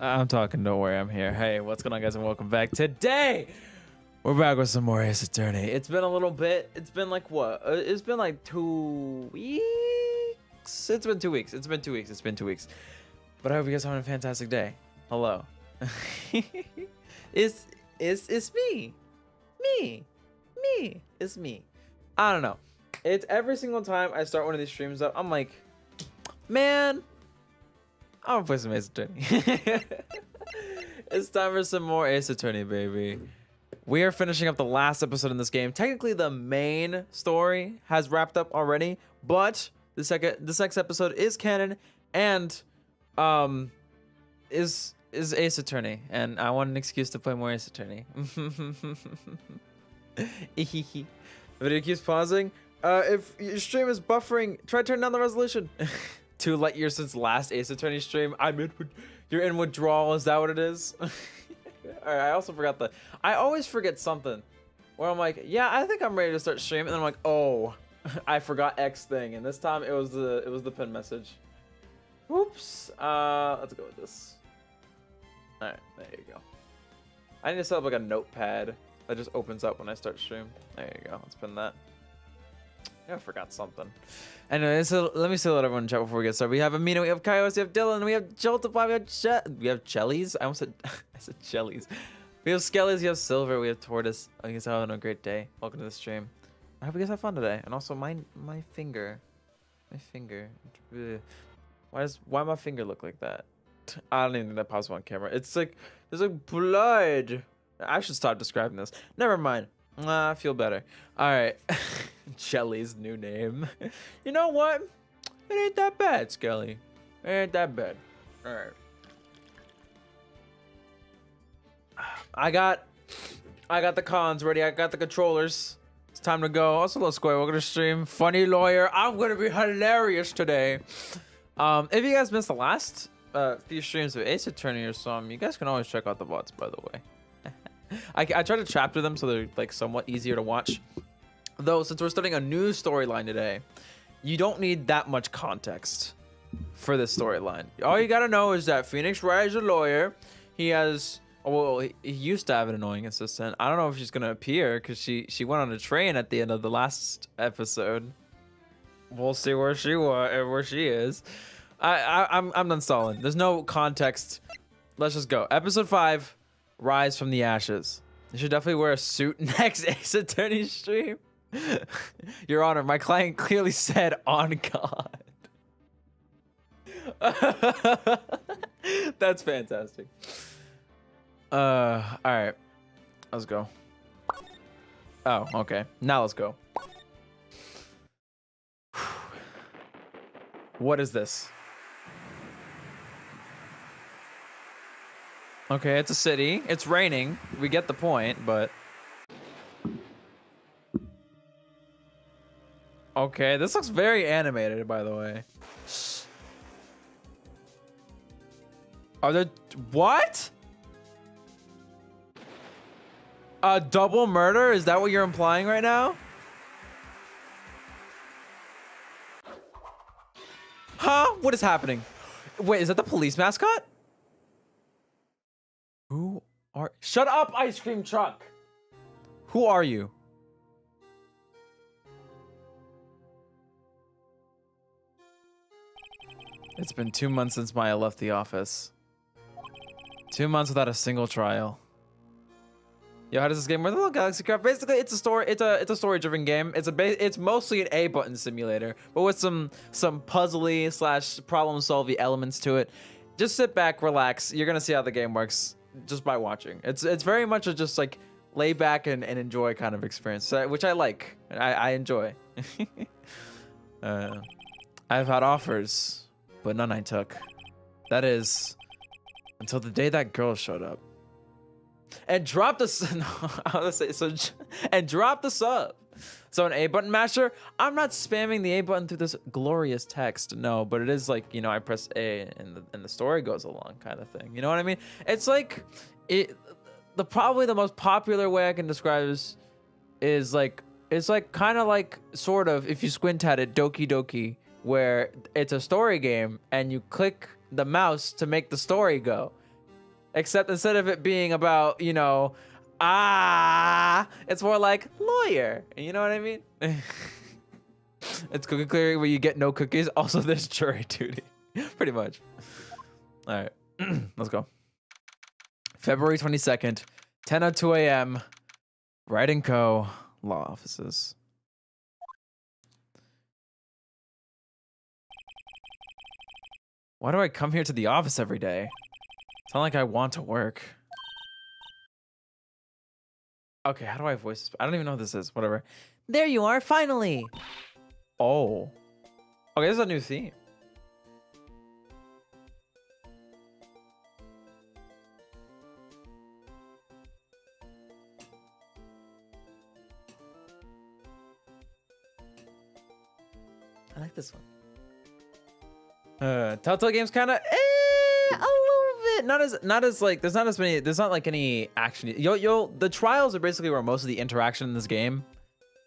I'm talking, don't worry, I'm here. Hey, what's going on, guys, and welcome back. Today, we're back with some more Ace Attorney. It's been a little bit. It's been like what? It's been like 2 weeks. It's been 2 weeks. It's been 2 weeks. It's been 2 weeks. But I hope you guys are having a fantastic day. Hello. It's me. It's me. I don't know. It's every single time I start one of these streams up, I'm like, man, I want to play some Ace Attorney. It's time for some more Ace Attorney, baby. We are finishing up the last episode in this game. Technically, the main story has wrapped up already, but this next episode is canon and is Ace Attorney, and I want an excuse to play more Ace Attorney. Video keeps pausing. If your stream is buffering, try turning down the resolution. To let your since last Ace Attorney stream, you're in withdrawal. Is that what it is? All right, I also forgot I always forget something where I'm like, yeah, I think I'm ready to start streaming, and then I'm like, oh, I forgot X thing, and this time it was the pin message. Oops. Let's go with this. All right, there you go. I need to set up like a notepad that just opens up when I start stream. There you go. Let's pin that. I forgot something. Anyway, so let me say hello to everyone in chat before we get started. We have Amina, we have Kaios, we have Dylan, we have Joltify, we have Chellies. I almost said I said Chellies. We have Skellies, we have Silver, we have Tortoise. I guess I'm having a great day. Welcome to the stream. I hope you guys have fun today. And also my finger. My finger. Why my finger look like that? I don't even think that possible on camera. It's like there's like blood. I should stop describing this. Never mind. I feel better. All right. Shelly's new name. You know what? It ain't that bad, Skelly. It ain't that bad. All right. I got the cons ready. I got the controllers. It's time to go. Also, hello, Square. Welcome to stream. Funny lawyer. I'm gonna be hilarious today. If you guys missed the last few streams of Ace Attorney or something, you guys can always check out the VODs, by the way. I try to chapter them so they're like somewhat easier to watch. Though, since we're starting a new storyline today, you don't need that much context for this storyline. All you gotta know is that Phoenix Wright is a lawyer. He has, well, he used to have an annoying assistant. I don't know if she's gonna appear because she went on a train at the end of the last episode. We'll see where she is. I'm done stalling. There's no context. Let's just go. Episode 5. Rise from the ashes. You should definitely wear a suit next Ace Attorney stream. Your Honor, my client clearly said on God. That's fantastic. All right. Let's go. Oh, okay. Now let's go. What is this? Okay, it's a city. It's raining. We get the point, but... Okay, this looks very animated, by the way. Are there... What? A double murder? Is that what you're implying right now? Huh? What is happening? Wait, is that the police mascot? Who are... Shut up, ice cream truck! Who are you? It's been 2 months since Maya left the office. 2 months without a single trial. Yo, how does this game work? Little Galaxy Craft. Basically, it's a story. It's a story-driven game. It's mostly an A button simulator, but with some puzzly / problem-solving elements to it. Just sit back, relax. You're gonna see how the game works just by watching. It's very much a just like lay back and enjoy kind of experience, which I like. I enjoy. I've had offers, but none I took. That is until the day that girl showed up and dropped the and dropped the sub. So an A button masher. I'm not spamming the A button through this glorious text, no, but it is like, you know, I press A and the story goes along kind of thing. You know what I mean? It's like probably the most popular way I can describe this is like, it's like kind of like sort of, if you squint at it, Doki Doki, where it's a story game and you click the mouse to make the story go. Except instead of it being about, you know, it's more like lawyer. You know what I mean? It's cookie clearing where you get no cookies. Also, there's jury duty. Pretty much. All right, let's go. February 22nd, 10:02 a.m. Wright & Co. Law offices. Why do I come here to the office every day? It's not like I want to work. Okay, how do I voice this? I don't even know what this is. Whatever. There you are, finally. Oh. Okay, this is a new theme. I like this one. Telltale games kind of a little bit, not as like there's not as many, there's not like any action. The trials are basically where most of the interaction in this game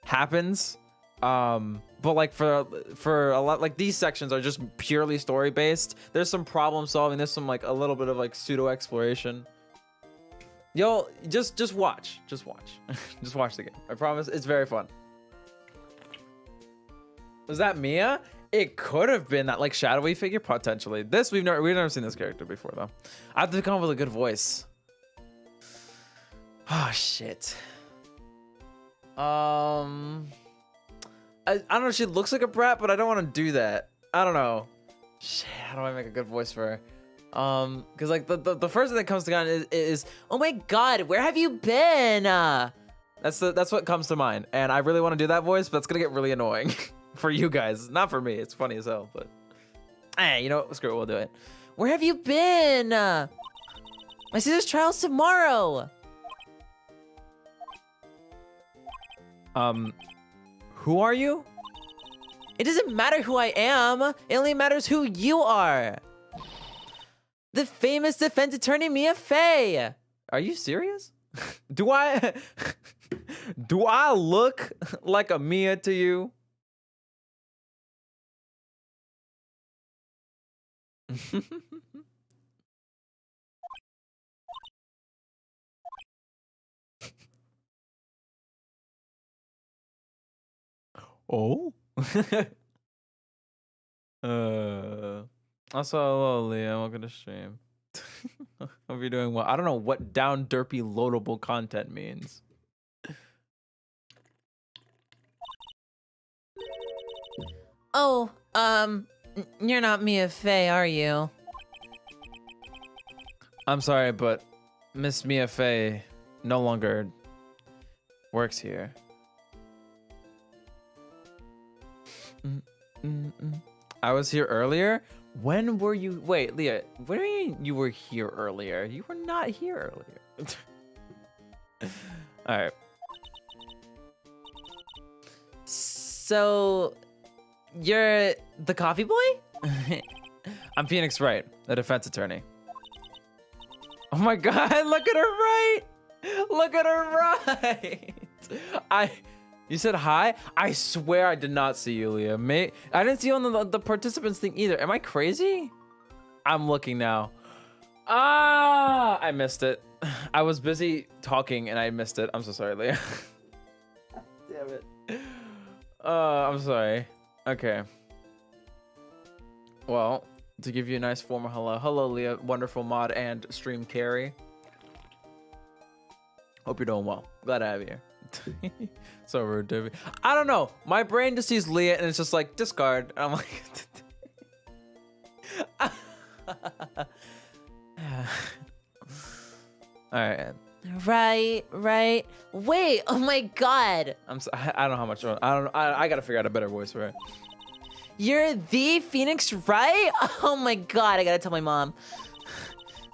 happens. But like for a lot, like these sections are just purely story based. There's some problem solving. There's some like a little bit of like pseudo exploration. Yo, just watch, just watch the game. I promise, it's very fun. Was that Mia? It could have been that like shadowy figure potentially. This we've never seen this character before though. I have to come up with a good voice. Oh shit. I don't know. She looks like a brat, but I don't want to do that. I don't know. Shit. How do I make a good voice for her? Because like the first thing that comes to mind is oh my god, where have you been? That's what comes to mind, and I really want to do that voice, but it's gonna get really annoying. For you guys, not for me. It's funny as hell, but you know, screw it, we'll do it. Where have you been? My sister's trial's tomorrow. Who are you? It doesn't matter who I am. It only matters who you are. The famous defense attorney Mia Fey. Are you serious? Do I look like a Mia to you? Oh. Also, hello, Leah. Welcome to stream. Hope you're doing well. I don't know what down derpy loadable content means. Oh, you're not Mia Fey, are you? I'm sorry, but Miss Mia Fey no longer works here. I was here earlier? When were you? Wait, Leah, when do you mean you were here earlier? You were not here earlier. All right. So, you're the coffee boy? I'm Phoenix Wright, a defense attorney. Oh my god, look at her right! Look at her right! You said hi? I swear I did not see you, Leah. I didn't see you on the participants thing either. Am I crazy? I'm looking now. I missed it. I was busy talking and I missed it. I'm so sorry, Leah. Damn it. I'm sorry. Okay. Well, to give you a nice formal hello. Hello, Leah. Wonderful mod and stream carry. Hope you're doing well. Glad to have you here. So rude, Debbie. I don't know. My brain just sees Leah and it's just like, discard. And I'm like... Alright. Right. Wait, oh my god. I don't know how much. I gotta figure out a better voice for it. You're the Phoenix Wright? Oh my god, I gotta tell my mom.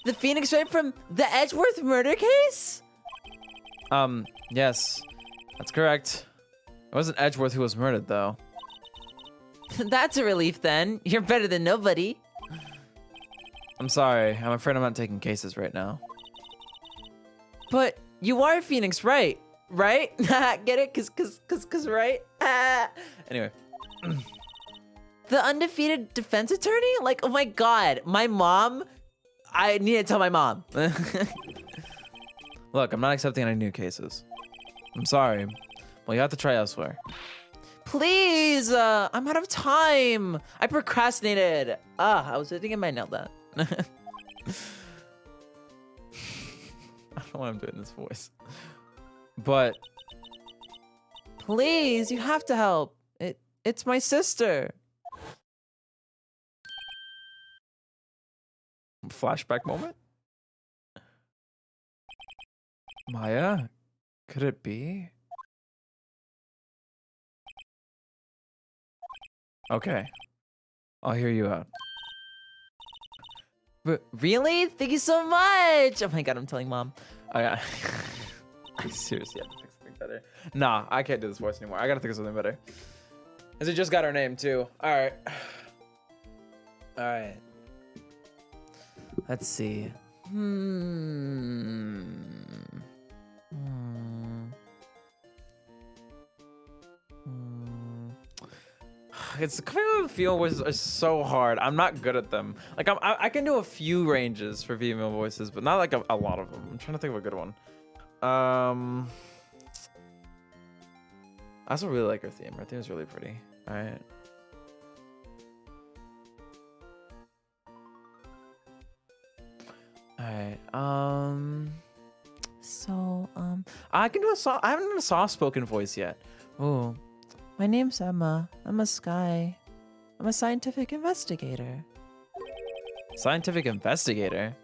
The Phoenix Wright from the Edgeworth murder case? Yes, that's correct. It wasn't Edgeworth who was murdered, though. That's a relief, then. You're better than nobody. I'm sorry. I'm afraid I'm not taking cases right now. But you are Phoenix Wright, right? Get it? Cause right? Anyway. The undefeated defense attorney? Like, oh my god. My mom... I need to tell my mom. Look, I'm not accepting any new cases. I'm sorry. Well, you have to try elsewhere. Please, I'm out of time. I procrastinated. I was thinking I might nail that. I don't know why I'm doing this voice. But please, you have to help. It's my sister. Flashback moment? Maya? Could it be? Okay. I'll hear you out. But really? Thank you so much! Oh my god, I'm telling mom. Oh yeah. I seriously have to think something better. Nah, I can't do this voice anymore. I gotta think of something better. Cause it just got her name too. Alright. Alright. Let's see. It's kind of a feel was so hard. I'm not good at them. Like I can do a few ranges for female voices, but not like a lot of them. I'm trying to think of a good one. I also really like her theme. Her theme is really pretty. All right. I can do I haven't done a soft-spoken voice yet. Oh, my name's Emma. I'm a Sky. I'm a scientific investigator. Scientific investigator?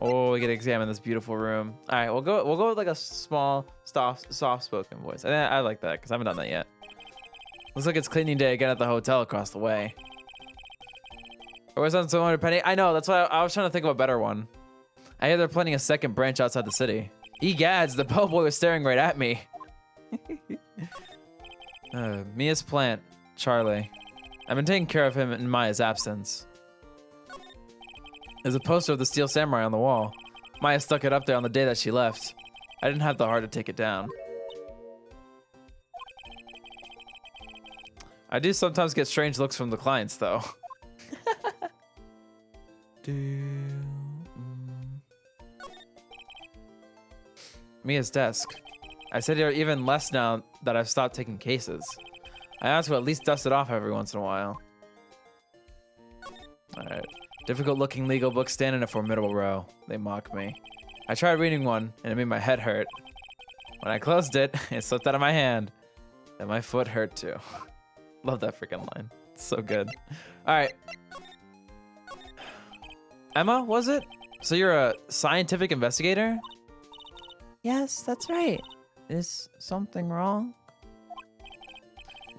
Oh, we get to examine this beautiful room. All right, we'll go with like a small, soft-spoken voice. I like that because I haven't done that yet. Looks like it's cleaning day again at the hotel across the way. Or was on someone a penny? I know, that's why I was trying to think of a better one. I hear they're planning a second branch outside the city. Egads, the bellboy was staring right at me. Mia's plant, Charlie. I've been taking care of him in Maya's absence. There's a poster of the Steel Samurai on the wall. Maya stuck it up there on the day that she left. I didn't have the heart to take it down. I do sometimes get strange looks from the clients, though. Mia's desk. I sit here even less now that I've stopped taking cases. I have to at least dust it off every once in a while. Alright. Difficult looking legal books stand in a formidable row. They mock me. I tried reading one, and it made my head hurt. When I closed it, it slipped out of my hand. And my foot hurt too. Love that freaking line. It's so good. Alright. Emma, was it? So you're a scientific investigator? Yes, that's right. Is something wrong?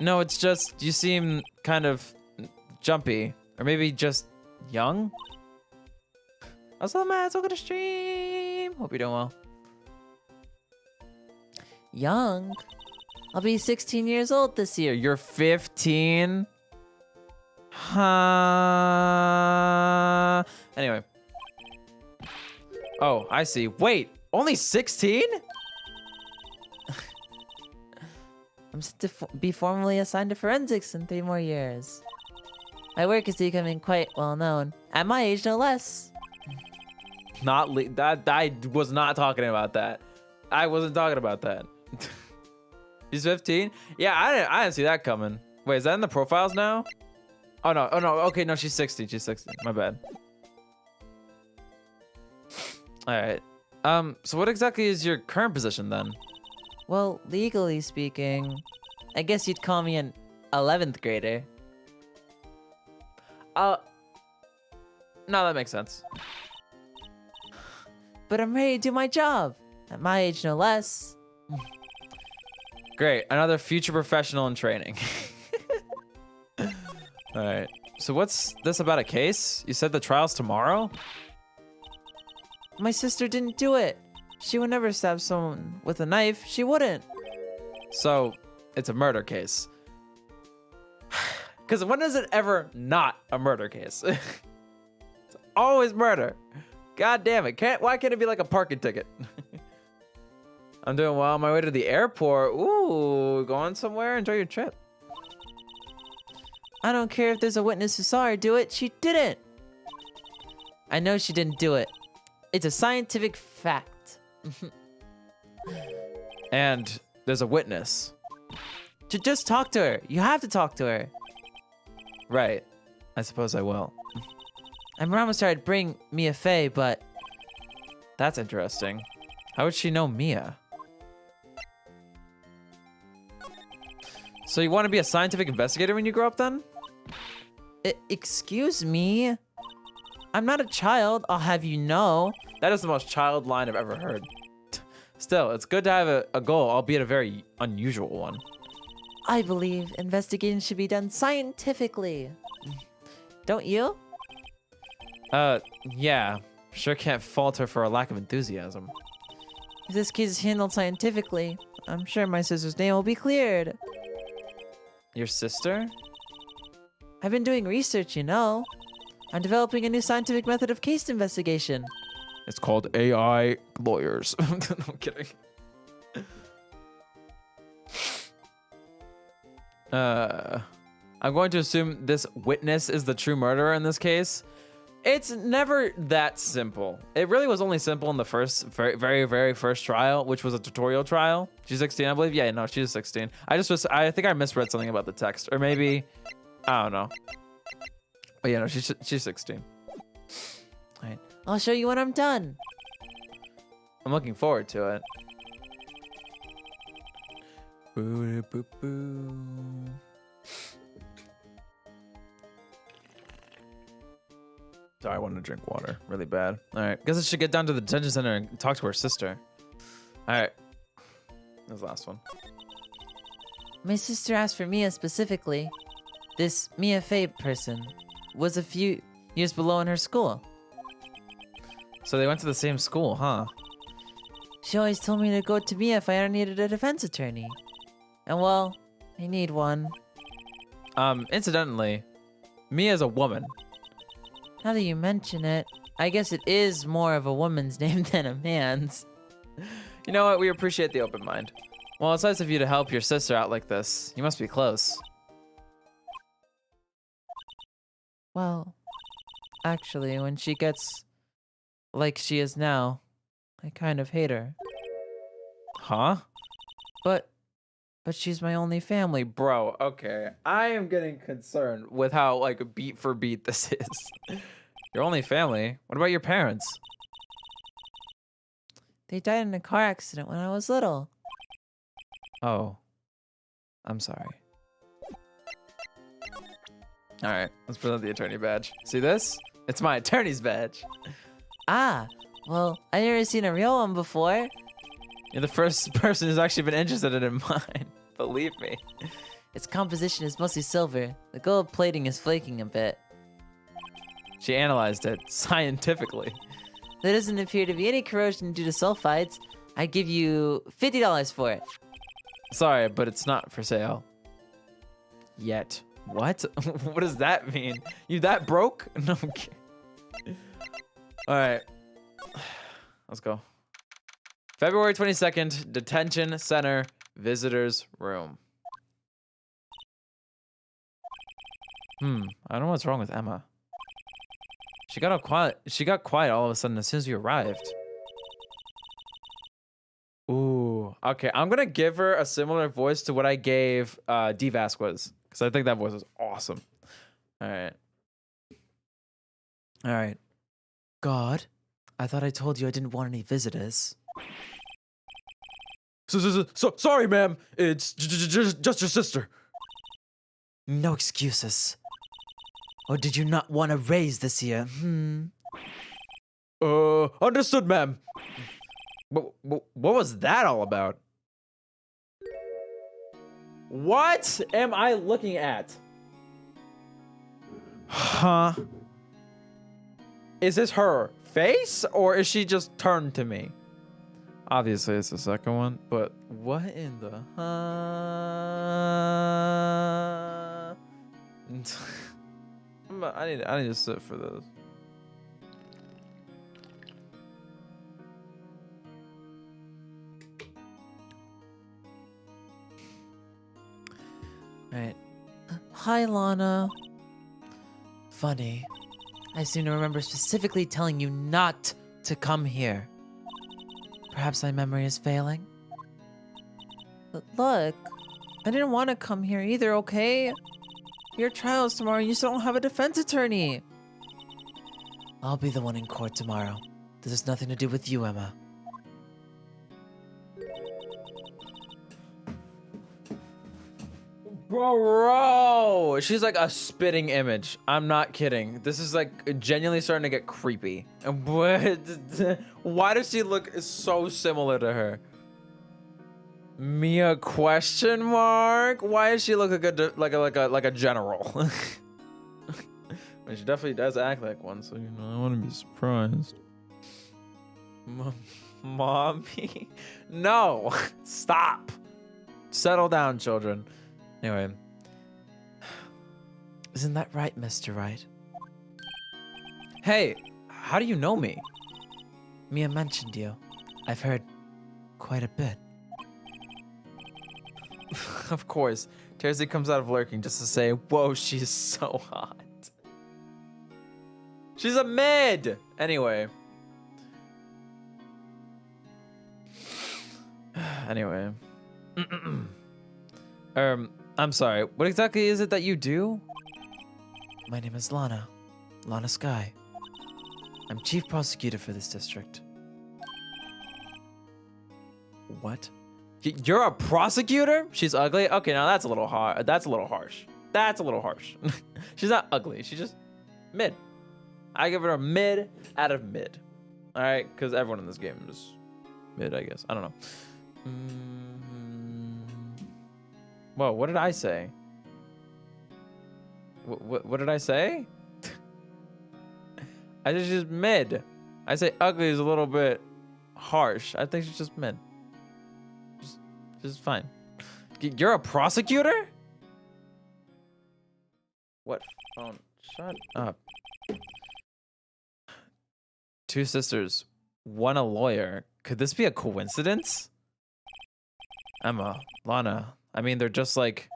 No, it's just you seem kind of jumpy. Or maybe just young? What's up, man? Welcome to stream. Hope you're doing well. Young? I'll be 16 years old this year. You're 15? Huh? Anyway. Oh, I see. Wait, only 16? I'm set to be formally assigned to forensics in 3 more years. My work is becoming quite well known. At my age, no less. I was not talking about that. I wasn't talking about that. She's 15? Yeah, I didn't see that coming. Wait, is that in the profiles now? Oh no, okay, no, she's 16. She's 16. My bad. Alright. So what exactly is your current position then? Well, legally speaking, I guess you'd call me an 11th grader. No, that makes sense. But I'm ready to do my job. At my age, no less. Great, another future professional in training. Alright, so what's this about a case? You said the trial's tomorrow? My sister didn't do it. She would never stab someone with a knife. She wouldn't. So, it's a murder case. Because when is it ever not a murder case? It's always murder. God damn it. Why can't it be like a parking ticket? I'm doing well on my way to the airport. Ooh, going somewhere? Enjoy your trip. I don't care if there's a witness who saw her do it. She didn't. I know she didn't do it. It's a scientific fact. And there's a witness. Just talk to her. You have to talk to her. Right. I suppose I will. I promised her I'd bring Mia Fey, but... That's interesting. How would she know Mia? So you want to be a scientific investigator when you grow up then? Excuse me? I'm not a child, I'll have you know. That is the most child line I've ever heard. Still, it's good to have a goal, albeit a very unusual one. I believe investigating should be done scientifically. Don't you? Yeah. Sure can't fault her for a lack of enthusiasm. If this case is handled scientifically, I'm sure my sister's name will be cleared. Your sister? I've been doing research, you know. I'm developing a new scientific method of case investigation. It's called AI lawyers. I'm kidding. I'm going to assume this witness is the true murderer in this case. It's never that simple. It really was only simple in the very first trial, which was a tutorial trial. She's 16, I believe. Yeah, no, she's 16. I think I misread something about the text, or maybe, I don't know. But yeah, no, she's 16. All right, I'll show you when I'm done. I'm looking forward to it. Boo, boo, boo. Sorry, I wanted to drink water really bad. All right, guess I should get down to the detention center and talk to her sister. All right, that's the last one. My sister asked for Mia specifically. This Mia Fey person was a few years below in her school. So they went to the same school, huh? She always told me to go to Mia if I ever needed a defense attorney. And well, I need one. Incidentally, Mia's a woman. Now that you mention it, I guess it is more of a woman's name than a man's. You know what? We appreciate the open mind. Well, it's nice of you to help your sister out like this. You must be close. Well, actually, when she gets like she is now, I kind of hate her. Huh? But she's my only family. Bro, okay. I am getting concerned with how, like, beat for beat this is. Your only family? What about your parents? They died in a car accident when I was little. Oh. I'm sorry. Alright, let's present the attorney badge. See this? It's my attorney's badge. Ah, well, I've never seen a real one before. You're the first person who's actually been interested in mine. Believe me. Its composition is mostly silver. The gold plating is flaking a bit. She analyzed it scientifically. There doesn't appear to be any corrosion due to sulfides. I'd give you $50 for it. Sorry, but it's not for sale. Yet. What? What does that mean? You that broke? No, I'm kidding. Alright. Let's go. February 22nd, Detention Center, Visitors Room. I don't know what's wrong with Emma. She got quiet all of a sudden as soon as we arrived. Ooh, okay. I'm gonna give her a similar voice to what I gave D. Vasquez, because I think that voice was awesome. All right. God, I thought I told you I didn't want any visitors. So sorry, ma'am. It's just your sister. No excuses. Or did you not want to raise this year? Understood, ma'am. What was that all about? What am I looking at? Huh? Is this her face, or is she just turned to me? Obviously, it's the second one, but what in the I need to sit for this. Alright. Hi, Lana. Funny. I seem to remember specifically telling you not to come here. Perhaps my memory is failing? But look, I didn't want to come here either, okay? Your trial's tomorrow and you still don't have a defense attorney. I'll be the one in court tomorrow. This has nothing to do with you, Emma. Bro, she's like a spitting image. I'm not kidding. This is like genuinely starting to get creepy. Why does she look so similar to her? Mia question mark? Why does she look like a general? I mean, she definitely does act like one, so you know I want to be surprised. Mommy, no, stop. Settle down, children. Anyway. Isn't that right, Mr. Wright? Hey, how do you know me? Mia mentioned you. I've heard quite a bit. Of course. Tersey comes out of lurking just to say, whoa, she's so hot. She's a mid! Anyway. Anyway. I'm sorry. What exactly is it that you do? My name is Lana. Lana Sky. I'm chief prosecutor for this district. What? You're a prosecutor? She's ugly? Okay, now that's a little hard. That's a little harsh. That's a little harsh. She's not ugly. She's just mid. I give her a mid out of mid. All right, because everyone in this game is mid, I guess. I don't know. Whoa, what did I say? What did I say? I think she's just mid. I say ugly is a little bit harsh. I think she's just mid. Just fine. You're a prosecutor? What phone? Shut up. Two sisters, one a lawyer. Could this be a coincidence? Emma, Lana. I mean, they're just like...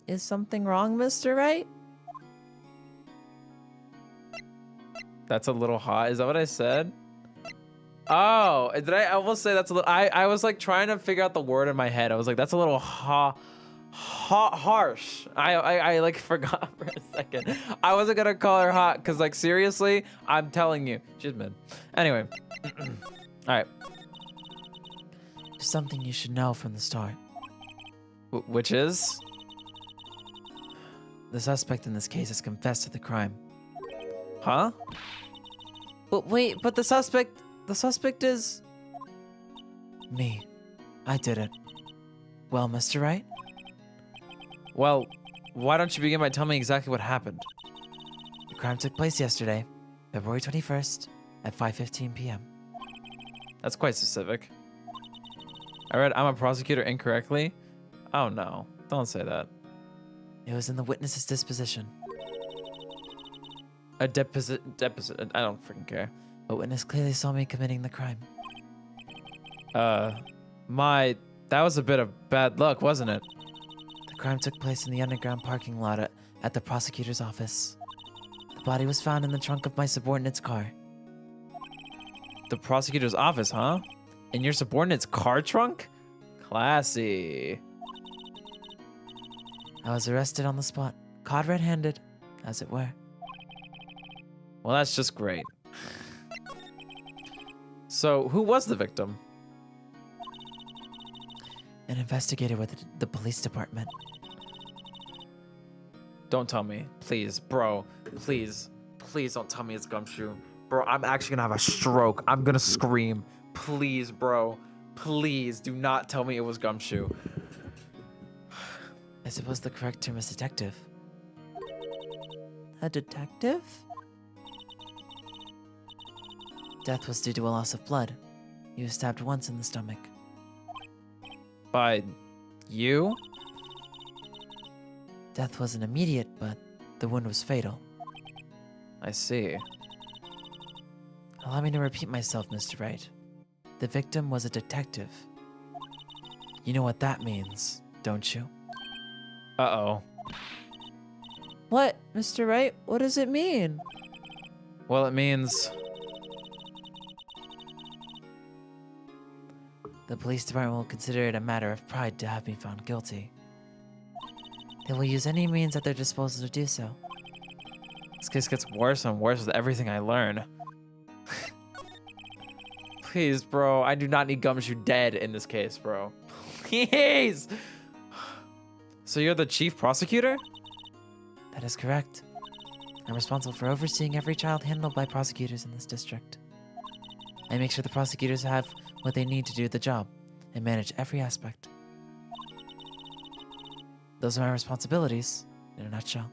Is something wrong, Mr. Wright? That's a little hot. Is that what I said? Oh, did I almost say that's a little... I was like trying to figure out the word in my head. I was like, that's a little harsh. I like forgot for a second. I wasn't gonna call her hot because like seriously, I'm telling you, she's mid. Anyway. All right. There's something you should know from the start. Which is? The suspect in this case has confessed to the crime. Huh? But wait, but the suspect is... me. I did it. Well, Mr. Wright? Well, why don't you begin by telling me exactly what happened? The crime took place yesterday, February 21st at 5:15 p.m. That's quite specific. I read I'm a prosecutor incorrectly. Oh no, don't say that. It was in the witness's disposition. A deposit, I don't freaking care. A witness clearly saw me committing the crime. That was a bit of bad luck, wasn't it? The crime took place in the underground parking lot at the prosecutor's office. The body was found in the trunk of my subordinate's car. The prosecutor's office, huh? In your subordinate's car trunk? Classy. I was arrested on the spot, caught red-handed, as it were. Well, that's just great. So, who was the victim? An investigator with the police department. Don't tell me. Please, bro. Please. Please don't tell me it's Gumshoe. Bro, I'm actually gonna have a stroke. I'm gonna scream. Please, bro. Please do not tell me it was Gumshoe. I suppose the correct term is detective. A detective? Death was due to a loss of blood. He was stabbed once in the stomach. By you? Death wasn't immediate, but the wound was fatal. I see. Allow me to repeat myself, Mr. Wright. The victim was a detective. You know what that means, don't you? Uh-oh. What, Mr. Wright? What does it mean? Well, it means... The police department will consider it a matter of pride to have me found guilty. They will use any means at their disposal to do so. This case gets worse and worse with everything I learn. Please, bro. I do not need Gumshoe dead in this case, bro. Please! So you're the chief prosecutor? That is correct. I'm responsible for overseeing every child handled by prosecutors in this district. I make sure the prosecutors have what they need to do the job and manage every aspect. Those are my responsibilities, in a nutshell.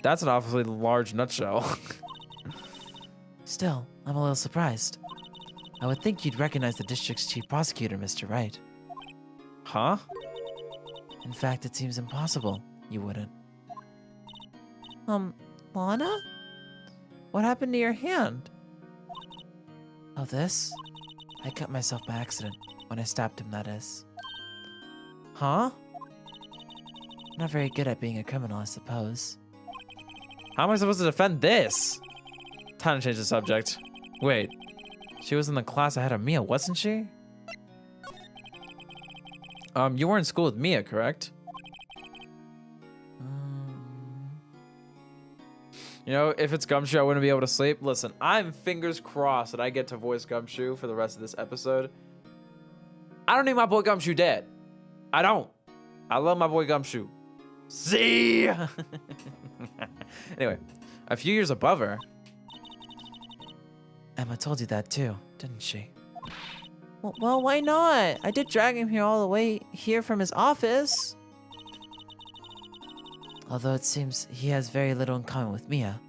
That's an awfully large nutshell. Still, I'm a little surprised. I would think you'd recognize the district's chief prosecutor, Mr. Wright. Huh? In fact, it seems impossible you wouldn't. Lana? What happened to your hand? Oh, this? I cut myself by accident. When I stabbed him, that is. Huh? Not very good at being a criminal, I suppose. How am I supposed to defend this? Time to change the subject. Wait. She was in the class ahead of Mia, wasn't she? You were in school with Mia, correct? You know, if it's Gumshoe, I wouldn't be able to sleep. Listen, I'm fingers crossed that I get to voice Gumshoe for the rest of this episode. I don't need my boy Gumshoe dead. I don't. I love my boy Gumshoe. See? Anyway, a few years above her. Emma told you that too, didn't she? Well, why not? I did drag him here all the way here from his office. Although it seems he has very little in common with Mia.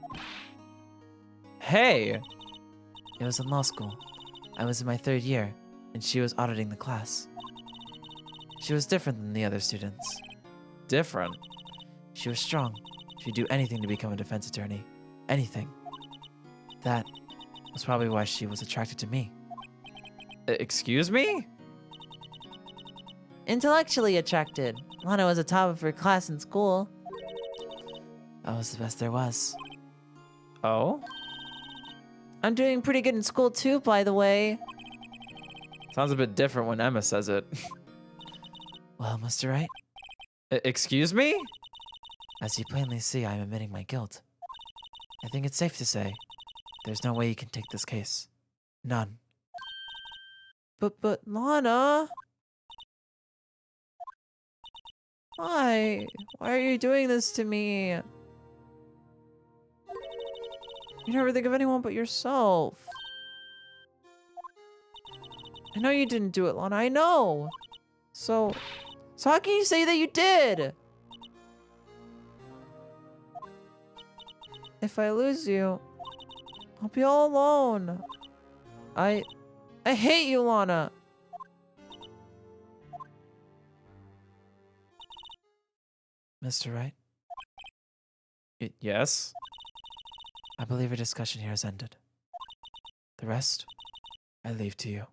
Hey! It was in law school. I was in my 3rd year, and she was auditing the class. She was different than the other students. Different? She was strong. She'd do anything to become a defense attorney. Anything. That was probably why she was attracted to me. Excuse me? Intellectually attracted. Lana was the top of her class in school. I was the best there was. Oh? I'm doing pretty good in school too, by the way. Sounds a bit different when Emma says it. Well, Mr. Wright, Excuse me? as you plainly see, I'm admitting my guilt. I think it's safe to say there's no way you can take this case. None. But Lana? Why? Why are you doing this to me? You never think of anyone but yourself. I know you didn't do it, Lana. I know. So how can you say that you did? If I lose you, I'll be all alone. I hate you, Lana. Mr. Wright? Yes? I believe our discussion here has ended. The rest, I leave to you.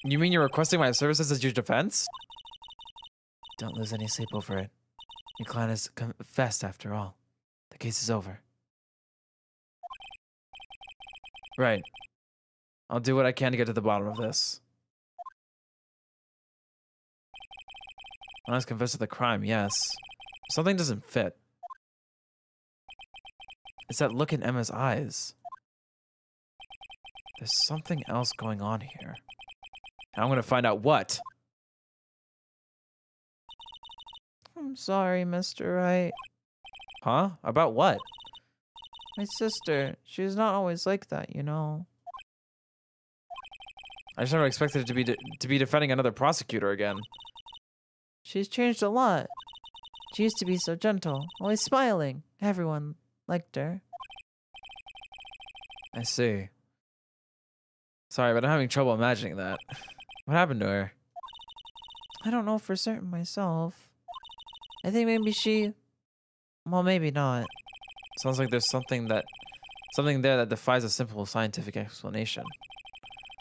You mean you're requesting my services as your defense? Don't lose any sleep over it. Your client has confessed after all. The case is over. Right. I'll do what I can to get to the bottom of this. Lana's confessed to the crime, yes. Something doesn't fit. It's that look in Emma's eyes. There's something else going on here. And I'm gonna find out what. I'm sorry, Mr. Wright. Huh? About what? My sister, she's not always like that, you know. I just never expected it to be defending another prosecutor again. She's changed a lot. She used to be so gentle, always smiling. Everyone liked her. I see. Sorry, but I'm having trouble imagining that. What happened to her? I don't know for certain myself. I think maybe she... Well, maybe not. Sounds like there's something there that defies a simple scientific explanation.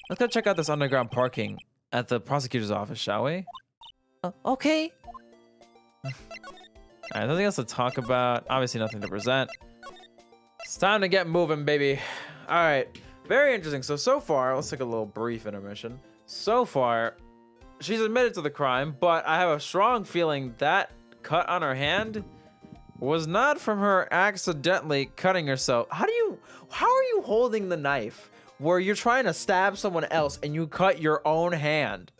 Let's go check out this underground parking at the prosecutor's office, shall we? Okay. Alright, nothing else to talk about. Obviously nothing to present. It's time to get moving, baby. Alright, very interesting. So far, let's take a little brief intermission. So far, she's admitted to the crime, but I have a strong feeling that cut on her hand was not from her accidentally cutting herself. How are you holding the knife where you're trying to stab someone else and you cut your own hand?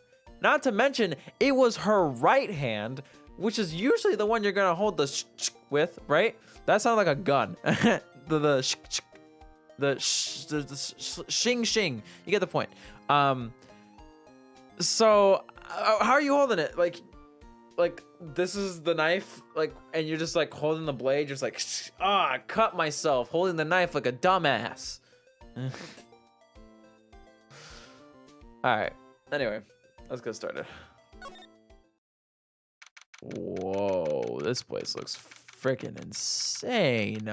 Not to mention, it was her right hand, which is usually the one you're gonna hold the with, right? That sounds like a gun. the shing shing. You get the point. So how are you holding it? Like this is the knife, like, and you're just like holding the blade, just like, I cut myself holding the knife like a dumbass. All right. Anyway, let's get started. Whoa, this place looks freaking insane.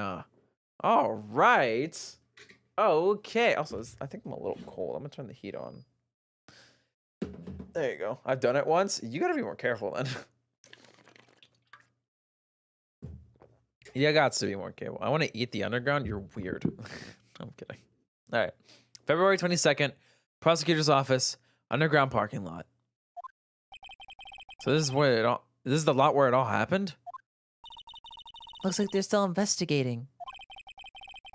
All right. Okay. Also, I think I'm a little cold. I'm gonna turn the heat on. There you go. I've done it once. You gotta be more careful then. Yeah, got to be more careful. I want to eat the underground. You're weird. I'm kidding. All right. February 22nd, prosecutor's office, underground parking lot. So this is where this is the lot where it all happened? Looks like they're still investigating.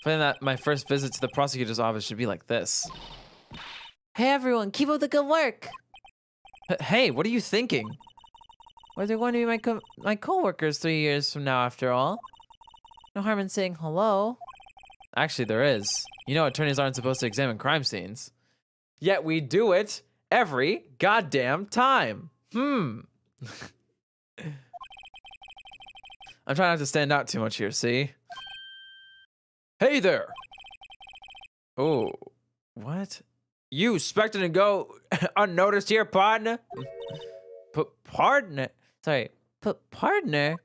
Feeling that my first visit to the prosecutor's office should be like this. Hey everyone, keep up the good work. Hey, what are you thinking? Well, they're going to be my co-workers 3 years from now, after all. No harm in saying hello. Actually, there is. You know, attorneys aren't supposed to examine crime scenes. Yet we do it every goddamn time. I'm trying not to stand out too much here, see? Hey there! Oh, what? You expecting to go unnoticed here, partner? Partner? Sorry, partner?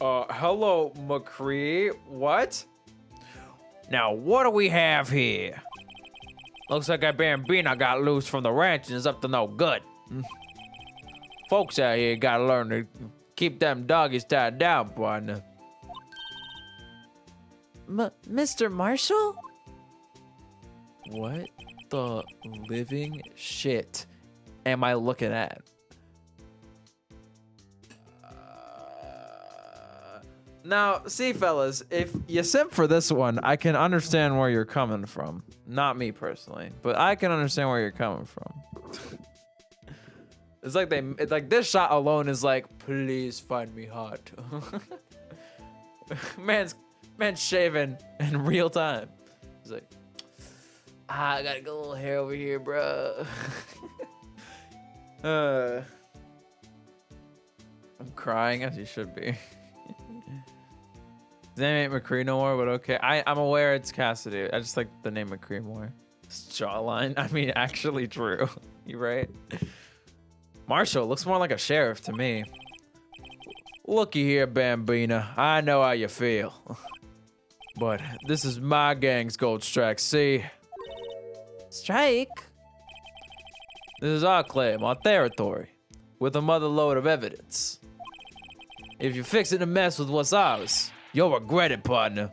Hello, McCree. What? Now, what do we have here? Looks like that Bambina got loose from the ranch and is up to no good. Folks out here gotta learn to keep them doggies tied down, partner. Mr. Marshall? What the living shit am I looking at? Now, see, fellas, if you simp for this one, I can understand where you're coming from. Not me personally, but I can understand where you're coming from. It's like this shot alone is like, please find me hot. Man's shaving in real time. He's like, I gotta get a little hair over here, bro. I'm crying as you should be. His name ain't McCree no more, but okay. I'm aware it's Cassidy. I just like the name McCree more. His jawline, I mean, actually true. You right? Marshall looks more like a sheriff to me. Looky here, Bambina. I know how you feel. But this is my gang's gold strike, see? Strike? This is our claim, our territory, with a mother load of evidence. If you're fixing to mess with what's ours, you'll regret it, partner.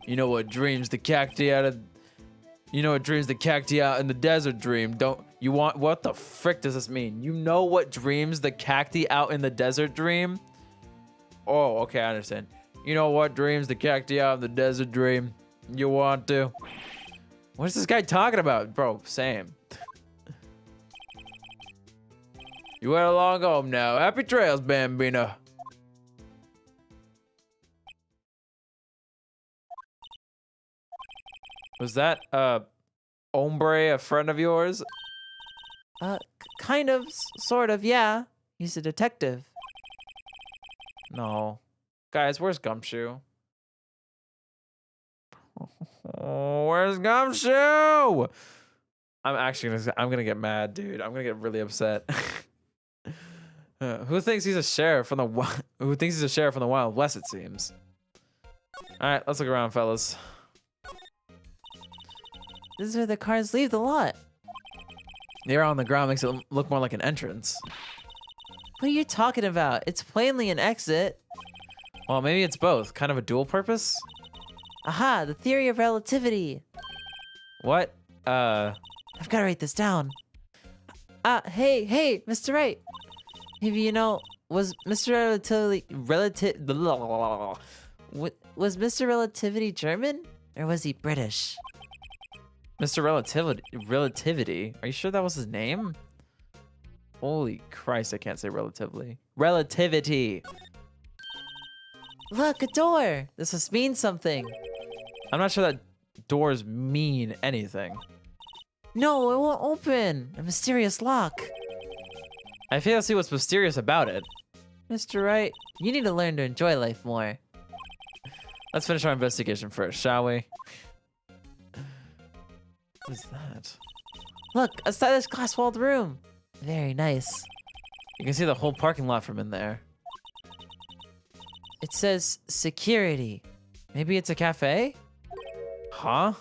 You know what dreams the cacti out of... You know what dreams the cacti out in the desert dream, don't... You want... What the frick does this mean? You know what dreams the cacti out in the desert dream? Oh, okay, I understand. You know what dreams the cacti out in the desert dream? You want to? What is this guy talking about? Bro, same. You went along home now. Happy trails, Bambina. Was that, Ombre a friend of yours? Kind of, sort of, yeah. He's a detective. No. Guys, where's Gumshoe? Oh, where's Gumshoe? I'm gonna get mad, dude. I'm gonna get really upset. Who thinks he's a sheriff from the Wild West, it seems. All right, let's look around, fellas. This is where the cars leave the lot. The arrow on the ground makes it look more like an entrance. What are you talking about? It's plainly an exit. Well, maybe it's both. Kind of a dual purpose? Aha, the theory of relativity. What? I've got to write this down. Hey, Mr. Wright. Maybe you know, was Mr. Was Mr. Relativity German? Or was he British? Mr. Relativity? Are you sure that was his name? Holy Christ, I can't say relatively. Relativity! Look, a door! This must mean something. I'm not sure that doors mean anything. No, it won't open. A mysterious lock. I fail to see what's mysterious about it. Mr. Wright, you need to learn to enjoy life more. Let's finish our investigation first, shall we? What is that? Look, a stylish glass-walled room. Very nice. You can see the whole parking lot from in there. It says security. Maybe it's a cafe? Huh?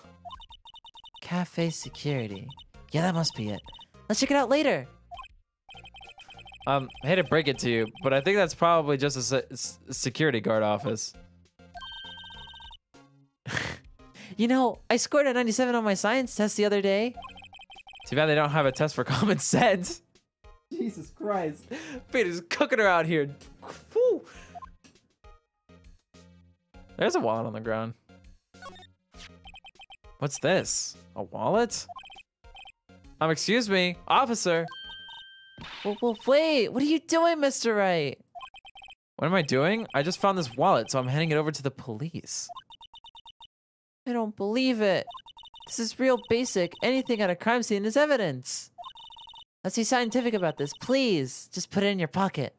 Cafe security. Yeah, that must be it. Let's check it out later. I hate to break it to you, but I think that's probably just a security guard office. You know, I scored a 97 on my science test the other day. Too bad they don't have a test for common sense. Jesus Christ. Peter's cooking her out here. Whew. There's a wallet on the ground. What's this? A wallet? Excuse me, officer. Well, wait, what are you doing, Mr. Wright? What am I doing? I just found this wallet, so I'm handing it over to the police. I don't believe it. This is real basic. Anything at a crime scene is evidence. Let's be scientific about this, please. Just put it in your pocket.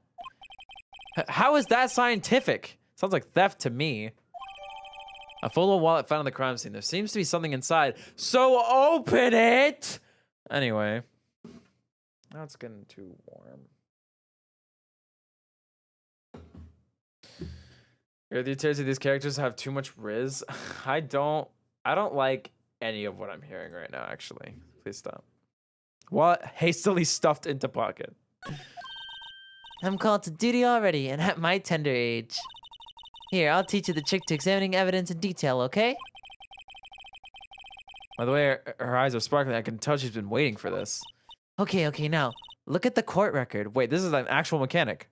How is that scientific? Sounds like theft to me. A photo wallet found on the crime scene. There seems to be something inside, so open it! Anyway. Now it's getting too warm. The details of these characters have too much riz. I don't like any of what I'm hearing right now, actually. Please stop. Wallet hastily stuffed into pocket. I'm called to duty already, and at my tender age. Here, I'll teach you the trick to examining evidence in detail, okay? By the way, her eyes are sparkling. I can tell she's been waiting for this. Okay, now, look at the court record. Wait, this is an actual mechanic.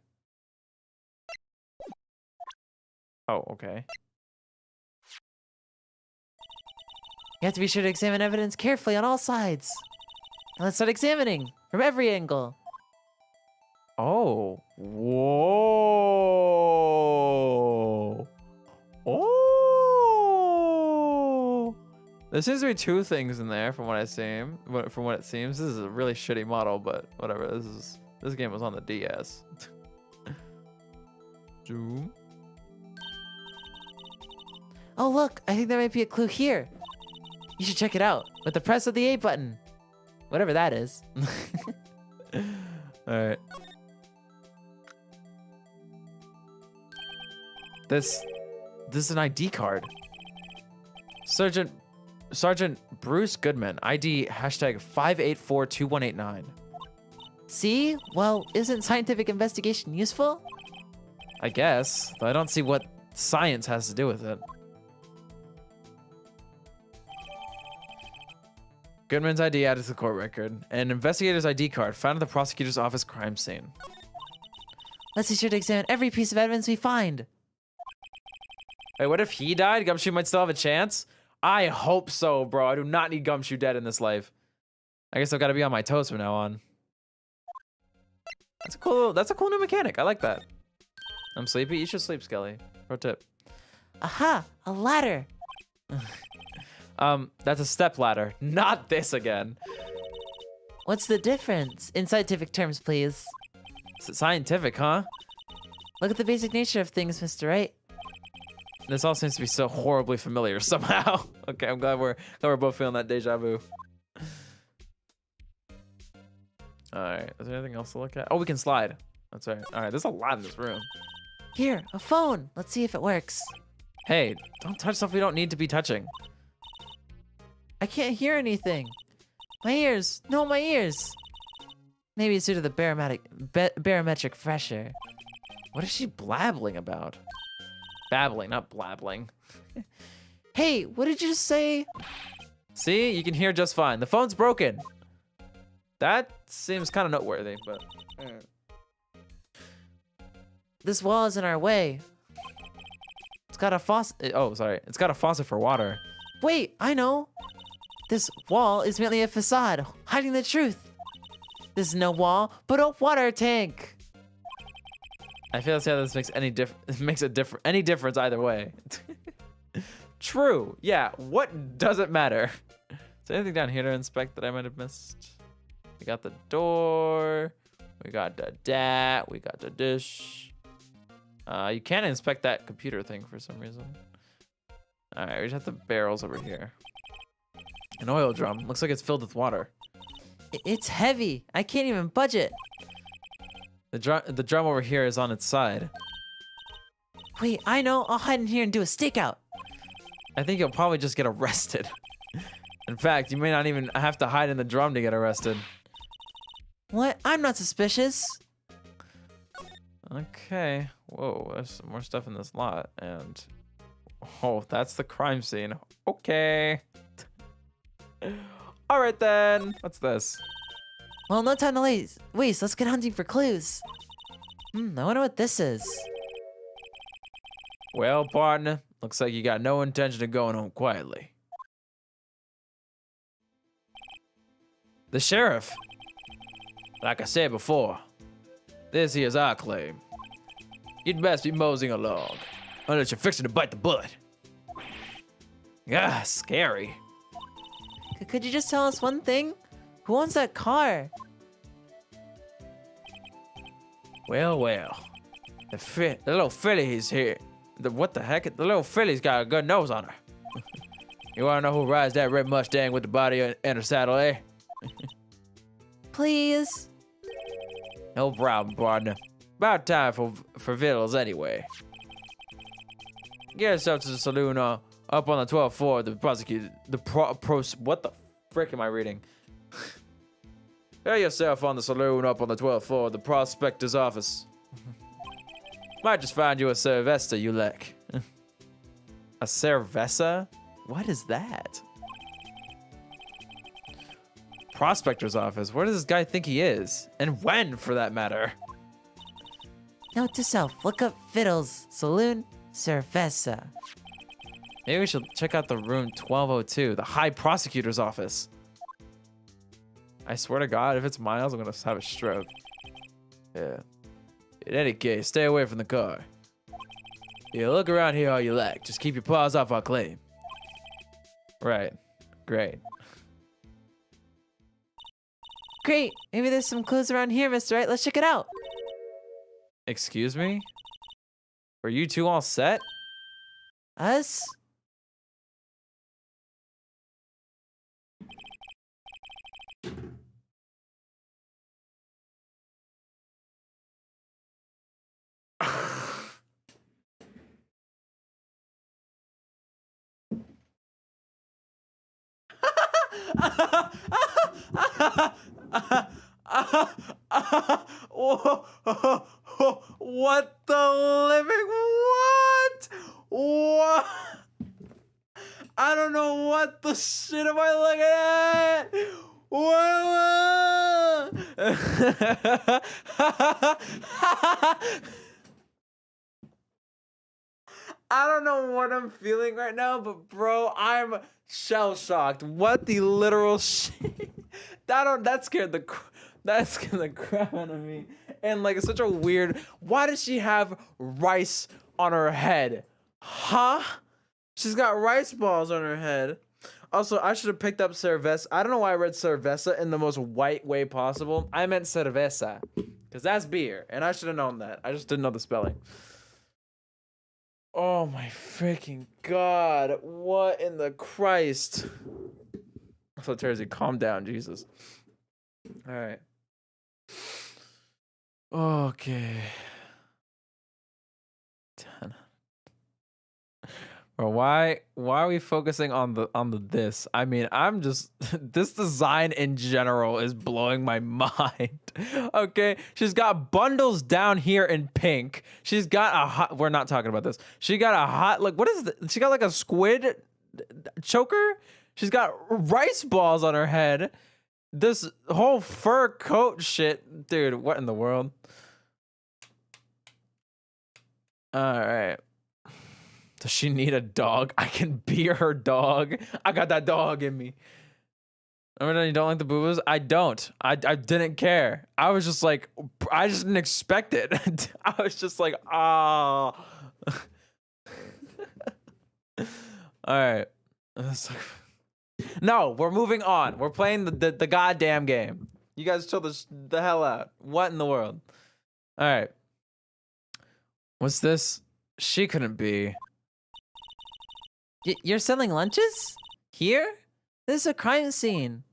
Oh, okay. You have to be sure to examine evidence carefully on all sides. Now let's start examining from every angle. Oh. Whoa. Oh. There seems to be two things in there from what I see. From what it seems. This is a really shitty model, but whatever. This game was on the DS. Zoom. Oh, look, I think there might be a clue here. You should check it out with the press of the A button. Whatever that is. All right. This is an ID card. Sergeant Bruce Goodman, ID #5842189. See? Well, isn't scientific investigation useful? I guess, though I don't see what science has to do with it. Goodman's ID added to the court record. An investigator's ID card found at the prosecutor's office crime scene. Let's be sure to examine every piece of evidence we find. Wait, what if he died? Gumshoe might still have a chance? I hope so, bro. I do not need Gumshoe dead in this life. I guess I've got to be on my toes from now on. That's a cool new mechanic. I like that. I'm sleepy. You should sleep, Skelly. Pro tip. Aha! A ladder! That's a step ladder. Not this again. What's the difference? In scientific terms, please. Scientific, huh? Look at the basic nature of things, Mr. Wright. This all seems to be so horribly familiar somehow. Okay, I'm glad we're both feeling that deja vu. Alright, is there anything else to look at? Oh, we can slide. That's right. Alright, there's a lot in this room. Here, a phone. Let's see if it works. Hey, don't touch stuff we don't need to be touching. I can't hear anything. My ears. No, my ears. Maybe it's due to the barometric pressure. What is she blabbling about? Babbling, not blabbling. Hey, what did you just say? See, you can hear just fine. The phone's broken. That seems kind of noteworthy, but. This wall is in our way. It's got a faucet. Oh, sorry. It's got a faucet for water. Wait, I know. This wall is merely a facade, hiding the truth. This is no wall, but a water tank. I feel like this makes any difference either way. True. Yeah. What does it matter? Is there anything down here to inspect that I might have missed? We got the door. We got the dat. We got the dish. You can't inspect that computer thing for some reason. All right, we just have the barrels over here. An oil drum. Looks like it's filled with water. It's heavy. I can't even budge it. The drum over here is on its side. Wait, I know. I'll hide in here and do a stakeout. I think you'll probably just get arrested. In fact, you may not even have to hide in the drum to get arrested. What? I'm not suspicious. Okay. Whoa, there's some more stuff in this lot. And, oh, that's the crime scene. Okay. All right, then. What's this? Well, no time to waste. Let's get hunting for clues. I wonder what this is. Well, partner, looks like you got no intention of going home quietly. The sheriff. Like I said before, this here's our claim. You'd best be moseying along, unless you're fixing to bite the bullet. Ah, scary. Could you just tell us one thing? Who owns that car? Well, the little filly's here. What the heck? The little filly's got a good nose on her. You wanna know who rides that red Mustang with the body and her saddle, eh? Please. No problem, partner. About time for vittles anyway. Get yourself to the saloon up on the 12th floor of the prosecutor. What the frick am I reading? Get yourself on the saloon up on the 12th floor of the prospector's office. Might just find you a cerveza you like. A cerveza? What is that? Prospector's office. Where does this guy think he is? And when, for that matter? Note to self, look up Fiddles, Saloon, Cerveza. Maybe we should check out the room 1202, the High Prosecutor's office. I swear to God, if it's Miles, I'm gonna have a stroke. Yeah. In any case, stay away from the car. Yeah, look around here all you like. Just keep your paws off our claim. Right. Great. Great. Maybe there's some clues around here, Mr. Wright. Let's check it out. Excuse me? Are you two all set? Us? What the living what? What? I don't know what the shit am I looking at? What? I don't know what I'm feeling right now, but bro, I'm shell shocked. What the literal shit? That scared the crap out of me. And like, it's such a weird. Why does she have rice on her head? Huh? She's got rice balls on her head. Also, I should have picked up cerveza. I don't know why I read cerveza in the most white way possible. I meant cerveza, because that's beer, and I should have known that. I just didn't know the spelling. Oh my freaking God. What in the Christ? So Tersey, calm down, Jesus. All right. Okay. 10. Or why are we focusing on the this? I mean, I'm just this design in general is blowing my mind. Okay, she's got bundles down here in pink. She's got a hot, we're not talking about this. She got a hot, like, what is this? She got like a squid choker. She's got rice balls on her head. This whole fur coat shit, dude, what in the world? All right. Does she need a dog? I can be her dog. I got that dog in me. Remember, you don't like the boo-boos? I don't. I didn't care. I was just like, I just didn't expect it. I was just like, ah. All right. No, we're moving on. We're playing the goddamn game. You guys chill the hell out. What in the world? All right. What's this? She couldn't be. You're selling lunches? Here? This is a crime scene.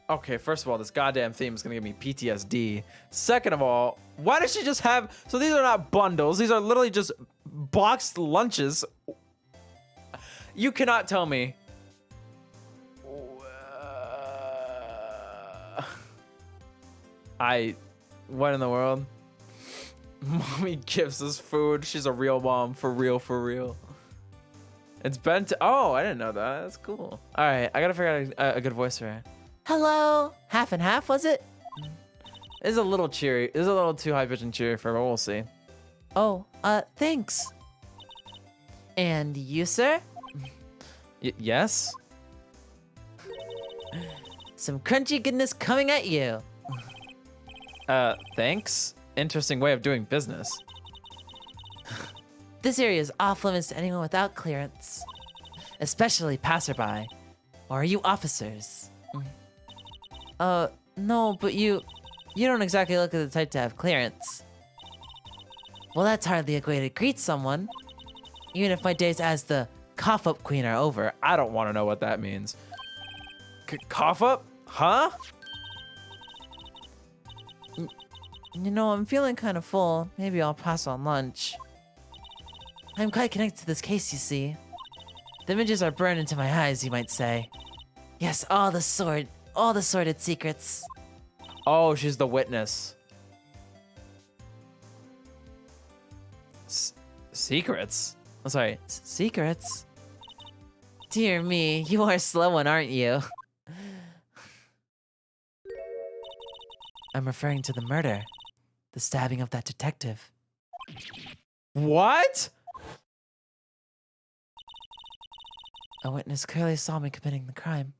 Okay, first of all, this goddamn theme is gonna give me PTSD. Second of all, why does she just have... So these are not bundles. These are literally just boxed lunches. You cannot tell me. What in the world? Mommy gives us food. She's a real mom. For real, for real. It's been oh, I didn't know that. That's cool. All right, I gotta figure out a good voice for her. Hello? Half and half, was it? It's a little cheery. It's a little too high-pitched and cheery for her, but we'll see. Oh, thanks. And you, sir? Yes? Some crunchy goodness coming at you. Thanks. Interesting way of doing business. This area is off limits to anyone without clearance, especially passerby. Or are you officers? No, but you don't exactly look like the type to have clearance. Well, that's hardly a way to greet someone. Even if my days as the cough-up queen are over. I don't want to know what that means. Cough up? Huh? You know, I'm feeling kind of full. Maybe I'll pass on lunch. I'm quite connected to this case, you see. The images are burned into my eyes, you might say. Yes, all the sordid secrets. Oh, she's the witness. Secrets? I'm sorry. Secrets? Dear me, you are a slow one, aren't you? I'm referring to the murder. The stabbing of that detective. What? A witness clearly saw me committing the crime.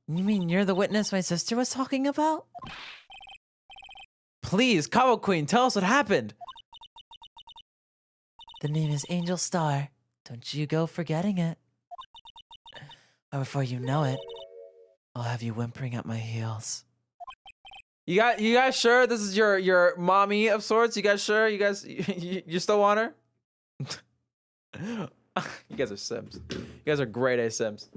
You mean you're the witness my sister was talking about? Please, Cabo Queen, tell us what happened. The name is Angel Star. Don't you go forgetting it. Or before you know it, I'll have you whimpering at my heels. You guys sure this is your mommy of sorts? You guys sure? You still want her? You guys are Sims. You guys are grade A Sims.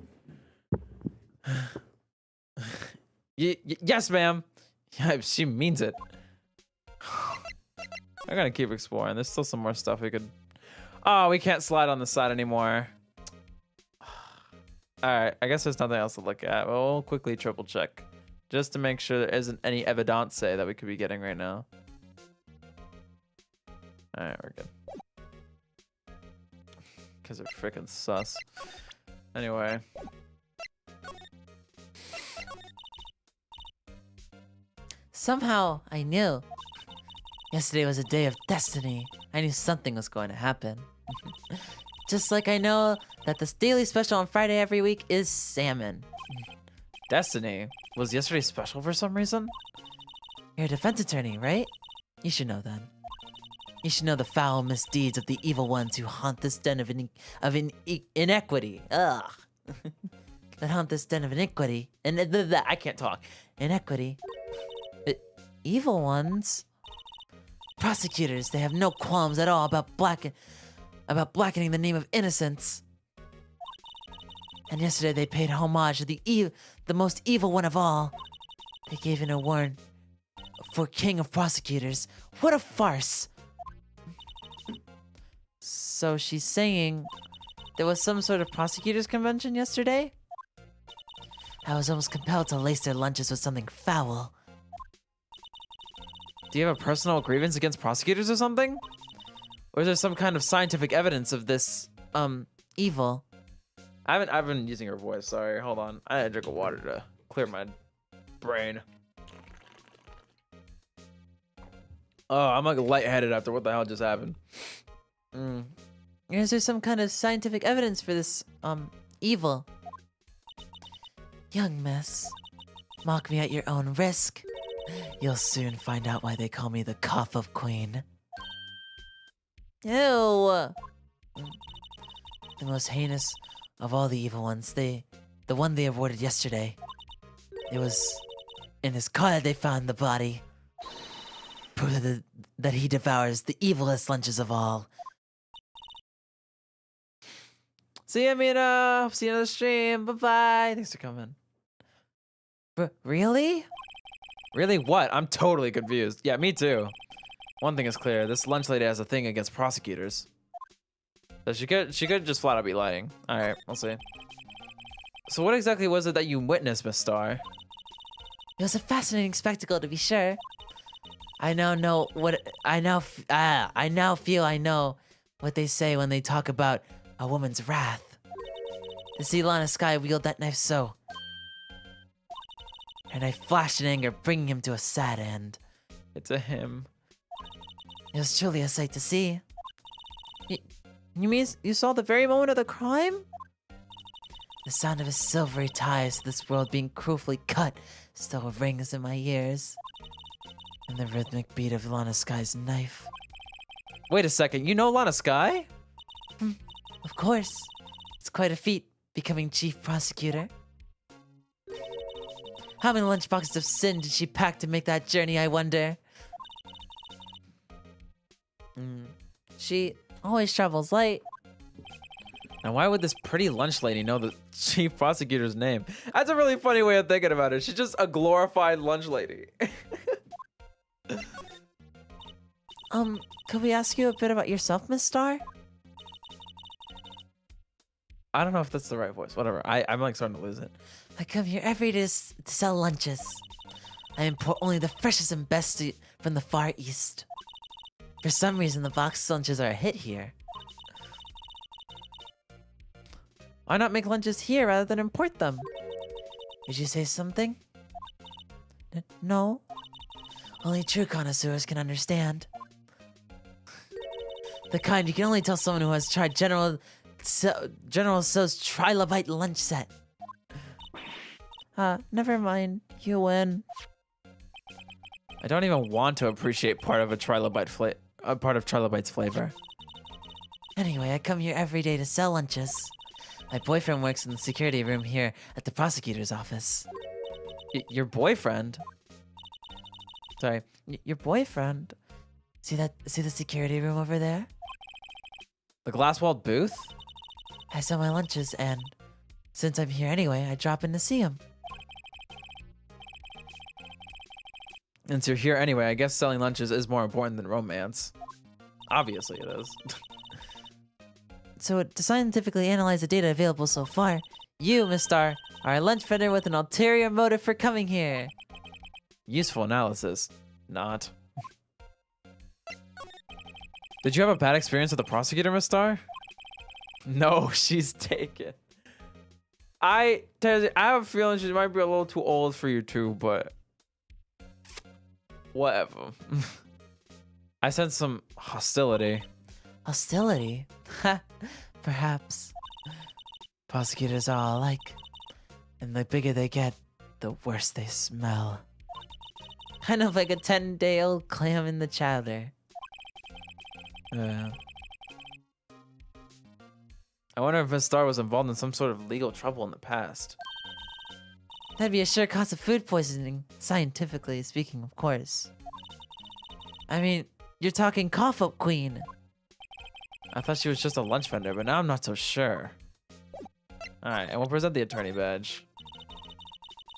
Yes, ma'am. Yeah, she means it. I'm gonna keep exploring. There's still some more stuff we could... Oh, we can't slide on the side anymore. Alright, I guess there's nothing else to look at. We'll quickly triple check. Just to make sure there isn't any evidence that we could be getting right now. Alright, we're good. Because they're freaking sus. Anyway. Somehow, I knew. Yesterday was a day of destiny. I knew something was going to happen. Just like I know that this daily special on Friday every week is salmon. Destiny? Was yesterday special for some reason? You're a defense attorney, right? You should know then. You should know the foul misdeeds of the evil ones who haunt this den of inequity. Ugh. That haunt this den of iniquity. And I can't talk. Inequity. Evil ones? Prosecutors, they have no qualms at all about blackening the name of innocence. And yesterday they paid homage to the most evil one of all. They gave an award for king of prosecutors. What a farce. So she's saying there was some sort of prosecutors convention yesterday? I was almost compelled to lace their lunches with something foul. Do you have a personal grievance against prosecutors or something? Or is there some kind of scientific evidence of this, Evil. I've been using her voice, sorry, hold on. I had to drink of water to clear my brain. Oh, I'm like lightheaded after what the hell just happened. Is there some kind of scientific evidence for this, evil? Young miss, mock me at your own risk. You'll soon find out why they call me the cough-up queen. Ew! The most heinous of all the evil ones, the one they avoided yesterday. It was in his car that they found the body. Proof that he devours the evilest lunches of all. See you, Mina. See you on the stream. Bye-bye. Thanks for coming. Really? Really what? I'm totally confused. Yeah, me too. One thing is clear. This lunch lady has a thing against prosecutors. So she could just flat out be lying. Alright, we'll see. So what exactly was it that you witnessed, Miss Star? It was a fascinating spectacle, to be sure. I now know what I now feel I know what they say when they talk about a woman's wrath. To see Lana Sky wield that knife so. Her knife flashed in anger, bringing him to a sad end. It's a him. It was truly a sight to see. You mean you saw the very moment of the crime? The sound of his silvery ties to this world being cruelly cut still rings in my ears. And the rhythmic beat of Lana Sky's knife. Wait a second, you know Lana Sky? Of course. It's quite a feat, becoming chief prosecutor. How many lunchboxes of sin did she pack to make that journey, I wonder? She always travels light. Now why would this pretty lunch lady know the chief prosecutor's name? That's a really funny way of thinking about it. She's just a glorified lunch lady. Could we ask you a bit about yourself, Miss Star? I don't know if that's the right voice. Whatever. I'm like starting to lose it. I come here every day to sell lunches. I import only the freshest and best from the Far East. For some reason, the boxed lunches are a hit here. Why not make lunches here rather than import them? Did you say something? No. Only true connoisseurs can understand. The kind you can only tell someone who has tried General So's trilobite lunch set. Never mind. You win. I don't even want to appreciate part of Trilobite's flavor. Anyway, I come here every day to sell lunches. My boyfriend works in the security room here at the prosecutor's office. Your boyfriend? Sorry, your boyfriend? See the security room over there? The glass-walled booth? I sell my lunches, and since I'm here anyway, I drop in to see him. Since you're here anyway, I guess selling lunches is more important than romance. Obviously it is. So to scientifically analyze the data available so far, you, Miss Star, are a lunch vendor with an ulterior motive for coming here. Useful analysis. Not. Did you have a bad experience with the prosecutor, Miss Star? No, she's taken. I have a feeling she might be a little too old for you too, but whatever. I sense some hostility. Hostility? Ha, perhaps. Prosecutors are all alike, and the bigger they get, the worse they smell. Kind of like a 10-day-old clam in the chowder. I wonder if Miss Star was involved in some sort of legal trouble in the past. That'd be a sure cause of food poisoning, scientifically speaking, of course. I mean, you're talking cough-up queen. I thought she was just a lunch vendor, but now I'm not so sure. Alright, and we'll present the attorney badge.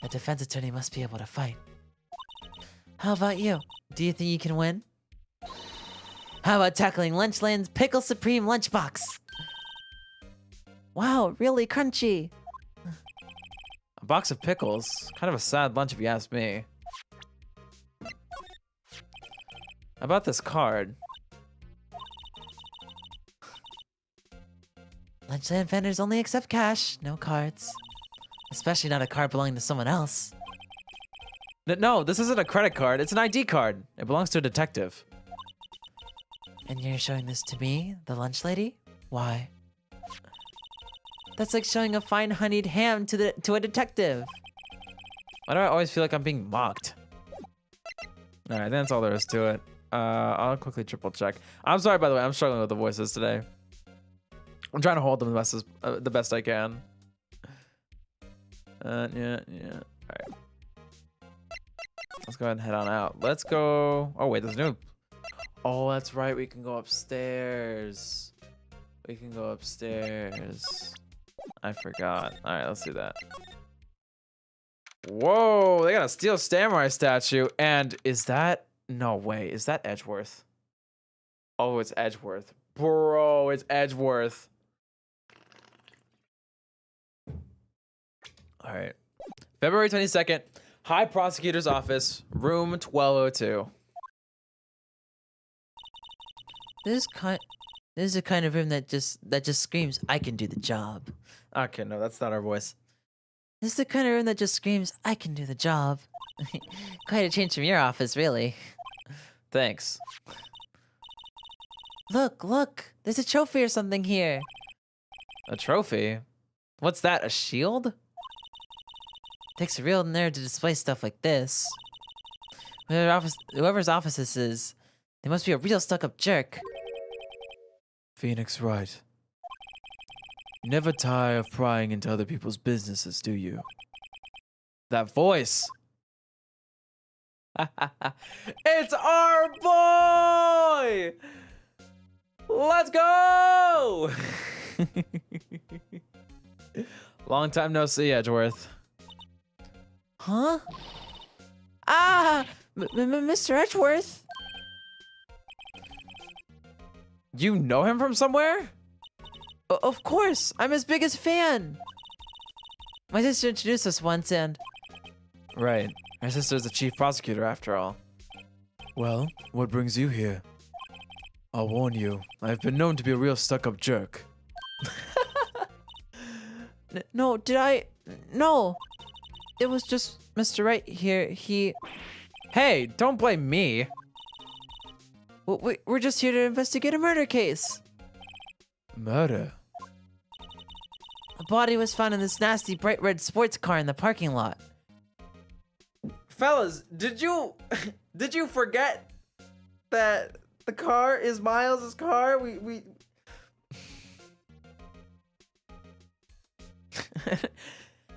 A defense attorney must be able to fight. How about you? Do you think you can win? How about tackling Lunchland's Pickle Supreme Lunchbox? Wow, really crunchy. A box of pickles. Kind of a sad lunch if you ask me. How about this card? Lunchland vendors only accept cash, no cards. Especially not a card belonging to someone else. No, this isn't a credit card. It's an ID card. It belongs to a detective. And you're showing this to me, the lunch lady? Why? That's like showing a fine honeyed ham to a detective. Why do I always feel like I'm being mocked? All right, that's all there is to it. I'll quickly triple check. I'm sorry, by the way. I'm struggling with the voices today. I'm trying to hold them the best I can. Yeah. All right. Let's go ahead and head on out. Let's go. Oh wait, there's new. Oh, that's right. We can go upstairs. We can go upstairs. I forgot. All right, let's do that. Whoa, they got a steel samurai statue. And is that? No way. Is that Edgeworth? Oh, it's Edgeworth. Bro, it's Edgeworth. All right. February 22nd, High Prosecutor's Office, room 1202. This is the kind of room that just screams, I can do the job. Okay, no, that's not our voice. This is the kind of room that just screams, I can do the job. Quite a change from your office, really. Thanks. Look, there's a trophy or something here. A trophy? What's that, a shield? Takes a real nerd to display stuff like this. Whoever's office this is, they must be a real stuck-up jerk. Phoenix Wright. You never tire of prying into other people's businesses, do you? That voice. It's our boy! Let's go! Long time no see, Edgeworth. Huh? Ah! Mr. Edgeworth? You know him from somewhere? Of course, I'm his biggest fan. My sister introduced us once and... Right. Her sister's the chief prosecutor after all. Well, what brings you here? I'll warn you, I've been known to be a real stuck-up jerk. No, did I? No. It was just Mr. Wright here. Hey, don't blame me. We're just here to investigate a murder case. Murder? A body was found in this nasty bright red sports car in the parking lot. Fellas, did you forget that the car is Miles' car? We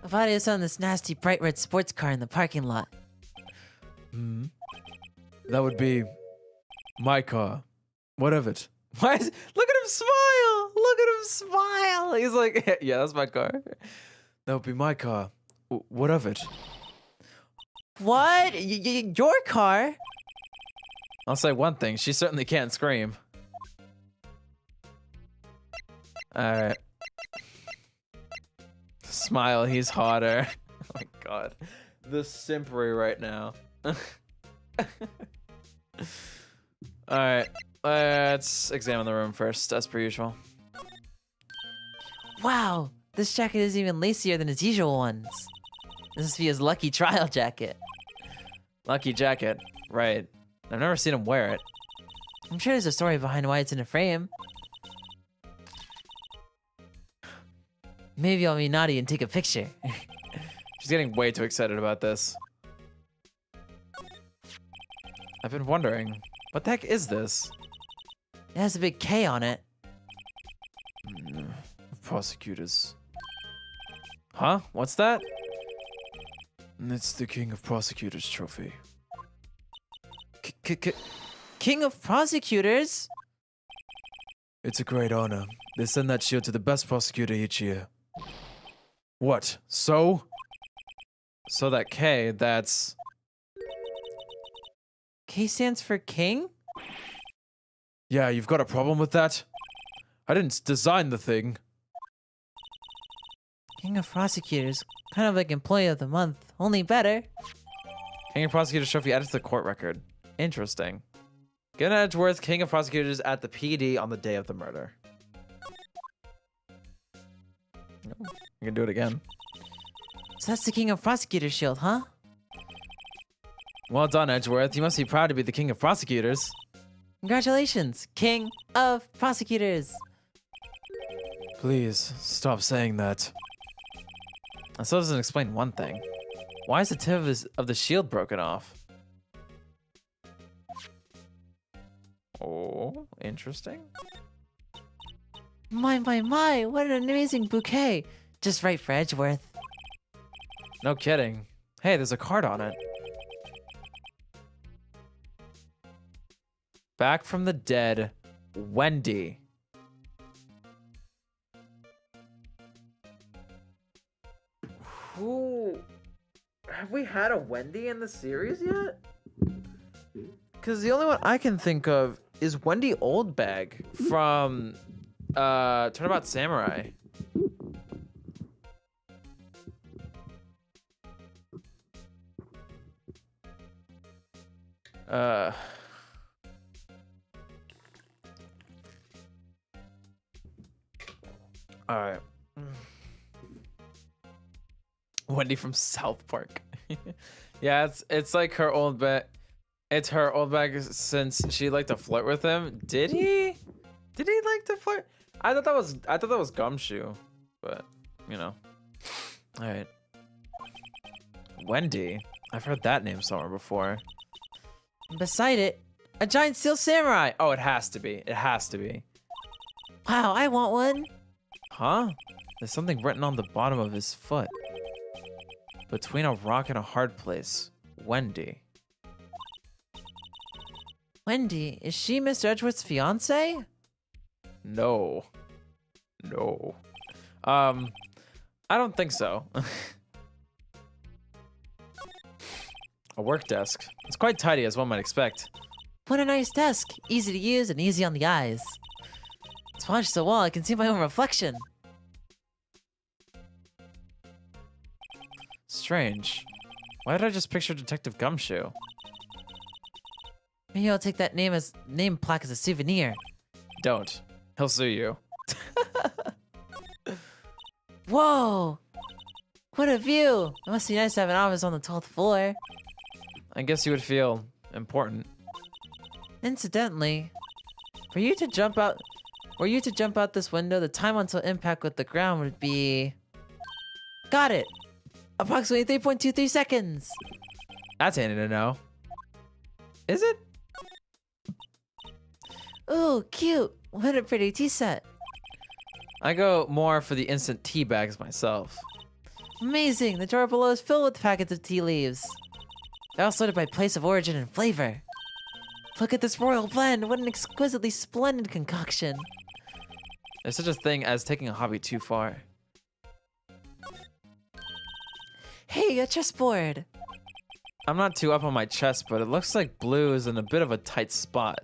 A body was found in this nasty bright red sports car in the parking lot. That would be my car. What of it? Why is, look at him smile! Look at him smile! He's like, yeah, that's my car. That would be my car. What of it? What? Your car? I'll say one thing, she certainly can't scream. Alright. Smile, he's hotter. Oh my god. The simpery right now. Alright, let's examine the room first, as per usual. Wow, this jacket is even lacier than his usual ones. This must be his lucky trial jacket. Lucky jacket, right. I've never seen him wear it. I'm sure there's a story behind why it's in a frame. Maybe I'll be naughty and take a picture. She's getting way too excited about this. I've been wondering, what the heck is this? It has a big K on it. Prosecutors. Huh? What's that? It's the King of Prosecutors trophy. King of Prosecutors? It's a great honor. They send that shield to the best prosecutor each year. What? So? So that K, that's... K stands for king? Yeah, you've got a problem with that? I didn't design the thing. King of Prosecutors. Kind of like Employee of the Month, only better. King of Prosecutors trophy added to the court record. Interesting. Get Edgeworth, King of Prosecutors at the PD on the day of the murder. You can do it again. So that's the King of Prosecutors shield, huh? Well done, Edgeworth. You must be proud to be the King of Prosecutors. Congratulations, King of Prosecutors. Please, stop saying that. That still doesn't explain one thing. Why is the tip of the shield broken off? Oh, interesting. My, what an amazing bouquet. Just right for Edgeworth. No kidding. Hey, there's a card on it. Back from the dead, Wendy. Who... Have we had a Wendy in the series yet? Because the only one I can think of is Wendy Oldbag from Turnabout Samurai. Alright. Wendy from South Park. Yeah, it's like her old bag. It's her old bag since she liked to flirt with him. Did he? Did he like to flirt? I thought that was Gumshoe, but you know. All right. Wendy. I've heard that name somewhere before. Beside it, a giant steel samurai. Oh, it has to be. It has to be. Wow, I want one. Huh? There's something written on the bottom of his foot. Between a rock and a hard place. Wendy. Wendy, is she Mr. Edgeworth's fiance? No. No. I don't think so. A work desk. It's quite tidy as one might expect. What a nice desk. Easy to use and easy on the eyes. It's polished so well I can see my own reflection. Strange. Why did I just picture Detective Gumshoe? Maybe I'll take that name plaque as a souvenir. Don't. He'll sue you. Whoa! What a view! It must be nice to have an office on the 12th floor. I guess you would feel important. Incidentally, were you to jump out this window, the time until impact with the ground would be... Got it! Approximately 3.23 seconds! That's handy to know. Is it? Ooh, cute! What a pretty tea set. I go more for the instant tea bags myself. Amazing! The drawer below is filled with packets of tea leaves. They're all sorted by place of origin and flavor. Look at this royal blend! What an exquisitely splendid concoction! There's such a thing as taking a hobby too far. Hey, a chessboard! I'm not too up on my chess, but it looks like blue is in a bit of a tight spot.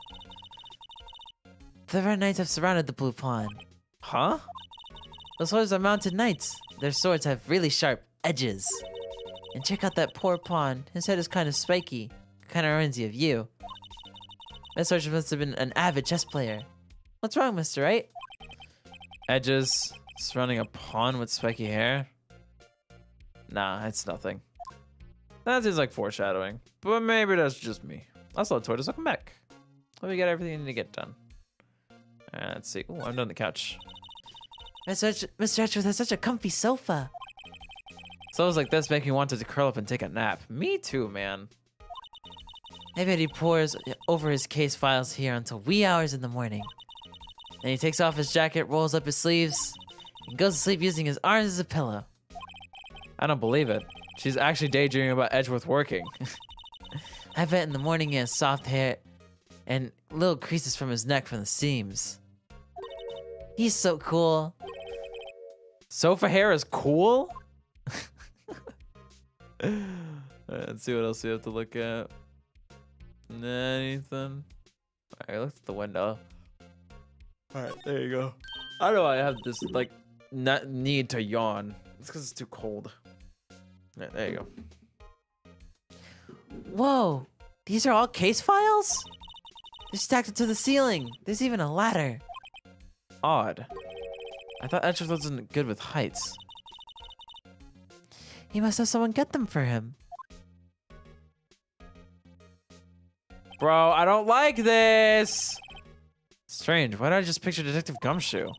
The red knights have surrounded the blue pawn. Huh? Those swords are mounted knights. Their swords have really sharp edges. And check out that poor pawn. His head is kind of spiky. Kind of reminds you of you. That sword must have been an avid chess player. What's wrong, Mr. Wright? Edges surrounding a pawn with spiky hair? Nah, it's nothing. That seems like foreshadowing, but maybe that's just me. Also, Tortoise, welcome back. Let me get everything you need to get done. Let's see. Ooh, I'm done the couch. Mr. Edgeworth has such a comfy sofa. Sofas like this make me want to curl up and take a nap. Me too, man. I bet he pores over his case files here until wee hours in the morning. Then he takes off his jacket, rolls up his sleeves, and goes to sleep using his arms as a pillow. I don't believe it. She's actually daydreaming about Edgeworth working. I bet in the morning he has soft hair and little creases from his neck from the seams. He's so cool. Sofa hair is cool? Let's see what else we have to look at. Anything? I looked at the window. Alright, there you go. I don't know why I have this, like, need to yawn. It's because it's too cold. Right, there you go. Whoa, these are all case files? They're stacked to the ceiling. There's even a ladder. Odd. I thought Edgeworth wasn't good with heights. He must have someone get them for him. Bro, I don't like this! Strange, why did I just picture Detective Gumshoe?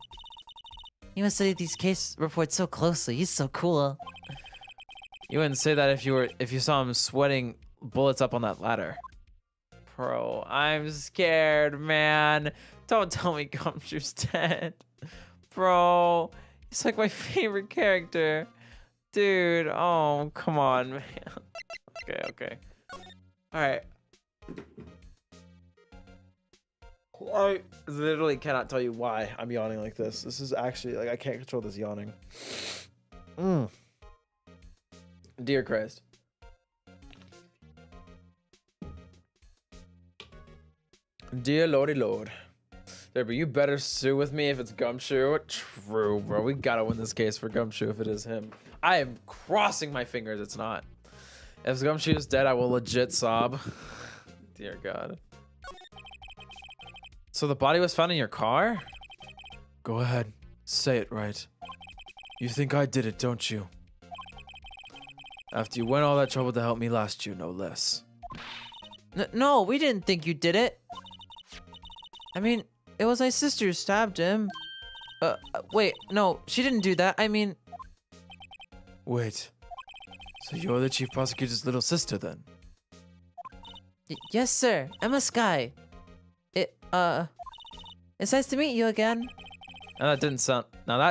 He must study these case reports so closely. He's so cool. You wouldn't say that if you saw him sweating bullets up on that ladder. Bro, I'm scared, man. Don't tell me Gumshoe's dead. Bro, he's like my favorite character. Dude, oh, come on, man. Okay. Alright. I literally cannot tell you why I'm yawning like this. This is actually, like, I can't control this yawning. Dear Christ. Dear Lordy Lord. There, but you better sue with me if it's Gumshoe. True, bro. We gotta win this case for Gumshoe if it is him. I am crossing my fingers it's not. If Gumshoe is dead, I will legit sob. Dear God. So the body was found in your car? Go ahead. Say it right. You think I did it, don't you? After you went all that trouble to help me last year, no less. No, we didn't think you did it. I mean, it was my sister who stabbed him. Wait, no, she didn't do that. I mean... Wait. So you're the chief prosecutor's little sister, then? Yes, sir. Emma Sky. It's nice to meet you again. Now that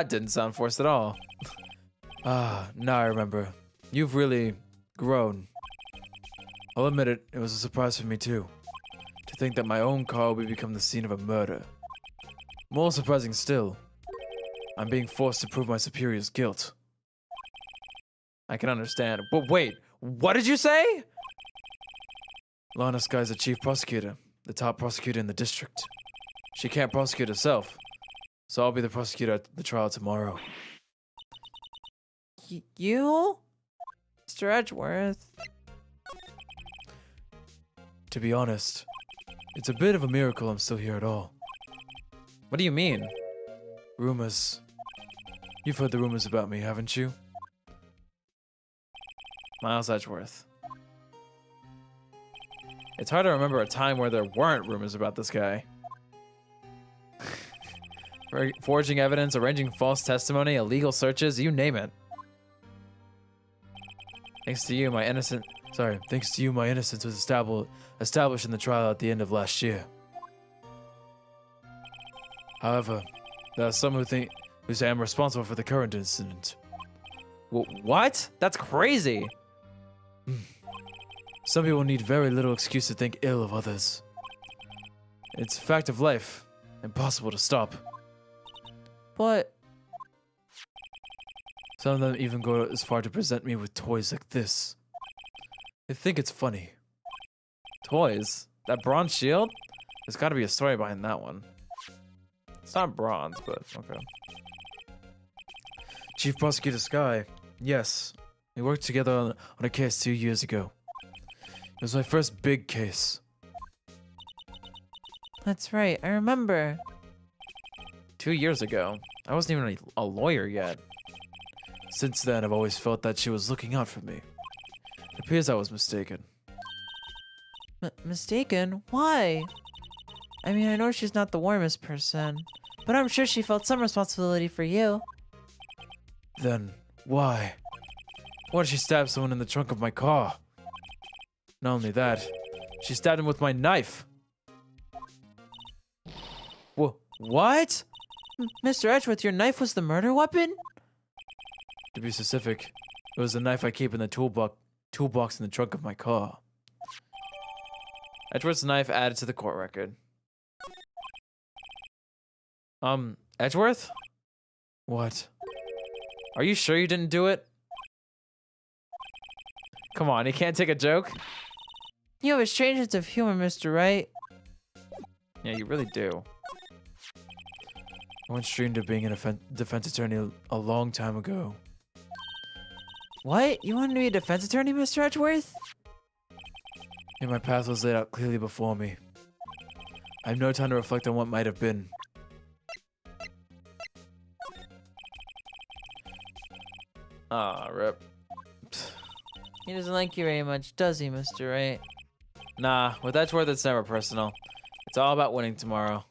didn't sound forced at all. Now I remember. You've really grown. I'll admit it, it was a surprise for me too. To think that my own car would become the scene of a murder. More surprising still, I'm being forced to prove my superior's guilt. I can understand. But wait, what did you say? Lana Sky's the chief prosecutor, the top prosecutor in the district. She can't prosecute herself, so I'll be the prosecutor at the trial tomorrow. You? Mr. Edgeworth? To be honest, it's a bit of a miracle I'm still here at all. What do you mean? Rumors. You've heard the rumors about me, haven't you? Miles Edgeworth. It's hard to remember a time where there weren't rumors about this guy. Forging evidence, arranging false testimony, illegal searches, you name it. Thanks to you, my innocence was established in the trial at the end of last year. However, there are some who say I'm responsible for the current incident. What? That's crazy. Some people need very little excuse to think ill of others. It's a fact of life, impossible to stop. But... Some of them even go as far to present me with toys like this. They think it's funny. Toys? That bronze shield? There's gotta be a story behind that one. It's not bronze, but okay. Chief Prosecutor Sky, yes. We worked together on a case 2 years ago. It was my first big case. That's right, I remember. 2 years ago? I wasn't even a lawyer yet. Since then, I've always felt that she was looking out for me. It appears I was mistaken. Mistaken? Why? I mean, I know she's not the warmest person, but I'm sure she felt some responsibility for you. Then, why? Why did she stab someone in the trunk of my car? Not only that, she stabbed him with my knife. What? Mr. Edgeworth, your knife was the murder weapon? To be specific, it was the knife I keep in the toolbox in the trunk of my car. Edgeworth's knife added to the court record. Edgeworth? What? Are you sure you didn't do it? Come on, he can't take a joke? You have a strange sense of humor, Mr. Wright. Yeah, you really do. I once dreamed of being a defense attorney a long time ago. What? You wanted to be a defense attorney, Mr. Edgeworth? And my path was laid out clearly before me. I have no time to reflect on what might have been. Ah, rip. He doesn't like you very much, does he, Mr. Wright? Nah, with Edgeworth, it's never personal. It's all about winning tomorrow.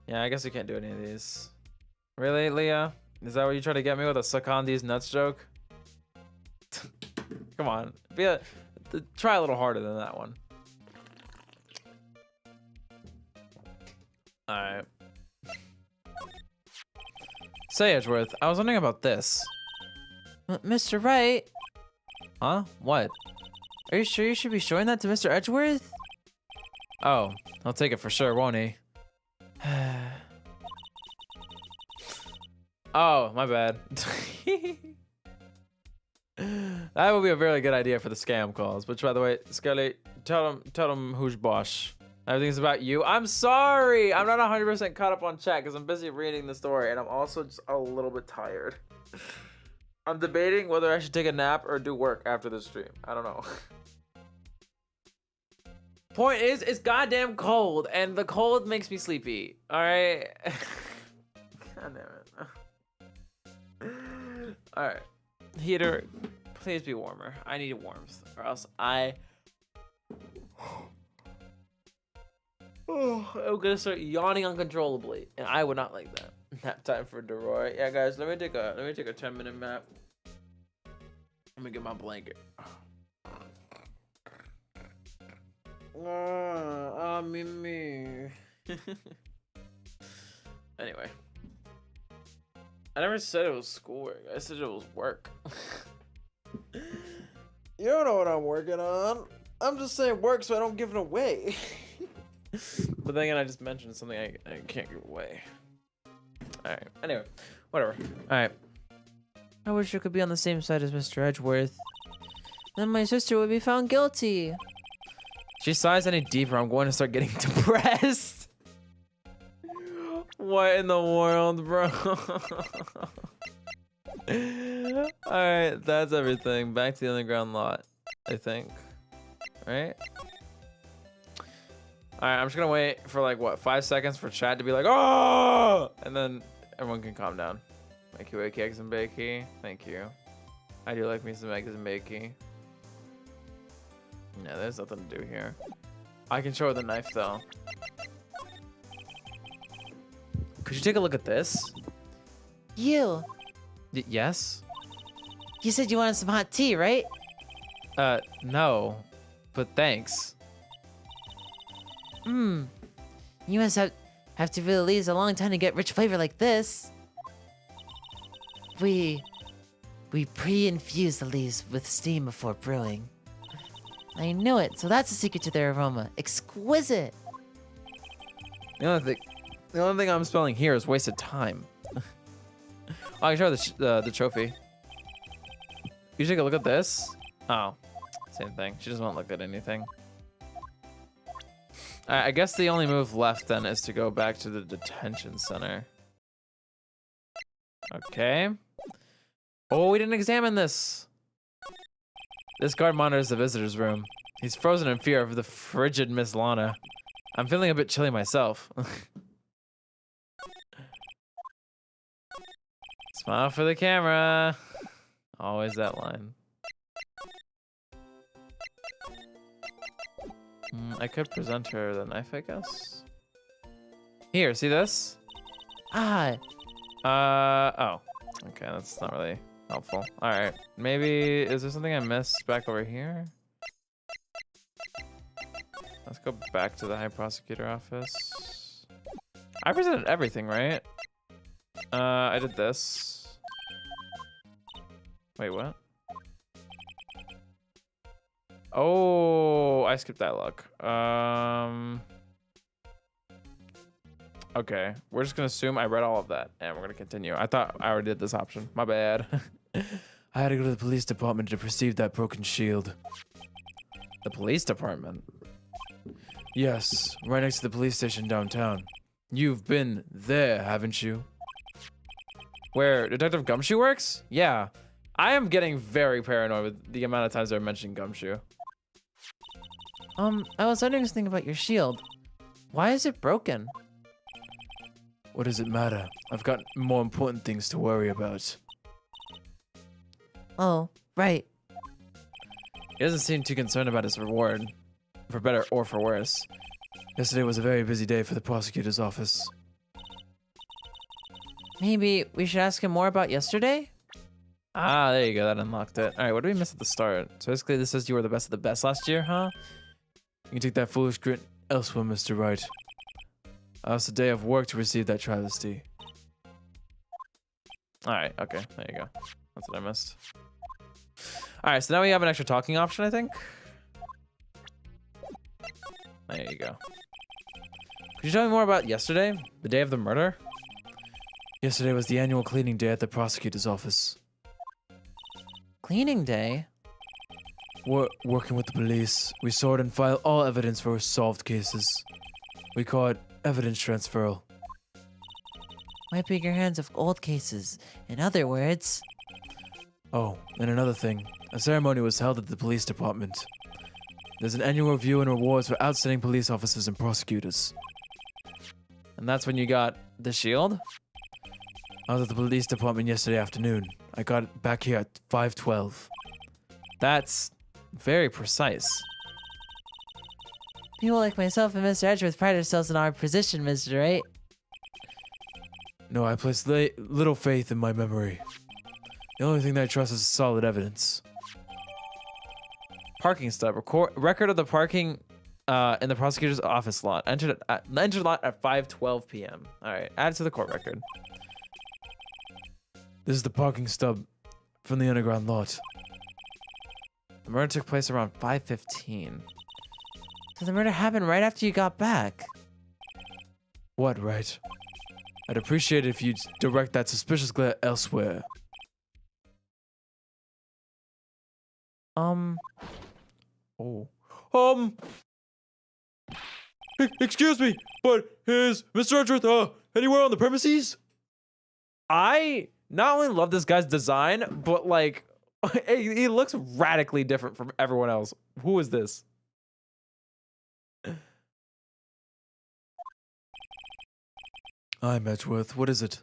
Yeah, I guess we can't do any of these. Really, Leah? Is that what you try to get me with a suck on these nuts joke? Come on. Try a little harder than that one. Alright. Say, Edgeworth, I was wondering about this. Mr. Wright? Huh? What? Are you sure you should be showing that to Mr. Edgeworth? Oh, I'll take it for sure, won't he? Oh, my bad. That would be a very good idea for the scam calls. Which, by the way, Skelly, tell him who's boss. Everything's about you. I'm sorry. I'm not 100% caught up on chat because I'm busy reading the story, and I'm also just a little bit tired. I'm debating whether I should take a nap or do work after the stream. I don't know. Point is, it's goddamn cold, and the cold makes me sleepy. All right. God damn it. All right. Heater, please be warmer. I need warmth, or else I'm gonna start yawning uncontrollably, and I would not like that. Nap time for Deroy. Yeah, guys, let me take a 10-minute nap. Let me get my blanket. Mimi. Anyway, I never said it was schoolwork. I said it was work. You don't know what I'm working on. I'm just saying work so I don't give it away. But then again, I just mentioned something I can't give away. Alright, anyway, whatever. Alright. I wish I could be on the same side as Mr. Edgeworth. Then my sister would be found guilty. If she sighs any deeper, I'm going to start getting depressed. What in the world, bro? Alright, that's everything. Back to the underground lot, I think. Right? Alright, I'm just gonna wait for like, what, 5 seconds for chat to be like, oh! And then everyone can calm down. Thank you, eggs and bakey. Thank you. I do like me some eggs and bakey. No, there's nothing to do here. I can show her the knife, though. Could you take a look at this? You. Yes? You said you wanted some hot tea, right? No. But thanks. You must have to really leave a long time to get rich flavor like this. We pre-infuse the leaves with steam before brewing. I knew it, so that's the secret to their aroma. Exquisite. The only thing I'm spelling here is wasted time. I can show the trophy. You take a look at this. Oh, same thing. She doesn't want to look at anything. I guess the only move left then is to go back to the detention center. Okay. Oh, we didn't examine this. This guard monitors the visitor's room. He's frozen in fear of the frigid Miss Lana. I'm feeling a bit chilly myself. Smile for the camera. Always that line. I could present her the knife, I guess. Here, see this? Ah. Oh. Okay, that's not really helpful. Alright. Maybe, is there something I missed back over here? Let's go back to the High Prosecutor office. I presented everything, right? I did this. Wait, what? Oh, I skipped dialogue. Okay, we're just gonna assume I read all of that, and we're gonna continue. I thought I already did this option. My bad. I had to go to the police department to perceive that broken shield. The police department? Yes, right next to the police station downtown. You've been there, haven't you? Where Detective Gumshoe works? Yeah. I am getting very paranoid with the amount of times they're mentioning Gumshoe. I was wondering something about your shield. Why is it broken? What does it matter? I've got more important things to worry about. Oh, right. He doesn't seem too concerned about his reward, for better or for worse. Yesterday was a very busy day for the prosecutor's office. Maybe we should ask him more about yesterday? Ah, there you go. That unlocked it. All right, what did we miss at the start? So basically, this says you were the best of the best last year, huh? You can take that foolish grin elsewhere, Mr. Wright. I lost a day of work to receive that travesty. All right, okay. There you go. That's what I missed. All right, so now we have an extra talking option, I think. There you go. Could you tell me more about yesterday? The day of the murder? Yesterday was the annual cleaning day at the prosecutor's office. Cleaning day? We're working with the police. We sort and file all evidence for solved cases. We call it evidence transferal. Wiping your hands of old cases. In other words... Oh, and another thing. A ceremony was held at the police department. There's an annual review and rewards for outstanding police officers and prosecutors. And that's when you got the shield? I was at the police department yesterday afternoon. I got it back here at 5:12. That's very precise. People like myself and Mr. Edgeworth pride ourselves in our position, Mr. Wright. No, I place little faith in my memory. The only thing that I trust is solid evidence. Parking stub. Record of the parking in the prosecutor's office lot. Entered lot at 5:12 p.m. All right, add it to the court record. This is the parking stub from the underground lot. The murder took place around 5:15. So the murder happened right after you got back. What, right? I'd appreciate it if you'd direct that suspicious glare elsewhere. Oh. Excuse me, but is Mr. Edgeworth, anywhere on the premises? I not only love this guy's design, but like, he looks radically different from everyone else. Who is this? I'm Edgeworth. What is it?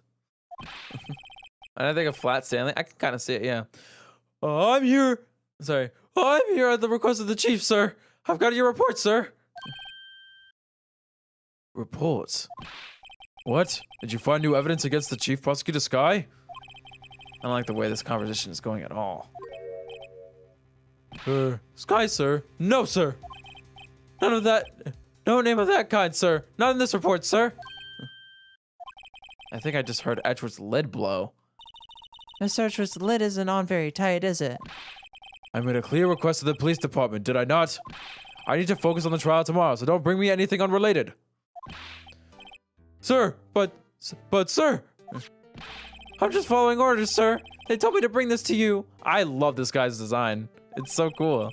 I think a flat Stanley. I can kind of see it, yeah. I'm here. Sorry. I'm here at the request of the chief, sir. I've got your report, sir. Reports? What? Did you find new evidence against the chief prosecutor, Sky? I don't like the way this conversation is going at all. Sky, sir? No, sir. None of that. No name of that kind, sir. Not in this report, sir. I think I just heard Edgeworth's lid blow. Mr. Edgeworth's lid isn't on very tight, is it? I made a clear request to the police department, did I not? I need to focus on the trial tomorrow, so don't bring me anything unrelated. Sir, but sir. I'm just following orders, sir. They told me to bring this to you. I love this guy's design. It's so cool.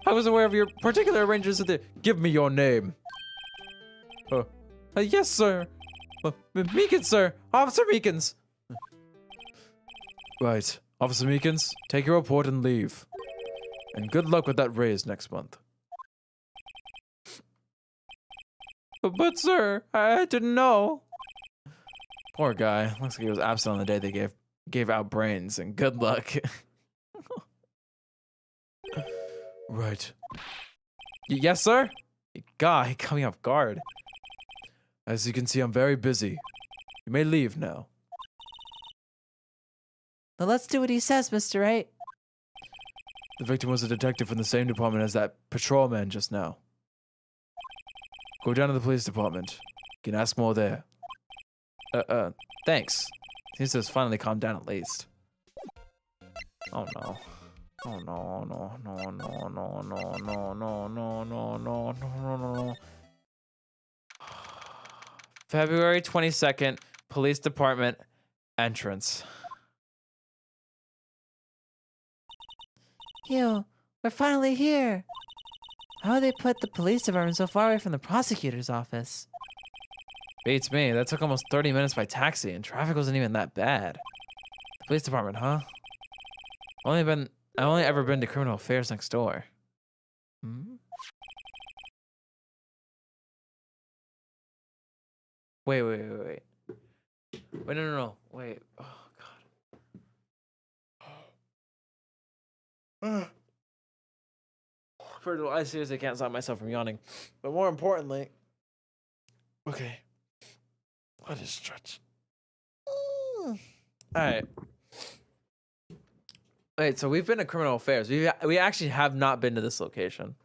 I was aware of your particular arrangements of the... Give me your name. Yes, sir. Meekins, sir. Officer Meekins. Right. Officer Meekins, take your report and leave. And good luck with that raise next month. But sir, I didn't know. Poor guy. Looks like he was absent on the day they gave out brains, and good luck. Right. Yes, sir? Guy, coming off guard. As you can see, I'm very busy. You may leave now. Well, let's do what he says, Mr. Wright. The victim was a detective from the same department as that patrolman just now. Go down to the police department. You can ask more there. Thanks. Seems to have finally calmed down at least. Oh no. Oh no, no, no, no, no, no, no, no, no, no, no, no, no. February 22nd, police department entrance. Phew, we're finally here. How would they put the police department so far away from the prosecutor's office? Beats me. That took almost 30 minutes by taxi, and traffic wasn't even that bad. The police department, huh? I've only ever been to criminal affairs next door. Hmm? Wait. Wait, no. Wait. Oh, God. First of all, I seriously can't stop myself from yawning. But more importantly... Okay. Let it stretch. Alright. Wait, so we've been to criminal affairs. We actually have not been to this location.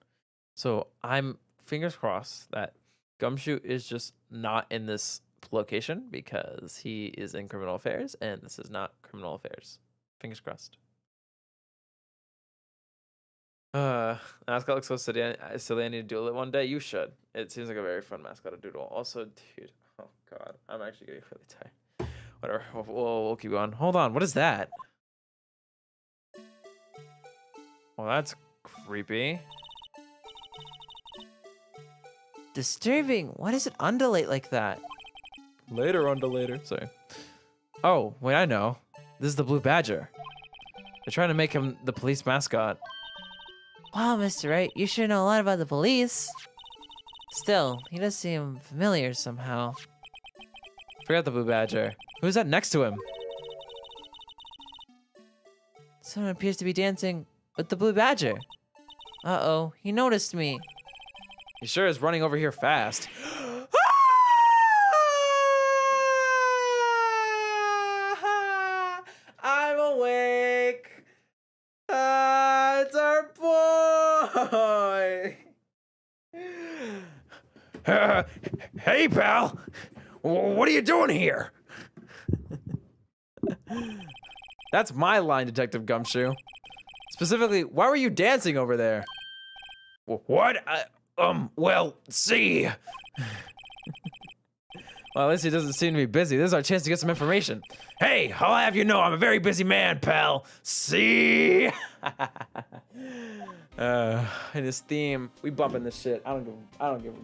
So I'm fingers crossed that Gumshoe is just not in this location because he is in criminal affairs and this is not criminal affairs. Fingers crossed. Mascot looks so silly. I need to doodle it one day. You should. It seems like a very fun mascot to doodle. Also, dude, oh god, I'm actually getting really tired. Whatever. We'll keep going. Hold on. What is that? Well, that's creepy. Disturbing. Why does it undulate like that? Later, undulator. Sorry. Oh, wait, I know. This is the Blue Badger. They're trying to make him the police mascot. Wow, Mr. Wright, you sure know a lot about the police. Still, he does seem familiar somehow. Forget the Blue Badger. Who's that next to him? Someone appears to be dancing with the Blue Badger. Uh-oh, he noticed me. He sure is running over here fast. I'm awake. It's our boy. Hey, pal. What are you doing here? That's my line, Detective Gumshoe. Specifically, why were you dancing over there? What? Well, see. Well, at least he doesn't seem to be busy. This is our chance to get some information. Hey, I'll have you know I'm a very busy man, pal. See? And his theme, we bumping this shit. I don't give a...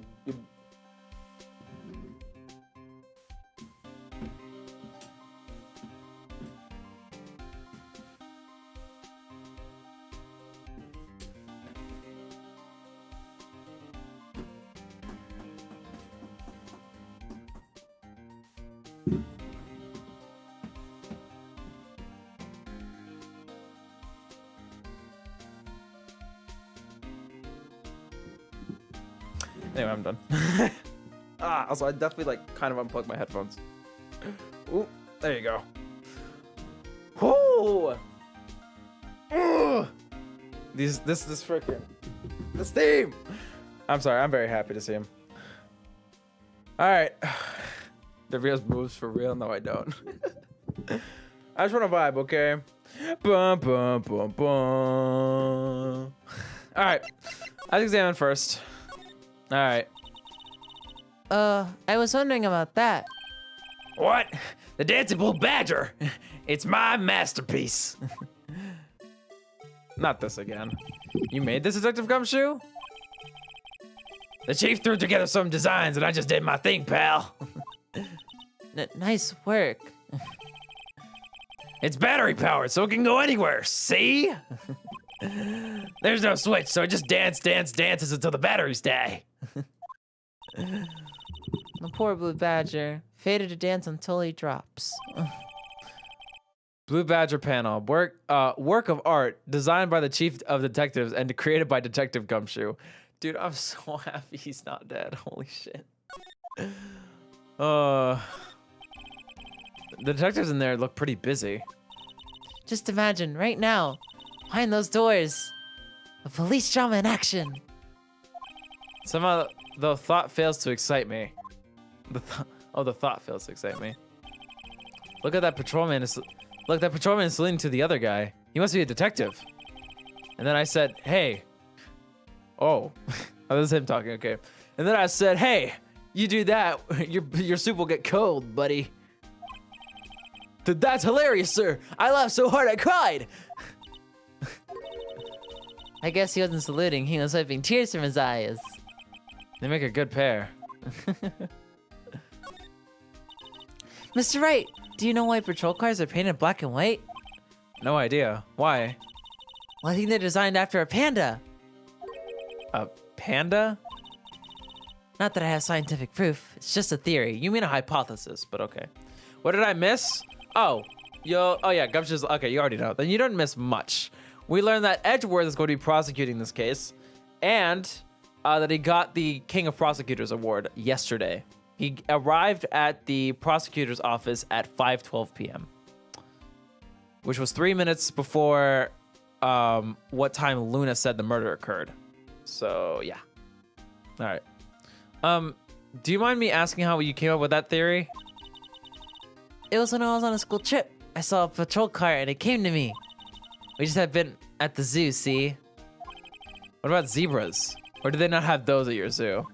Anyway, I'm done. Also, I definitely kind of unplugged my headphones. Ooh, there you go. Whoo! This theme. I'm sorry. I'm very happy to see him. All right. Devio's moves for real. No, I don't. I just want to vibe, okay? Bum bum bum bum. All right. Let's examine first. All right. I was wondering about that. What? The Dancing Blue Badger. It's my masterpiece. Not this again. You made this, Detective Gumshoe? The chief threw together some designs and I just did my thing, pal. Nice work. It's battery powered, so it can go anywhere. See? There's no switch, so it just dances until the batteries die. The poor Blue Badger. Fated to dance until he drops. Blue Badger panel. Work of art designed by the chief of detectives and created by Detective Gumshoe. Dude, I'm so happy he's not dead. Holy shit. The detectives in there look pretty busy. Just imagine, right now, behind those doors, a police drama in action. Somehow, the thought fails to excite me. The thought fails to excite me. Look at that patrolman. Look, that patrolman is leading to the other guy. He must be a detective. And then I said, hey. Oh, this is him talking, okay. And then I said, hey, you do that, your soup will get cold, buddy. That's hilarious, sir. I laughed so hard I cried. I guess he wasn't saluting, he was wiping tears from his eyes. They make a good pair. Mr. Wright, do you know why patrol cars are painted black and white? No idea. Why? Well, I think they're designed after a panda. A panda? Not that I have scientific proof, it's just a theory. You mean a hypothesis, but okay. What did I miss? Oh, yeah, Gumshoe's, okay, you already know. Then you don't miss much. We learned that Edgeworth is going to be prosecuting this case, and that he got the King of Prosecutors award yesterday. He arrived at the prosecutor's office at 5:12 p.m., which was 3 minutes before what time Luna said the murder occurred. So, yeah. All right. Do you mind me asking how you came up with that theory? It was when I was on a school trip. I saw a patrol car and it came to me. We just had been at the zoo, see? What about zebras? Or do they not have those at your zoo?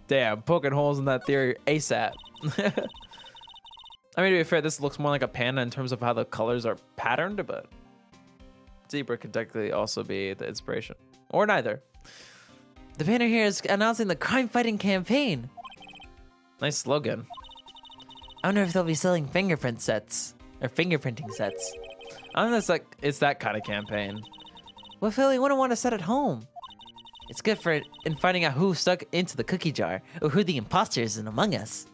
Damn, poking holes in that theory ASAP. I mean, to be fair, this looks more like a panda in terms of how the colors are patterned, but zebra could technically also be the inspiration. Or neither. The banner here is announcing the crime-fighting campaign. Nice slogan. I wonder if they'll be selling fingerprint sets. Or fingerprinting sets. I don't think it's that kind of campaign. What if they wouldn't want to set at home? It's good for it in finding out who stuck into the cookie jar, or who the imposter is in among us.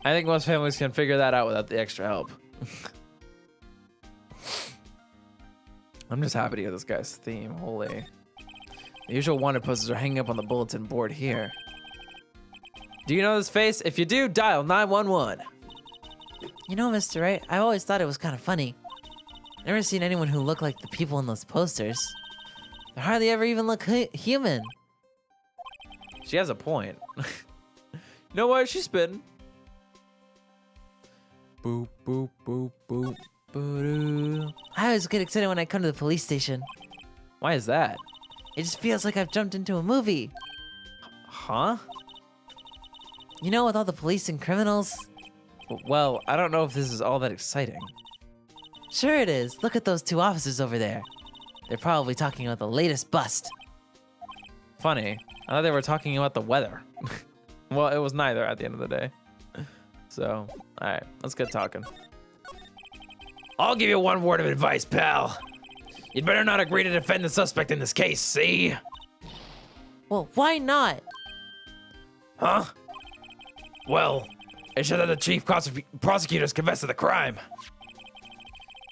I think most families can figure that out without the extra help. I'm just happy to hear this guy's theme. Holy. The usual wanted posters are hanging up on the bulletin board here. Do you know this face? If you do, dial 911. You know, Mr. Wright, I always thought it was kind of funny. Never seen anyone who looked like the people in those posters. They hardly ever even look human. She has a point. You know what? She's spitting. Boop, boop, boop, boop, boop. I always get excited when I come to the police station. Why is that? It just feels like I've jumped into a movie. Huh? You know, with all the police and criminals? Well, I don't know if this is all that exciting. Sure it is. Look at those two officers over there. They're probably talking about the latest bust. Funny. I thought they were talking about the weather. Well, it was neither at the end of the day. So, alright, let's get talking. I'll give you one word of advice, pal. You'd better not agree to defend the suspect in this case, see? Well, why not? Huh? Well, it should that the chief prosecutor's confessed to the crime.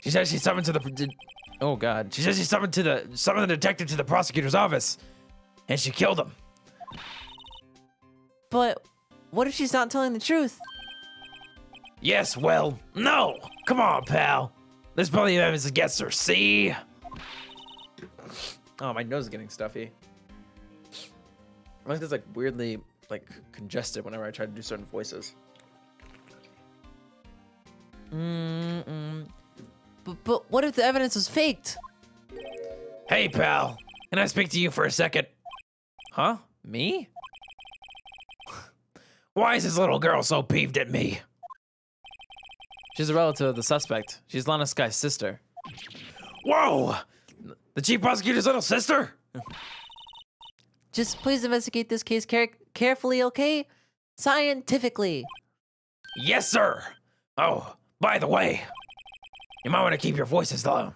She says she summoned to the... Oh, God. She says she summoned the detective to the prosecutor's office. And she killed him. But what if she's not telling the truth? Yes, well, no. Come on, pal. There's plenty of evidence against her, see? Oh, my nose is getting stuffy. My nose gets like weirdly congested whenever I try to do certain voices. But what if the evidence was faked? Hey, pal. Can I speak to you for a second? Huh? Me? Why is this little girl so peeved at me? She's a relative of the suspect. She's Lana Sky's sister. Whoa! The chief prosecutor's little sister? Just please investigate this case carefully, okay? Scientifically. Yes, sir. Oh, by the way, you might want to keep your voices low.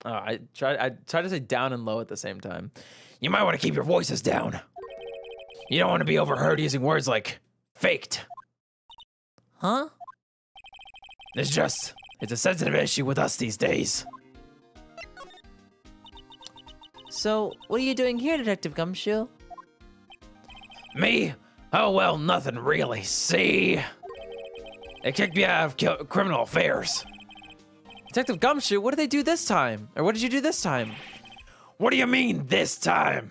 Oh, I try to say down and low at the same time. You might want to keep your voices down. You don't want to be overheard using words like faked. Huh? It's a sensitive issue with us these days. So, what are you doing here, Detective Gumshoe? Me? Oh, well, nothing really, see? They kicked me out of criminal affairs. Detective Gumshoe, what did they do this time? Or what did you do this time? What do you mean, this time?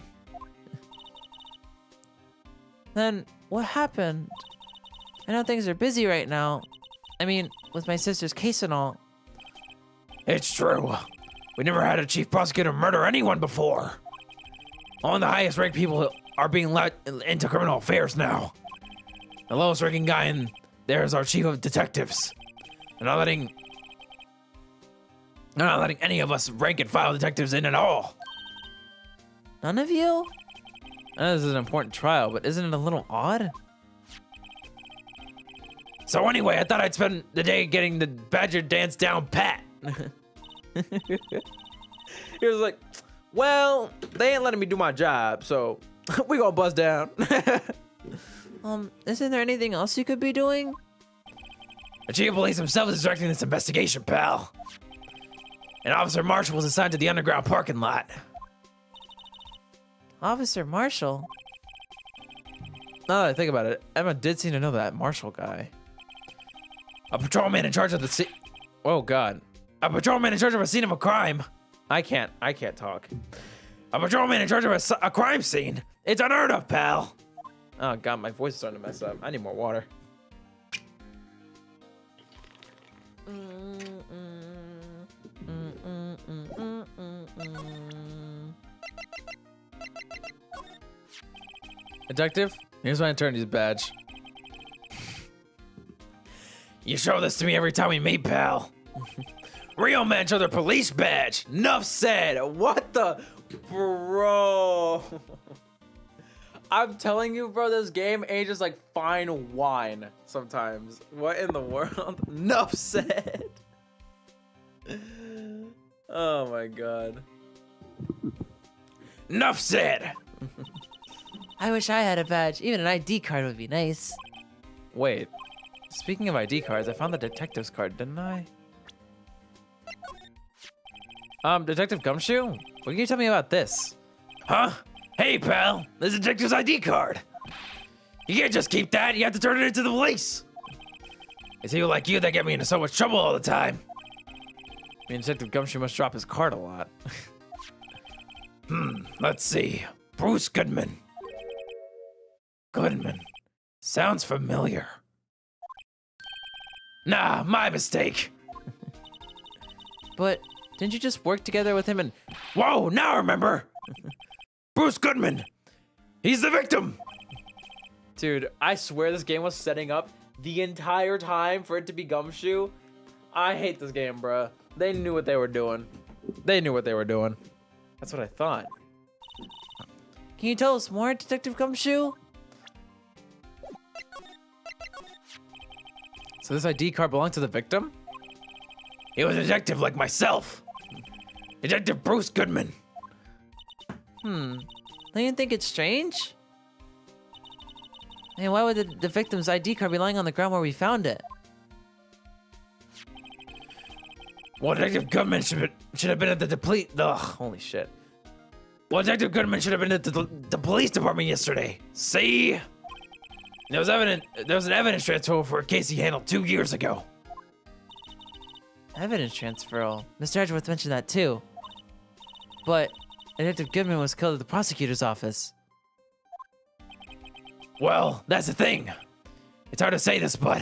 Then, what happened? I know things are busy right now. I mean, with my sister's case and all. It's true. We never had a chief prosecutor murder anyone before. Only the highest ranked people are being let into criminal affairs now. The lowest ranking guy in there is our chief of detectives. And not letting They're not letting any of us rank and file detectives in at all. None of you? This is an important trial, but isn't it a little odd? So anyway, I thought I'd spend the day getting the badger dance down pat. He was like, well, they ain't letting me do my job, so we gonna bust down. Isn't there anything else you could be doing? The chief of police himself is directing this investigation, pal. And Officer Marshall was assigned to the underground parking lot. Officer Marshall? Now that I think about it, Emma did seem to know that Marshall guy. A patrolman in charge of the scene. Oh God, A patrolman in charge of a scene of a crime. I can't talk. A patrolman in charge of a crime scene. It's unheard of, pal. Oh God, my voice is starting to mess up. I need more water. Detective, here's my attorney's badge. You show this to me every time we meet, pal. Real men show their police badge. Enough said. What the, bro? I'm telling you, bro, this game ages like fine wine sometimes. What in the world? Enough said. Oh my God. Enough said. I wish I had a badge. Even an ID card would be nice. Wait. Speaking of ID cards, I found the detective's card, didn't I? Detective Gumshoe? What can you tell me about this? Huh? Hey, pal. This is detective's ID card. You can't just keep that. You have to turn it into the police. It's people like you that get me into so much trouble all the time. I mean, Detective Gumshoe must drop his card a lot. Let's see. Bruce Goodman. Goodman. Sounds familiar. Nah, my mistake. But didn't you just work together with him and... Whoa, now I remember. Bruce Goodman. He's the victim. Dude, I swear this game was setting up the entire time for it to be Gumshoe. I hate this game, bruh. They knew what they were doing. They knew what they were doing. That's what I thought. Can you tell us more, Detective Gumshoe? So this ID card belonged to the victim? He was a detective like myself. Detective Bruce Goodman. Don't you think it's strange? Hey, why would the victim's ID card be lying on the ground where we found it? Well, Detective Goodman should have been at the Holy shit. Well, Detective Goodman should have been at the police department yesterday. See? There was an evidence transfer for a case he handled 2 years ago. Evidence transferal. Mr. Edgeworth mentioned that too. But Detective Goodman was killed at the prosecutor's office. Well, that's the thing. It's hard to say this, but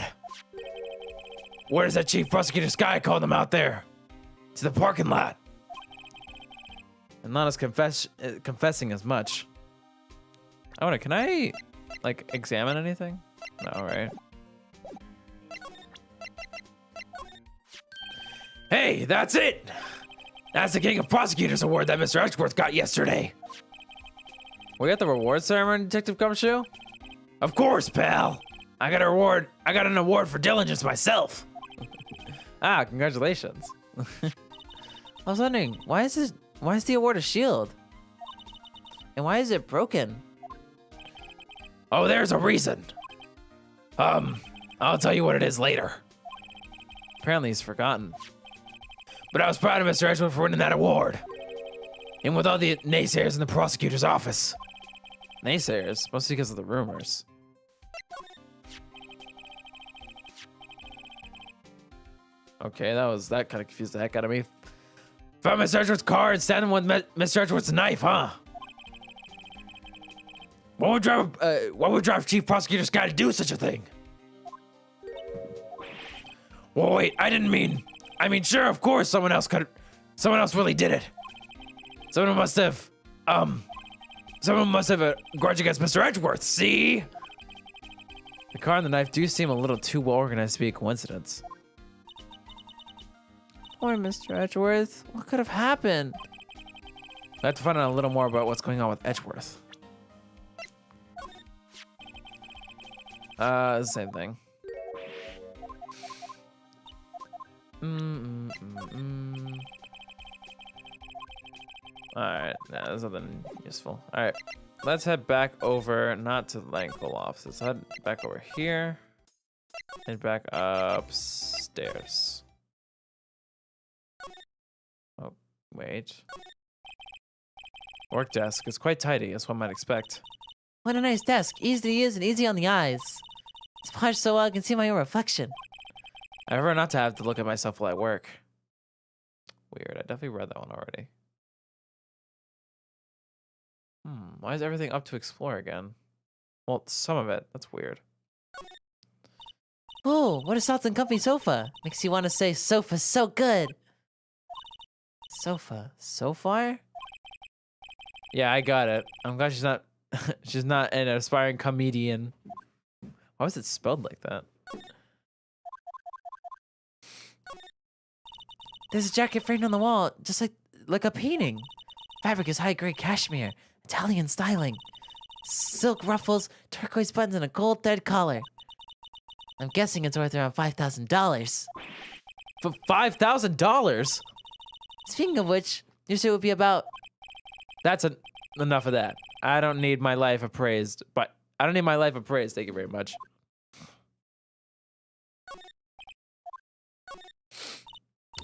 where's that chief prosecutor Sky called him out there? To the parking lot. And not as confessing as much. I wonder, can I, like, examine anything? No, right? Hey, that's it! That's the King of Prosecutors award that Mr. Edgeworth got yesterday. We got the reward ceremony, Detective Gumshoe? Of course, pal. I got an award for diligence myself. Ah, congratulations. I was wondering, why is the award a shield? And why is it broken? Oh, there's a reason. I'll tell you what it is later. Apparently he's forgotten. But I was proud of Mr. Edgeworth for winning that award. And with all the naysayers in the prosecutor's office. Naysayers, mostly because of the rumors. Okay, that kind of confused the heck out of me. Found Mr. Edgeworth's car and stabbed him with Mr. Edgeworth's knife, huh? What would drive Chief Prosecutor Sky to do such a thing? Well, wait, I mean, sure, of course, someone else really did it. Someone must have a grudge against Mr. Edgeworth, see? The car and the knife do seem a little too well organized to be a coincidence. Poor Mr. Edgeworth. What could have happened? I have to find out a little more about what's going on with Edgeworth. Same thing. Alright, nah, there's nothing useful. Alright, let's head back over, not to the Langful office. Let's head back over here. Head back upstairs. Oh, wait. Work desk is quite tidy, as one might expect. What a nice desk. Easy to use and easy on the eyes. It's polished so well I can see my own reflection. I prefer not to have to look at myself while I work. Weird, I definitely read that one already. Why is everything up to explore again? Well, some of it. That's weird. Oh, what a soft and comfy sofa. Makes you want to say sofa so good. Sofa, so far? Yeah, I got it. I'm glad she's not she's not an aspiring comedian. Why was it spelled like that? There's a jacket framed on the wall, just like a painting. Fabric is high-grade cashmere, Italian styling. Silk ruffles, turquoise buttons, and a gold thread collar. I'm guessing it's worth around $5,000. For $5,000? Speaking of which, your suit would be about... That's enough of that. I don't need my life appraised, but I don't need my life appraised. Thank you very much.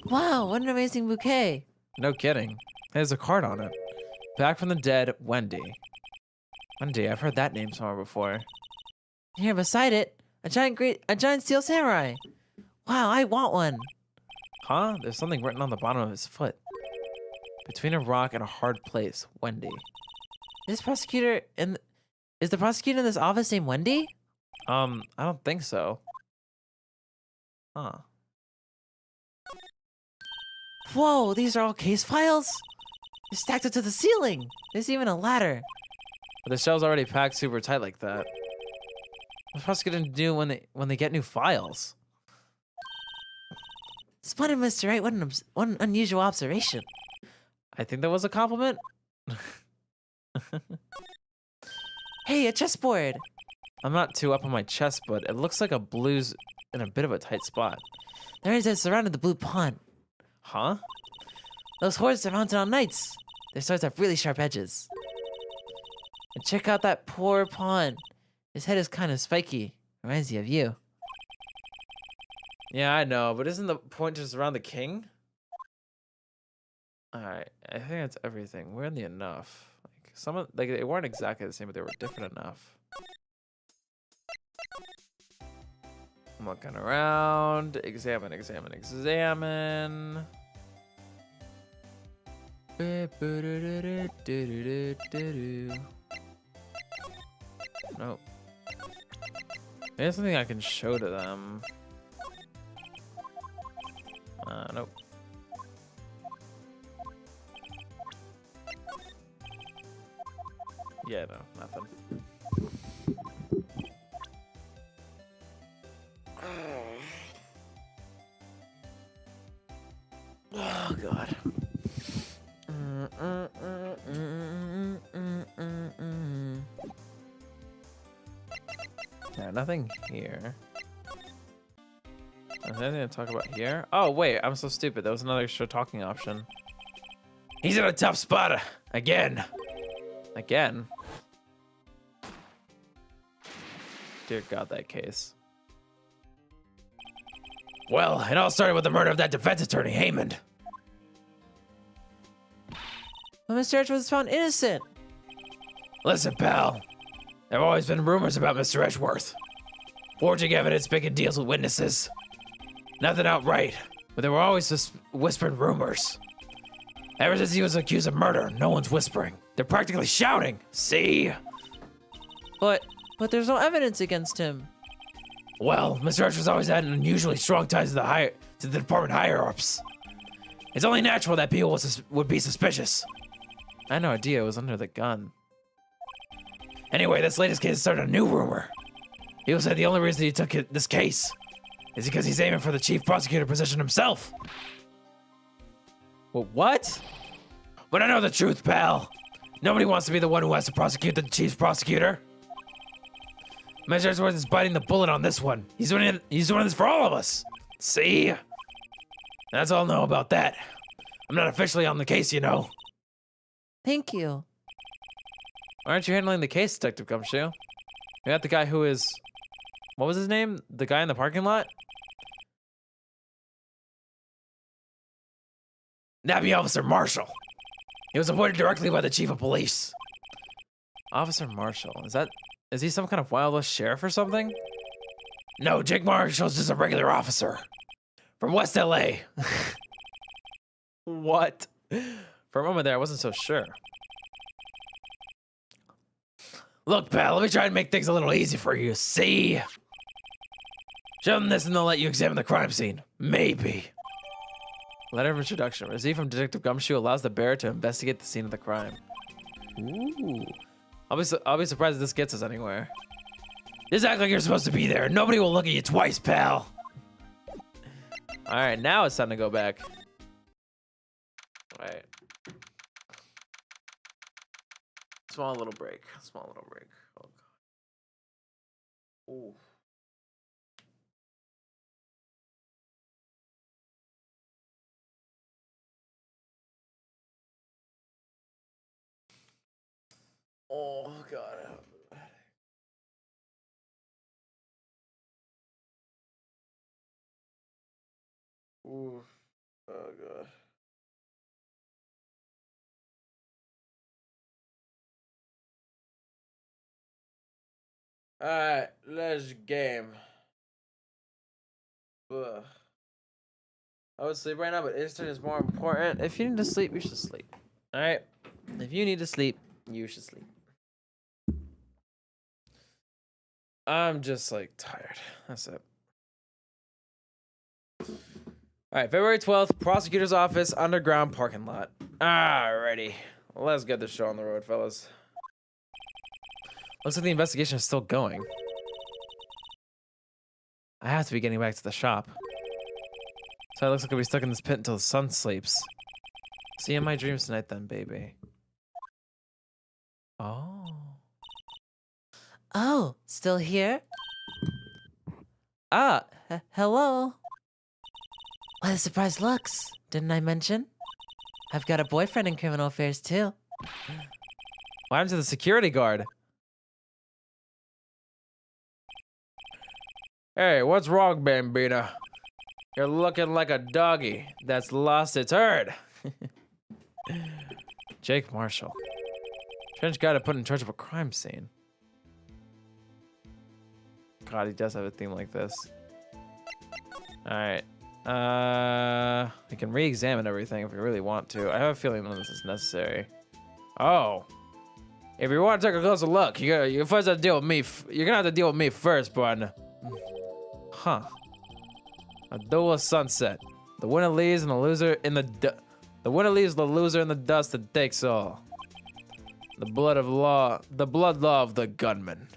Wow, what an amazing bouquet. No kidding. There's a card on it. Back from the dead, Wendy. Wendy, I've heard that name somewhere before. Here beside it, a giant steel samurai. Wow, I want one. Huh? There's something written on the bottom of his foot. Between a rock and a hard place, Wendy. Is the prosecutor in this office named Wendy? I don't think so. Huh. Whoa, these are all case files? They're stacked up to the ceiling. There's even a ladder. But the shelves already packed super tight like that. What's the prosecutor gonna do when they get new files? Splendid, Mr. Wright. What an unusual observation. I think that was a compliment. Hey, a chessboard. I'm not too up on my chess, but it looks like a blue's in a bit of a tight spot. There is a surrounded the blue pawn. Huh? Those horses are mounted on knights. Their swords have really sharp edges. And check out that poor pawn. His head is kind of spiky. Reminds you of you. Yeah, I know, but isn't the point just around the king? Alright, I think that's everything. We're in the enough. Like they weren't exactly the same, but they were different enough. I'm looking around. Examine. Nope. Maybe something I can show to them. Nope. Yeah, no, nothing. Oh, God. Yeah, nothing here. Is there anything to talk about here? Oh, wait, I'm so stupid. There was another extra talking option. He's in a tough spot again. Again? Dear God, that case. Well, it all started with the murder of that defense attorney, Haymond. But Mr. Edgeworth was found innocent. Listen, pal. There have always been rumors about Mr. Edgeworth. Forging evidence, making deals with witnesses. Nothing outright, but there were always just whispered rumors. Ever since he was accused of murder, no one's whispering. They're practically shouting. See? But there's no evidence against him. Well, Mr. Edgeworth's always had an unusually strong ties to the department higher-ups. It's only natural that people would be suspicious. I had no idea it was under the gun. Anyway, this latest case started a new rumor. People said the only reason he took this case is because he's aiming for the chief prosecutor position himself. Well, what? But I know the truth, pal. Nobody wants to be the one who has to prosecute the chief prosecutor. Mr. Edgeworth is biting the bullet on this one. He's doing this for all of us. See? That's all I know about that. I'm not officially on the case, you know. Thank you. Why aren't you handling the case, Detective Gumshoe? We got the guy who is... What was his name? The guy in the parking lot? That'd be Officer Marshall. He was appointed directly by the chief of police. Officer Marshall. Is he some kind of Wild West sheriff or something? No, Jake Marshall's just a regular officer. From West LA. What? For a moment there, I wasn't so sure. Look, pal, let me try and make things a little easy for you. See? Show them this and they'll let you examine the crime scene. Maybe. Letter of introduction. Received from Detective Gumshoe allows the bearer to investigate the scene of the crime. Ooh. I'll be surprised if this gets us anywhere. Just act like you're supposed to be there. Nobody will look at you twice, pal. All right, now it's time to go back. All right. Small little break. Small little break. Oh God. Ooh. Oh God. Ooh. Oh God. All right, let's game. Ugh. I would sleep right now, but instant is more important. If you need to sleep, you should sleep. All right. If you need to sleep, you should sleep. I'm just like tired. That's it. All right, February 12th, prosecutor's office, underground parking lot. Alrighty, let's get this show on the road, fellas. Looks like the investigation is still going. I have to be getting back to the shop. So it looks like I'll be stuck in this pit until the sun sleeps. See you in my dreams tonight then, baby. Oh. Oh, still here? Ah, hello. Why the surprised looks? Didn't I mention? I've got a boyfriend in criminal affairs too. What happened to the security guard? Hey, what's wrong, Bambina? You're looking like a doggy that's lost its herd. Jake Marshall. Strange guy to put in charge of a crime scene. God, he does have a theme like this. Alright. We can re-examine everything if we really want to. I have a feeling none of this is necessary. Oh. If you want to take a closer look, you first have to deal with me. You're gonna have to deal with me first, partner. Huh. A duel sunset. The winner leaves and the loser in the winner leaves the loser in the dust and takes all. The blood law of the gunman.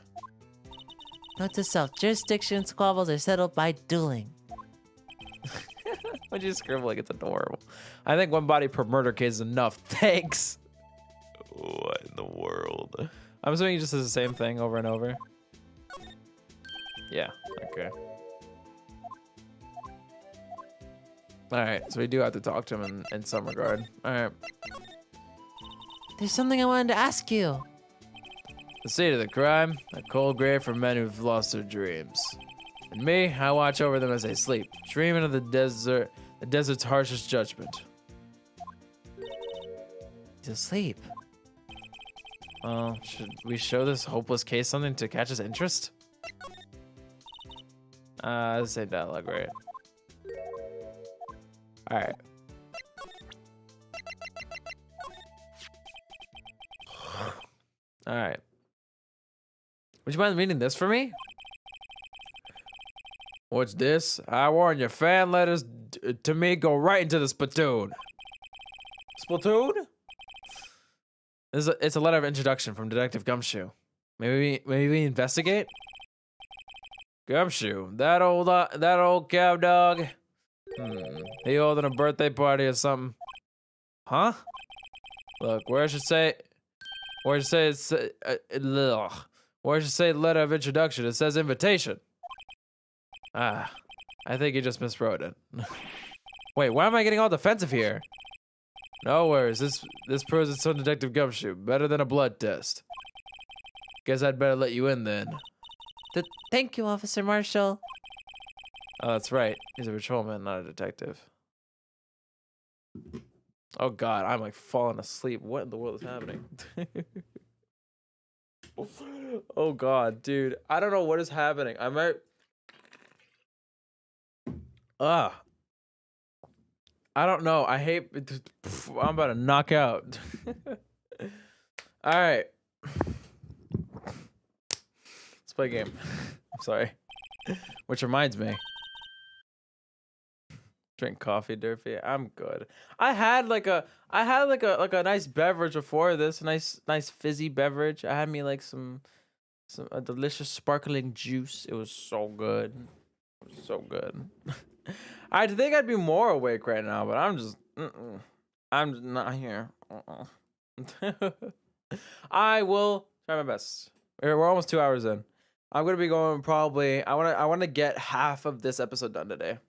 Note to self, jurisdiction squabbles are settled by dueling. Why'd you scribble like it's adorable? I think one body per murder case is enough. Thanks. What in the world? I'm assuming he just says the same thing over and over. Yeah, okay. Alright, so we do have to talk to him in some regard. Alright. There's something I wanted to ask you. The seat of the crime, a cold grave for men who've lost their dreams. And me, I watch over them as they sleep, dreaming of the desert's harshest judgment. He's asleep. Should we show this hopeless case something to catch his interest? Let's say dialogue, right? Alright. Alright. Would you mind reading this for me? What's this? I warn you, fan letters to me go right into the spittoon. Spittoon? It's a letter of introduction from Detective Gumshoe. Maybe we investigate? Gumshoe, that old cab dog. He holding a birthday party or something. Huh? Look, where it should say it's, where it should say letter of introduction, it says invitation. Ah, I think you just miswrote it. Wait, why am I getting all defensive here? No worries, this proves it's some Detective Gumshoe. Better than a blood test. Guess I'd better let you in then. Thank you, Officer Marshall. Oh, that's right. He's a patrolman, not a detective. Oh god, I'm like falling asleep. What in the world is happening? Oh god, dude. I don't know what is happening. I might... I don't know. I hate... I'm about to knock out. Alright. Let's play a game. I'm sorry. Which reminds me. Drink coffee, Durfee. I'm good. I had like a nice beverage before this. Nice fizzy beverage. I had me like a delicious sparkling juice. It was so good. It was so good. I think I'd be more awake right now, but I'm just not here. I will try my best. We're almost 2 hours in. I'm gonna be going probably. I want to get half of this episode done today.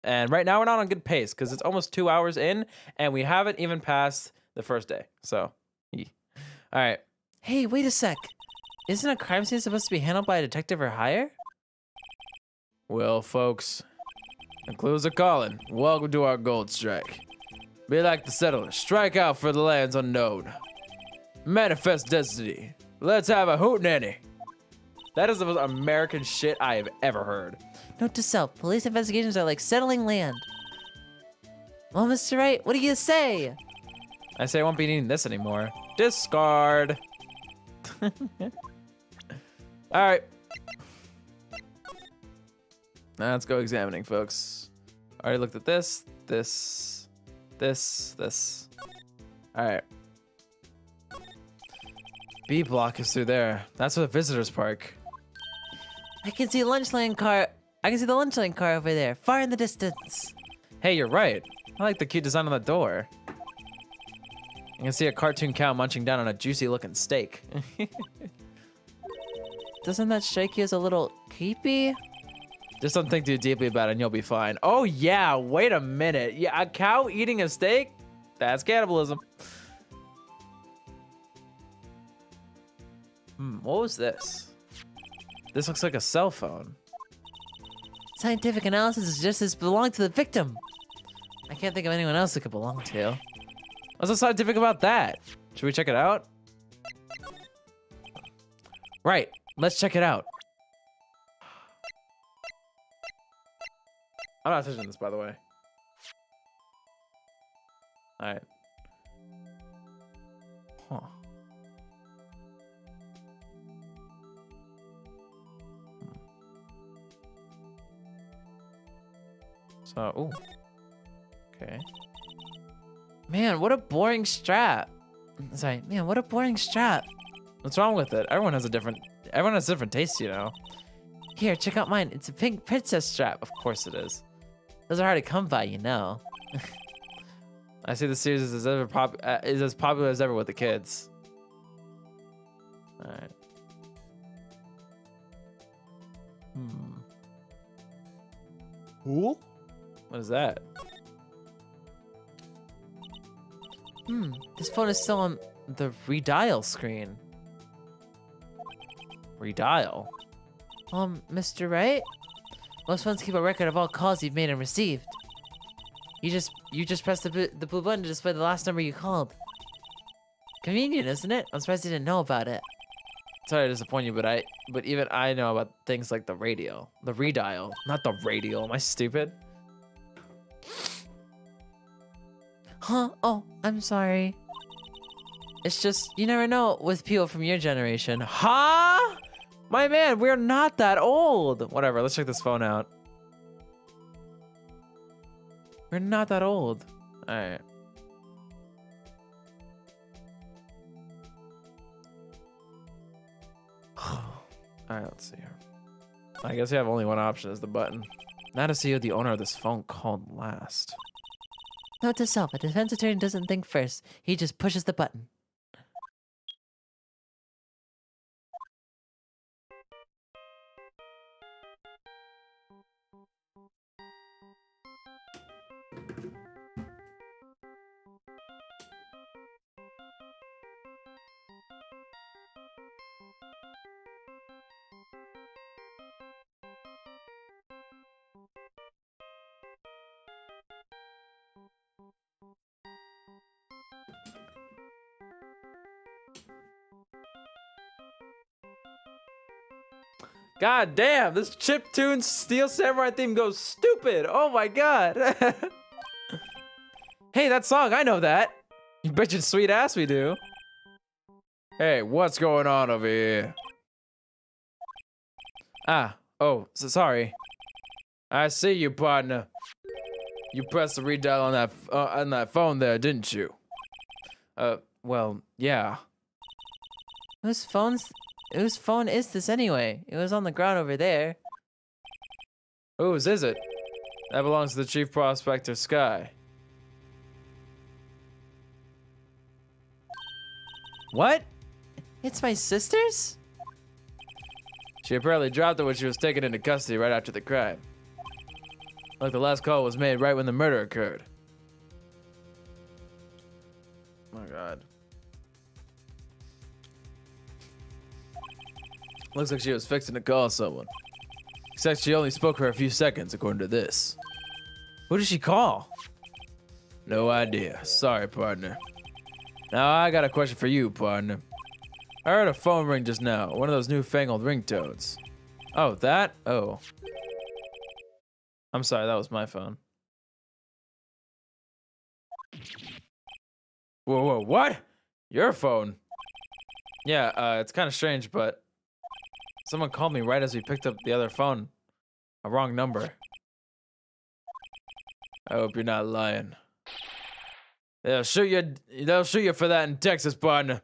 And right now we're not on good pace because it's almost 2 hours in and we haven't even passed the first day. So, all right. Hey, wait a sec. Isn't a crime scene supposed to be handled by a detective or higher? Well, folks, concludes the calling. Welcome to our gold strike. Be like the settlers. Strike out for the lands unknown. Manifest destiny. Let's have a hootenanny. That is the most American shit I have ever heard. Note to self, police investigations are like settling land. Well, Mr. Wright, what do you say? I say I won't be needing this anymore. Discard. All right. Now let's go examining, folks. Already looked at this. All right. B block is through there. That's the visitors park. I can see the lunch lane car over there, far in the distance. Hey, you're right. I like the cute design on the door. You can see a cartoon cow munching down on a juicy looking steak. Doesn't that strike you as a little creepy? Just don't think too deeply about it and you'll be fine. Oh yeah, wait a minute. Yeah, a cow eating a steak? That's cannibalism. What was this? This looks like a cell phone. Scientific analysis suggests this belonged to the victim. I can't think of anyone else it could belong to. What's so scientific about that? Should we check it out? Right, let's check it out. I'm not touching this, by the way. All right. Huh. So, ooh. Okay. Man, what a boring strap. Sorry, man, what a boring strap. What's wrong with it? Everyone has different tastes, you know. Here, check out mine. It's a pink princess strap. Of course it is. Those are hard to come by, you know. I see the series is as popular as ever with the kids. All right. Ooh? What is that? This phone is still on the redial screen. Redial? Mr. Wright? Most phones keep a record of all calls you've made and received. You just press the blue button to display the last number you called. Convenient, isn't it? I'm surprised you didn't know about it. Sorry to disappoint you, but even I know about things like the radial. The redial, not the radial. Am I stupid? Huh? Oh, I'm sorry. It's just, you never know with people from your generation. Huh? My man, we're not that old. Whatever, let's check this phone out. We're not that old. All right. All right, let's see here. I guess you have only one option is the button. Now to see who the owner of this phone called last. Note to self, a defense attorney doesn't think first. He just pushes the button. God damn, this chiptune Steel Samurai theme goes stupid. Oh my god. Hey, that song, I know that. You bet your sweet ass we do. Hey, what's going on over here? Oh, so sorry. I see you, partner. You pressed the redial on that phone there, didn't you? Well, yeah. Whose phone is this anyway? It was on the ground over there. Whose is it? That belongs to the Chief Prospector Sky. What? It's my sister's? She apparently dropped it when she was taken into custody right after the crime. Like the last call was made right when the murder occurred. Oh my god. Looks like she was fixing to call someone. Except she only spoke for a few seconds, according to this. Who did she call? No idea. Sorry, partner. Now, I got a question for you, partner. I heard a phone ring just now. One of those newfangled ringtones. Oh, that? Oh. I'm sorry, that was my phone. Whoa, what? Your phone? Yeah, it's kind of strange, but someone called me right as we picked up the other phone. A wrong number. I hope you're not lying. They'll shoot you for that in Texas, partner.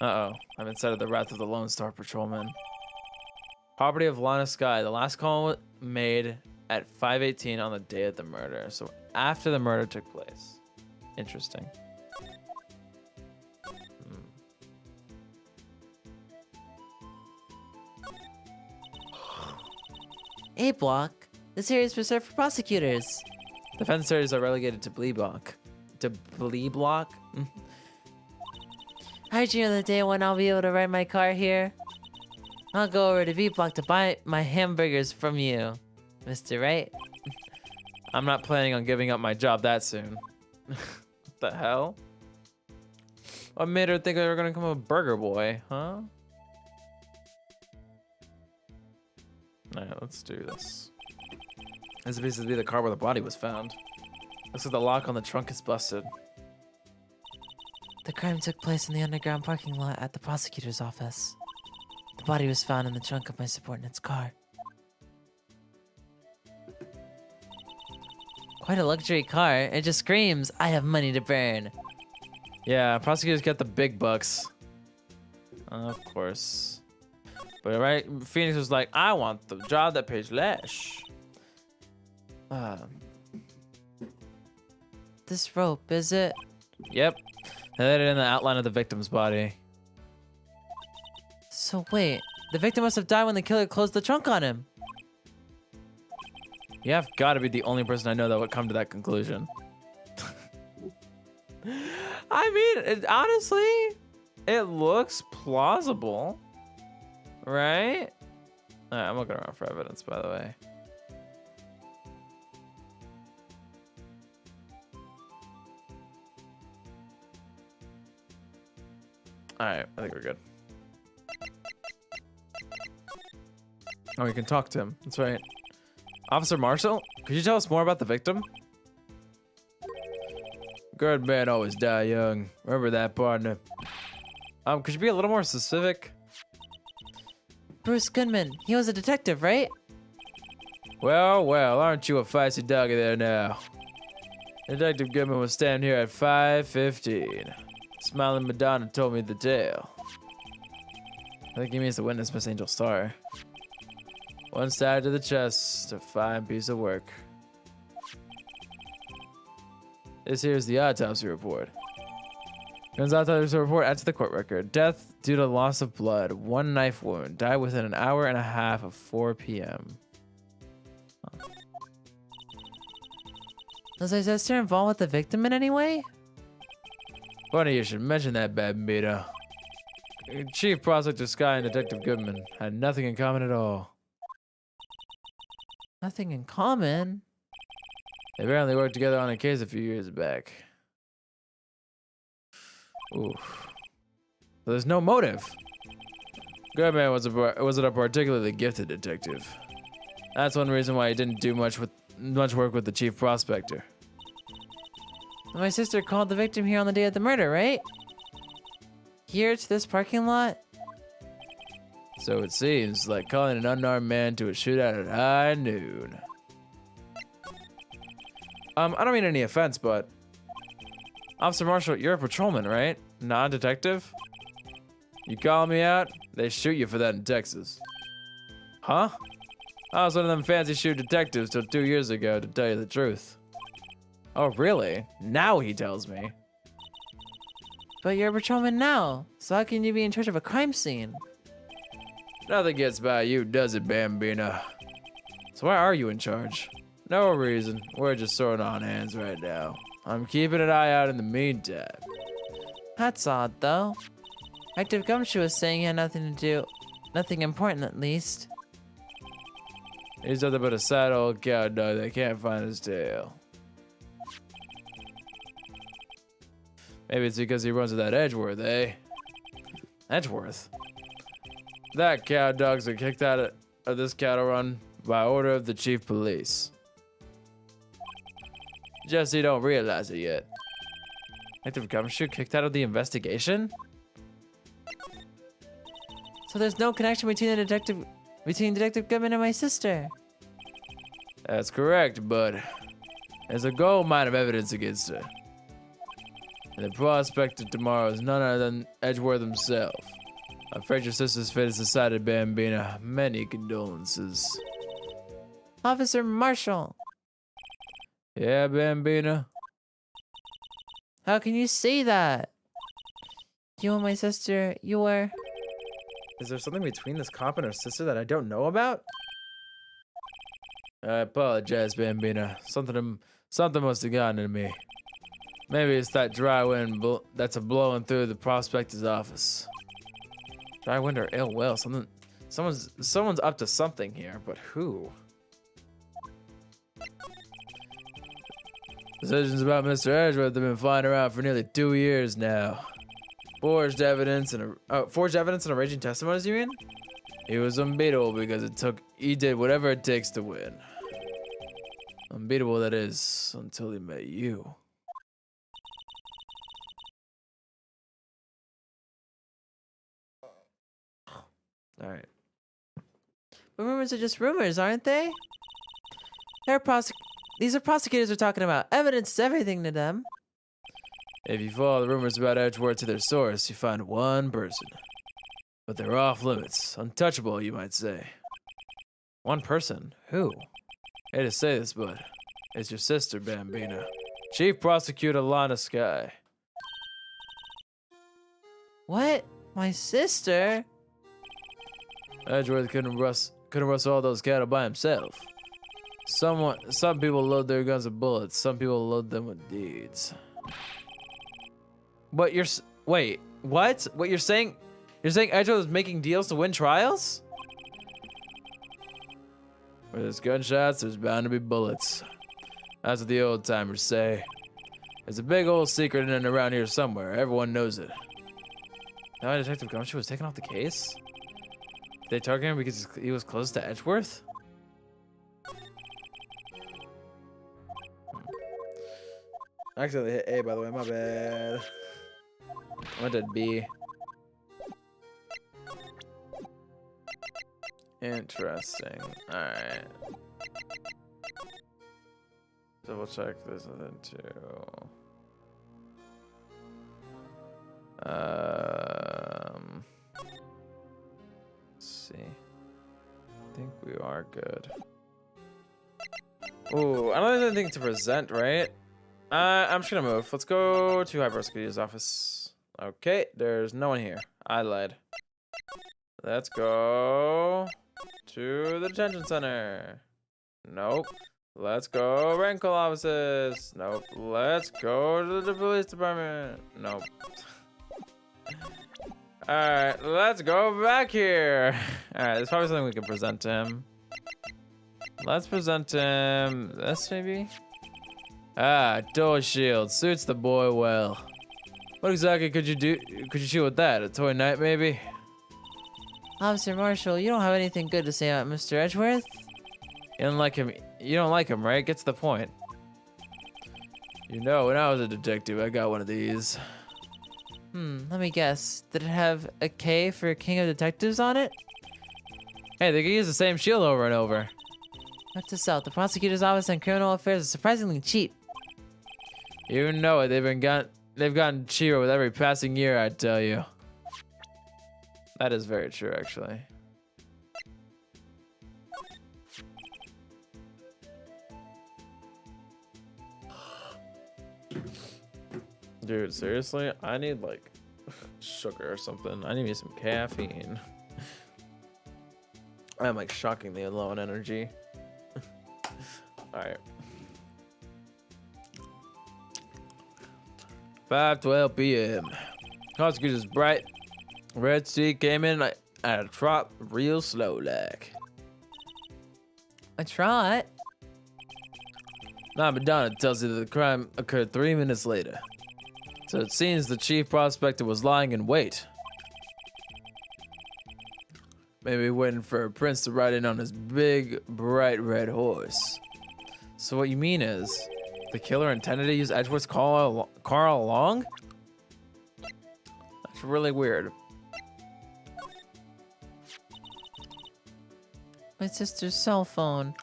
Uh-oh, I'm inside of the Wrath of the Lone Star Patrolman. Property of Lana Sky. The last call made at 5:18 on the day of the murder. So after the murder took place. Interesting. A block. This area is reserved for prosecutors. Defense areas are relegated to Blee Block. To Blee Block? I heard you the other day when I'll be able to ride my car here. I'll go over to B Block to buy my hamburgers from you, Mr. Wright. I'm not planning on giving up my job that soon. What the hell? What made her think they were gonna become a burger boy, huh? Alright, let's do this. This appears to be the car where the body was found. Looks like the lock on the trunk is busted. The crime took place in the underground parking lot at the prosecutor's office. The body was found in the trunk of my subordinate's car. Quite a luxury car. It just screams, I have money to burn. Yeah, prosecutors get the big bucks. Of course. But right, Phoenix was like, I want the job that pays less. This rope, is it? Yep. They laid it in the outline of the victim's body. So wait, the victim must have died when the killer closed the trunk on him. You have got to be the only person I know that would come to that conclusion. I mean, honestly, it looks plausible, right? I'm looking around for evidence, by the way. All right, I think we're good. Oh, you can talk to him. That's right. Officer Marshall, could you tell us more about the victim? Good men always die young. Remember that, partner. Could you be a little more specific? Bruce Goodman, he was a detective, right? Well, aren't you a feisty doggy there now? Detective Goodman was standing here at 5:15. Smiling Madonna told me the tale. I think he means the witness, Miss Angel Star. One side to the chest, a fine piece of work. This here's the autopsy report. Turns out there's a report adds to the court record. Death due to loss of blood. 1 knife wound. Died within an hour and a half of 4 p.m. Huh. Was my sister involved with the victim in any way? Funny you should mention that, Bambino. Chief Prosecutor Sky and Detective Goodman had nothing in common at all. Nothing in common? They apparently worked together on a case a few years back. Oof. So there's no motive. Goodman wasn't a particularly gifted detective. That's one reason why he didn't do much work with the chief prospector. My sister called the victim here on the day of the murder, right? Here to this parking lot? So it seems, like calling an unarmed man to a shootout at high noon. I don't mean any offense, but Officer Marshall, you're a patrolman, right? Not a detective? You call me out, they shoot you for that in Texas. Huh? I was one of them fancy shoot detectives till 2 years ago, to tell you the truth. Oh, really? Now he tells me. But you're a patrolman now, so how can you be in charge of a crime scene? Nothing gets by you, does it, Bambina? So why are you in charge? No reason. We're just sort of on hands right now. I'm keeping an eye out in the meantime. That's odd, though. Active Gumshoe was saying he had nothing to do. Nothing important, at least. He's nothing but a sad old cow dog that can't find his tail. Maybe it's because he runs with that Edgeworth, eh? Edgeworth? That cow dogs are kicked out of this cattle run by order of the chief police. Just you don't realize it yet. Active Gumshoe kicked out of the investigation? So there's no connection between Detective Goodman and my sister. That's correct, but there's a gold mine of evidence against her. And the prospector tomorrow is none other than Edgeworth himself. I'm afraid your sister's fate is decided, Bambina. Many condolences. Officer Marshall. Yeah, Bambina? How can you say that? You and my sister, you were... Is there something between this cop and her sister that I don't know about? I apologize, Bambina. Something must have gotten to me. Maybe it's that dry wind that's blowing through the prospector's office. Dry wind or ill will. Someone's up to something here, but who? Decisions about Mr. Edgeworth have been flying around for nearly 2 years now. Forged evidence and arranging testimonies, you mean? He was unbeatable because he did whatever it takes to win. Unbeatable, that is, until he met you. Alright. But rumors are just rumors, aren't they? These are prosecutors we're talking about. Evidence is everything to them. If you follow the rumors about Edgeworth to their source, you find one person. But they're off limits. Untouchable, you might say. One person? Who? Hate to say this, but it's your sister, Bambina. Chief Prosecutor Lana Sky. What? My sister? Edgeworth couldn't rustle all those cattle by himself. Some people load their guns with bullets. Some people load them with deeds. But wait, what? What you're saying? You're saying Edgeworth was making deals to win trials? Where there's gunshots, there's bound to be bullets. That's what the old timers say. There's a big old secret in and around here somewhere. Everyone knows it. Now Detective Gumshoe was taken off the case? Did they target him because he was close to Edgeworth? I accidentally hit A, by the way. My bad. I went to B. Interesting. Alright. Double check this and then too. Let's see. I think we are good. Ooh, I don't have anything to present, right? I'm just gonna move. Let's go to High Prosecutor's office. Okay, there's no one here. I lied. Let's go to the detention center. Nope. Let's go rental offices. Nope. Let's go to the police department. Nope. Alright, let's go back here. Alright, there's probably something we can present to him. Let's present him this maybe? Ah, door shield. Suits the boy well. What exactly could you shoot with that? A toy knife maybe? Officer Marshall, you don't have anything good to say about Mr. Edgeworth? You don't like him, right? Get to the point. You know, when I was a detective, I got one of these. Let me guess. Did it have a K for King of Detectives on it? Hey, they can use the same shield over and over. Note to self, the prosecutor's office on criminal affairs is surprisingly cheap. You know it. They've gotten cheaper with every passing year, I tell you. That is very true, actually. Dude, seriously? I need like sugar or something. I need some caffeine. I'm like shockingly low on energy. Alright. 5:12 p.m. Prosecutor's bright red seat came in at a trot real slow like. A trot? Now Madonna tells you that the crime occurred 3 minutes later. So it seems the chief prospector was lying in wait. Maybe waiting for a prince to ride in on his big, bright red horse. So what you mean is, the killer intended to use Edgeworth's car all along? That's really weird. My sister's cell phone.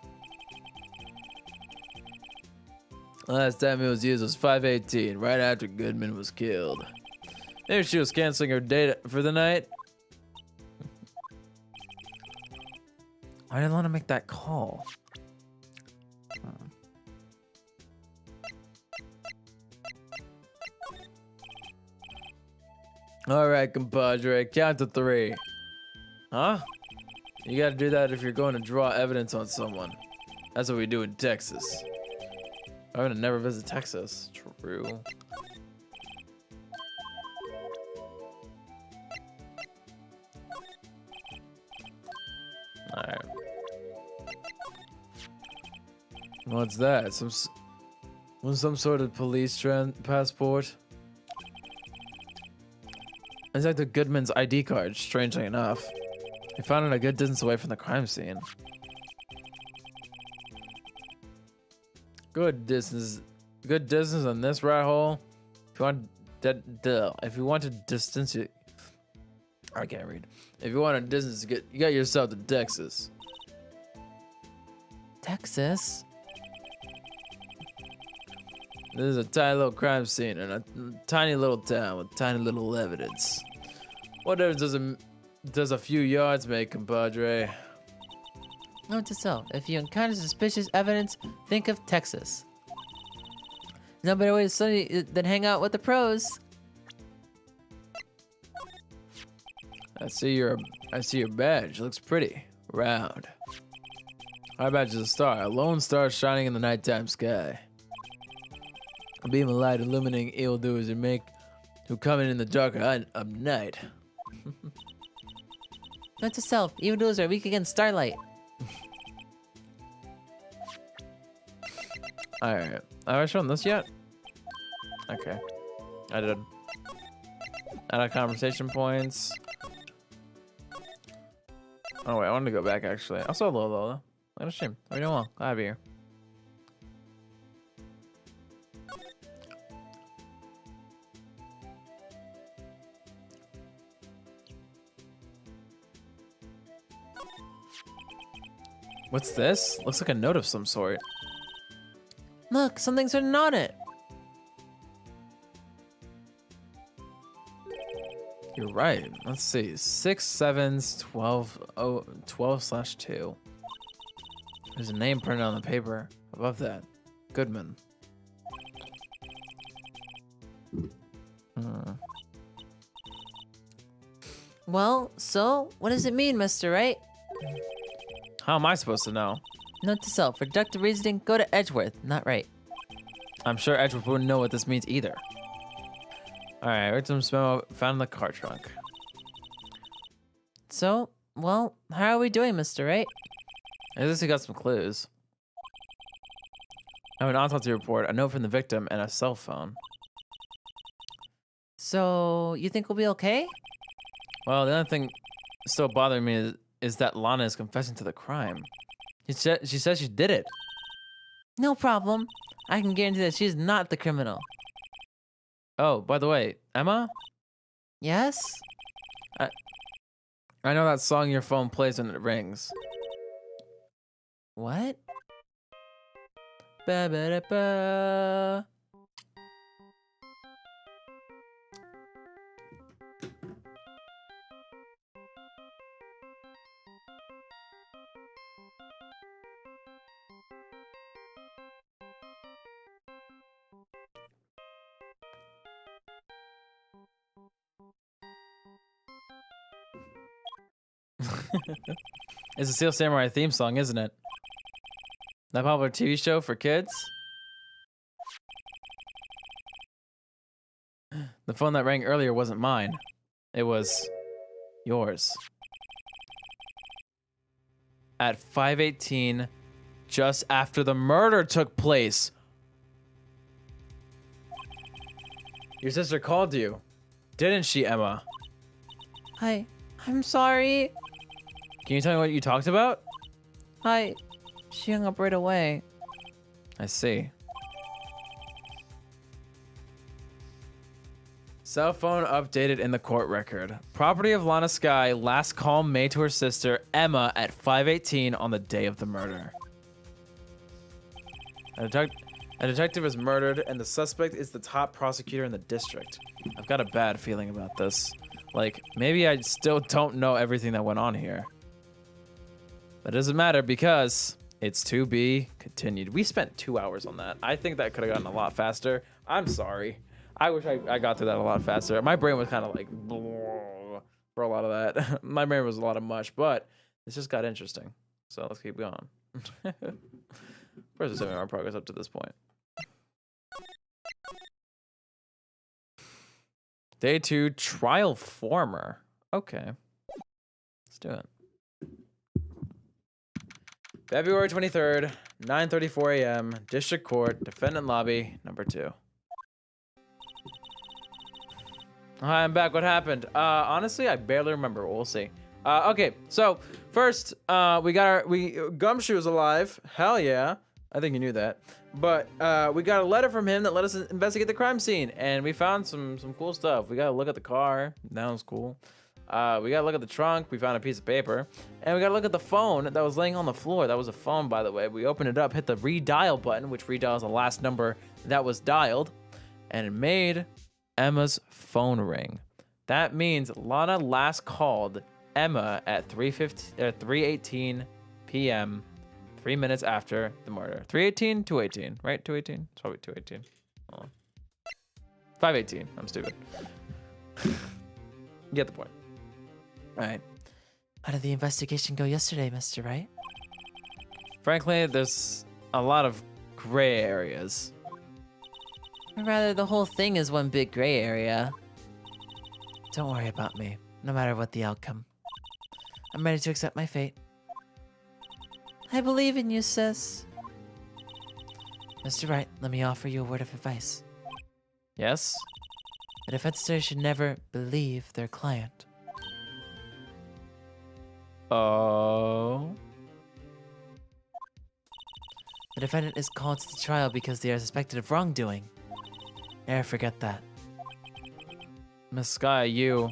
Last time it was used was 5:18, right after Goodman was killed. Maybe she was canceling her date for the night. I didn't want to make that call. All right, compadre, count to 3. Huh? You gotta do that if you're going to draw evidence on someone. That's what we do in Texas. I'm gonna never visit Texas. True. Alright. What's that? Some sort of police passport? It's like the Goodman's ID card, strangely enough. He found it a good distance away from the crime scene. Good distance on this rat hole. If you want to distance it, I can't read. If you want a distance, you got yourself to Texas. Texas? This is a tiny little crime scene in a tiny little town with tiny little evidence. What difference does a few yards make, compadre? Note to self, if you encounter suspicious evidence, think of Texas. No better way to study than hang out with the pros. I see your badge. Looks pretty. Round. Our badge is a star. A lone star shining in the nighttime sky. A beam of light illuminating evildoers who come in the dark of night. Note to self, evildoers are weak against starlight. Alright. Have I shown this yet? Okay. I did. Out of conversation points. Oh wait, I wanted to go back actually. I saw Lolo though. What a shame. How are you doing well? Glad to be here. What's this? Looks like a note of some sort. Look, something's written on it. You're right. Let's see. 6 7s 12/2. There's a name printed on the paper above that. Goodman. Well, so what does it mean, Mr. Wright? How am I supposed to know? Note to self: for deductive reasoning, go to Edgeworth, not Wright. I'm sure Edgeworth wouldn't know what this means either. Alright, victim's memo found in the car trunk. So, well, how are we doing, Mr. Wright? At least we got some clues. I have an autopsy report, a note from the victim, and a cell phone. So, you think we'll be okay? Well, the other thing still bothering me is that Lana is confessing to the crime. She says she did it. No problem. I can guarantee that she's not the criminal. Oh, by the way, Emma? Yes? I know that song your phone plays when it rings. What? Ba ba da ba. It's a Steel Samurai theme song, isn't it? That popular TV show for kids? The phone that rang earlier wasn't mine. It was yours. At 5:18, just after the murder took place. Your sister called you, didn't she, Emma? I'm sorry. Can you tell me what you talked about? She hung up right away. I see. Cell phone updated in the court record. Property of Lana Sky, last call made to her sister, Emma, at 5:18 on the day of the murder. A detective is murdered, and the suspect is the top prosecutor in the district. I've got a bad feeling about this. Like, maybe I still don't know everything that went on here. But it doesn't matter because it's to be continued. We spent 2 hours on that. I think that could have gotten a lot faster. I'm sorry. I wish I got through that a lot faster. My brain was kind of like for a lot of that. My brain was a lot of mush, but it just got interesting. So let's keep going. Where's the 7-hour progress up to this point? Day 2, trial former. Okay. Let's do it. February 23rd, 9:34 a.m., District Court, Defendant Lobby, number 2. Hi, I'm back. What happened? Honestly, I barely remember. We'll see. Okay, so first, Gumshoe's alive. Hell yeah. I think you knew that. But we got a letter from him that let us investigate the crime scene, and we found some cool stuff. We got to look at the car. That was cool. We got to look at the trunk. We found a piece of paper. And we got to look at the phone that was laying on the floor. That was a phone, by the way. We opened it up, hit the redial button, which redials the last number that was dialed, and it made Emma's phone ring. That means Lana last called Emma at 3:18 p.m., 3 minutes after the murder. 3:18, 2:18, right? 2:18? It's probably 2:18. Hold on. 5:18. I'm stupid. You get the point. All right. How did the investigation go yesterday, Mr. Wright? Frankly, there's a lot of gray areas. Or rather, the whole thing is one big gray area. Don't worry about me, no matter what the outcome. I'm ready to accept my fate. I believe in you, sis. Mr. Wright, let me offer you a word of advice. Yes? The defense attorney should never believe their client. Oh. The defendant is called to the trial because they are suspected of wrongdoing. Never forget that. Miss Sky, you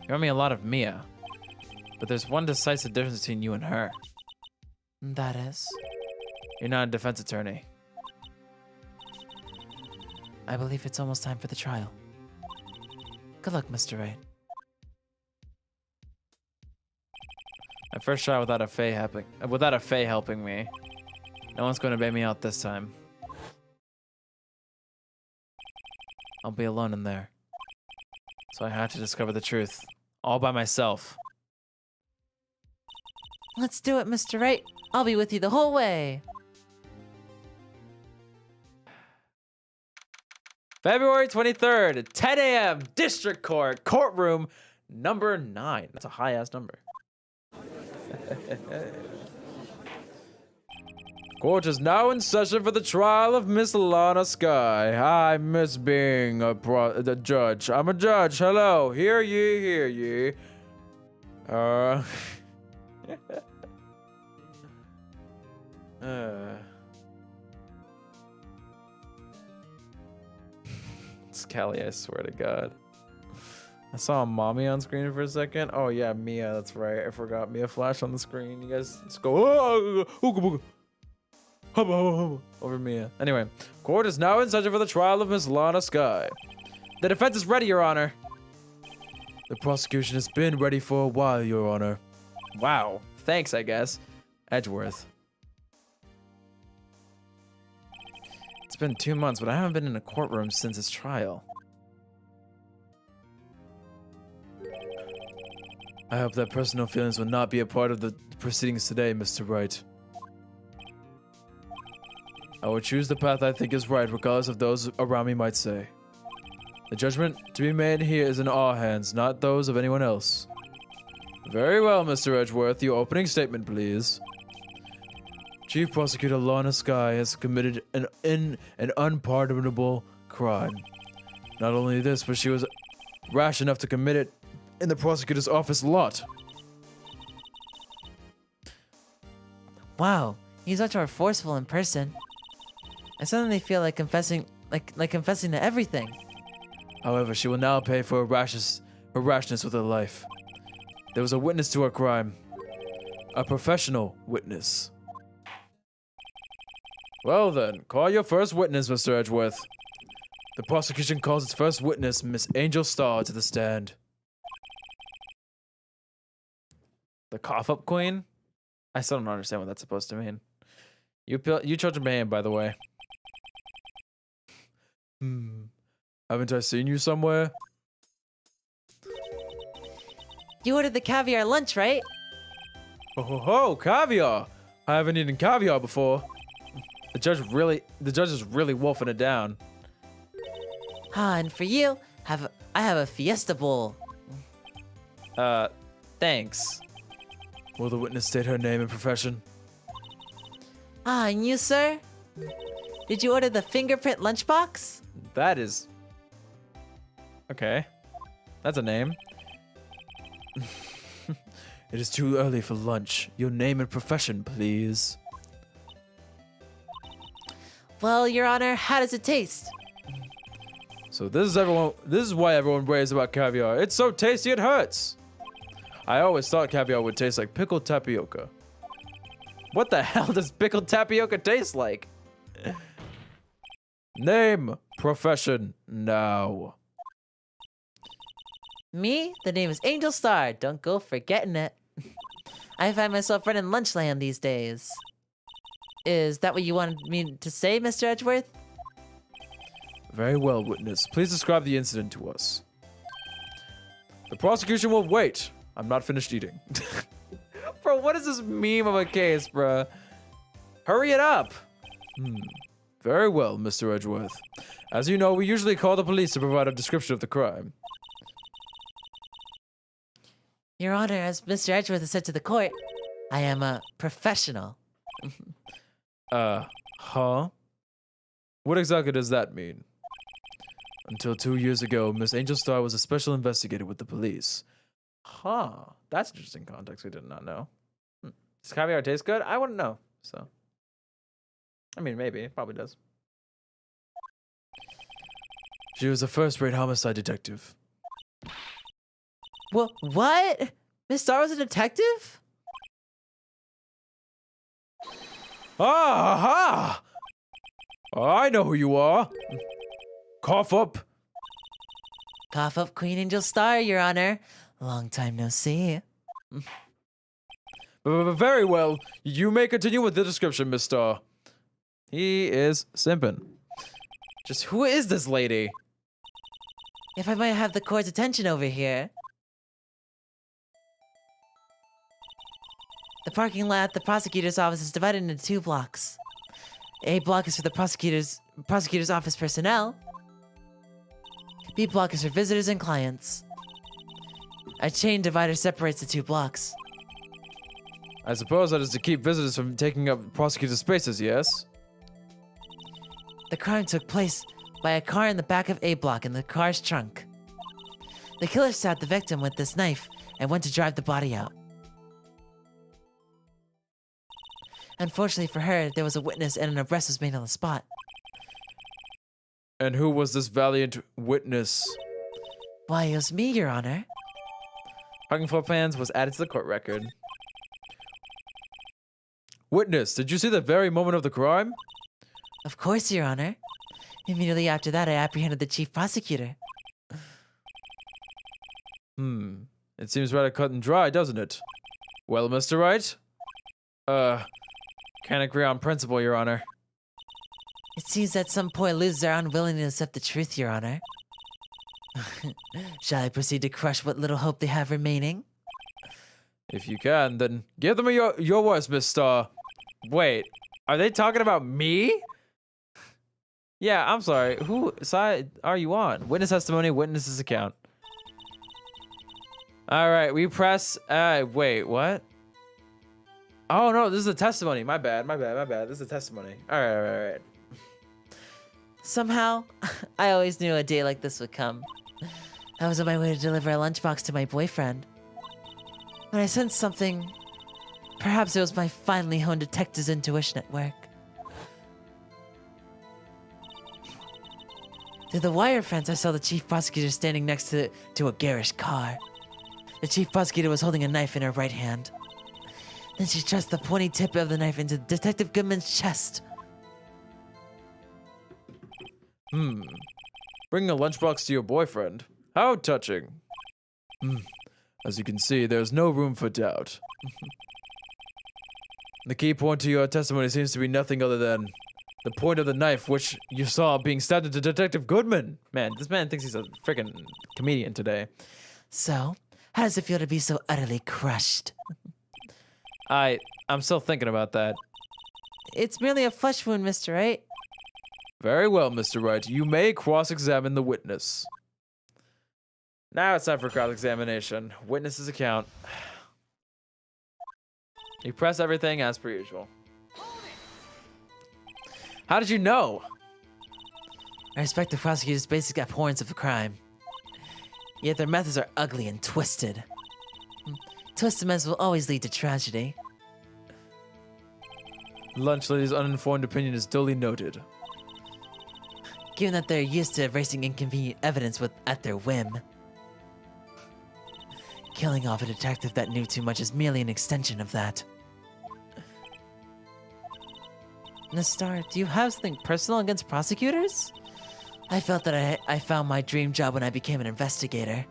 remind me a lot of Mia. But there's one decisive difference between you and her. And that is? You're not a defense attorney. I believe it's almost time for the trial. Good luck, Mr. Wright. My first try without a Fae helping me. No one's going to bail me out this time. I'll be alone in there. So I have to discover the truth. all by myself. Let's do it, Mr. Wright. I'll be with you the whole way. February 23rd, 10 a.m. District Court, courtroom number 9. That's a high-ass number. Court is now in session for the trial of Miss Lana Sky. I miss being a judge. I'm a judge. Hello. Hear ye, hear ye. It's Kelly, I swear to God. I saw a mommy on screen for a second. Oh yeah, Mia, that's right. I forgot Mia flashed on the screen. You guys just go, oh, ooga booga. Hubba, hubba, hubba, over Mia. Anyway, court is now in session for the trial of Miss Lana Sky. The defense is ready, Your Honor. The prosecution has been ready for a while, Your Honor. Wow. Thanks, I guess. Edgeworth. It's been 2 months, but I haven't been in a courtroom since his trial. I hope that personal feelings will not be a part of the proceedings today, Mr. Wright. I will choose the path I think is right, regardless of those around me might say. The judgment to be made here is in our hands, not those of anyone else. Very well, Mr. Edgeworth. Your opening statement, please. Chief Prosecutor Lana Sky has committed an unpardonable crime. Not only this, but she was rash enough to commit it in the prosecutor's office lot. Wow, he's much more forceful in person. I suddenly feel like confessing to everything. However, she will now pay for her rashness with her life. There was a witness to her crime. A professional witness. Well then, call your first witness, Mr. Edgeworth. The prosecution calls its first witness, Miss Angel Star, to the stand. The cough-up queen? I still don't understand what that's supposed to mean. You chose your name, by the way. Haven't I seen you somewhere? You ordered the caviar lunch, right? Oh ho ho, caviar! I haven't eaten caviar before. The judge is really wolfing it down. Ah, and for you, I have a fiesta bowl. Thanks. Will the witness state her name and profession? Ah, and you, sir? Did you order the fingerprint lunchbox? That is... Okay. That's a name. It is too early for lunch. Your name and profession, please. Well, Your Honor, how does it taste? So this is why everyone raves about caviar. It's so tasty it hurts. I always thought caviar would taste like pickled tapioca. What the hell does pickled tapioca taste like? Name, profession, now. Me? The name is Angel Star. Don't go forgetting it. I find myself running Lunchland these days. Is that what you wanted me to say, Mr. Edgeworth? Very well, witness. Please describe the incident to us. The prosecution will wait. I'm not finished eating. Bro, what is this meme of a case, bro? Hurry it up. Very well, Mr. Edgeworth. As you know, we usually call the police to provide a description of the crime. Your Honor, as Mr. Edgeworth has said to the court, I am a professional. Huh? What exactly does that mean? Until 2 years ago, Miss Angel Star was a special investigator with the police. Huh. That's interesting context we did not know. Does caviar taste good? I wouldn't know, so. I mean, maybe. It probably does. She was a first-rate homicide detective. What? Miss Star was a detective? Ah, ha! I know who you are. Cough up. Cough up, Queen Angel Star, Your Honor. Long time no see. Very well. You may continue with the description, Miss Star. He is simping. Just who is this lady? If I might have the court's attention over here. The parking lot at the prosecutor's office is divided into 2 blocks. A block is for the prosecutor's office personnel. B block is for visitors and clients. A chain divider separates the 2 blocks. I suppose that is to keep visitors from taking up prosecutor's spaces, yes? The crime took place by a car in the back of A block in the car's trunk. The killer stabbed the victim with this knife and went to drive the body out. Unfortunately for her, there was a witness and an arrest was made on the spot. And who was this valiant witness? Why, it was me, Your Honor. Parking floor plans was added to the court record. Witness, did you see the very moment of the crime? Of course, Your Honor. Immediately after that, I apprehended the chief prosecutor. It seems rather cut and dry, doesn't it? Well, Mr. Wright? Can't agree on principle, Your Honor. It seems that some poor losers are unwilling to accept the truth, Your Honor. Shall I proceed to crush what little hope they have remaining? If you can, then give them your worst, Miss Star. Wait, are they talking about me? Yeah, I'm sorry. Who side are you on? Witness testimony, witness's account. All right, we press. Wait, what? Oh no, this is a testimony. My bad. This is a testimony. All right. Somehow, I always knew a day like this would come. I was on my way to deliver a lunchbox to my boyfriend. When I sensed something, perhaps it was my finely honed detective's intuition at work. Through the wire fence, I saw the chief prosecutor standing next to a garish car. The chief prosecutor was holding a knife in her right hand. Then she thrust the pointy tip of the knife into Detective Goodman's chest. Bringing a lunchbox to your boyfriend. How touching. As you can see, there's no room for doubt. The key point to your testimony seems to be nothing other than the point of the knife which you saw being stabbed into Detective Goodman. Man, this man thinks he's a freaking comedian today. So, how does it feel to be so utterly crushed? I'm still thinking about that. It's merely a flesh wound, Mr. Wright. Very well, Mr. Wright. You may cross-examine the witness. Now it's time for cross-examination. Witness's account. You press everything as per usual. How did you know? I respect the prosecutor's basic abhorrence of the crime. Yet their methods are ugly and twisted. Twisted methods will always lead to tragedy. Lunch lady's uninformed opinion is duly noted. Given that they're used to erasing inconvenient evidence at their whim. Killing off a detective that knew too much is merely an extension of that. Miss Star, do you have something personal against prosecutors? I felt that I found my dream job when I became an investigator.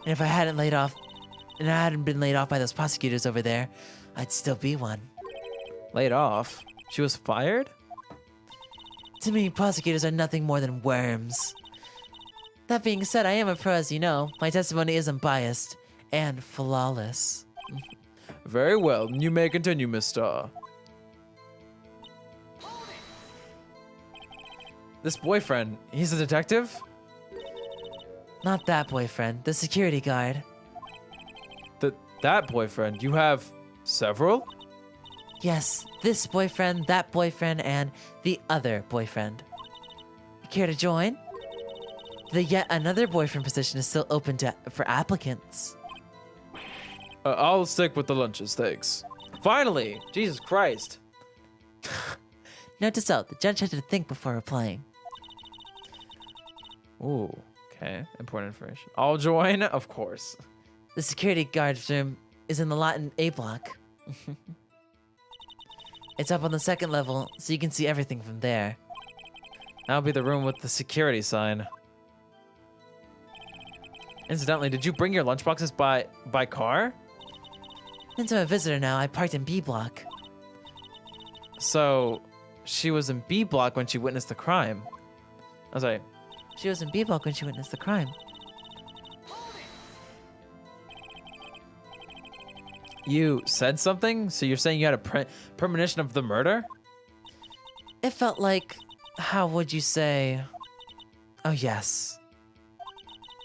And if I hadn't been laid off by those prosecutors over there, I'd still be one. Laid off? She was fired? To me, prosecutors are nothing more than worms. That being said, I am a pro, as you know. My testimony is unbiased and flawless. Very well. You may continue, Miss Star. This boyfriend, he's a detective? Not that boyfriend, the security guard. That boyfriend? You have several? Yes, this boyfriend, that boyfriend, and the other boyfriend. You care to join? The yet another boyfriend position is still open for applicants. I'll stick with the lunches, thanks. Finally! Jesus Christ. Note to self, the judge had to think before replying. Ooh, okay. Important information. I'll join, of course. The security guard's room is in the lot in A block. It's up on the 2nd level, so you can see everything from there. That'll be the room with the security sign. Incidentally, did you bring your lunchboxes by car? Since I'm a visitor now, I parked in B block. So, she was in B block when she witnessed the crime. I'm sorry. She was in B block when she witnessed the crime. You said something? So you're saying you had a premonition of the murder? It felt like, how would you say? Oh, yes.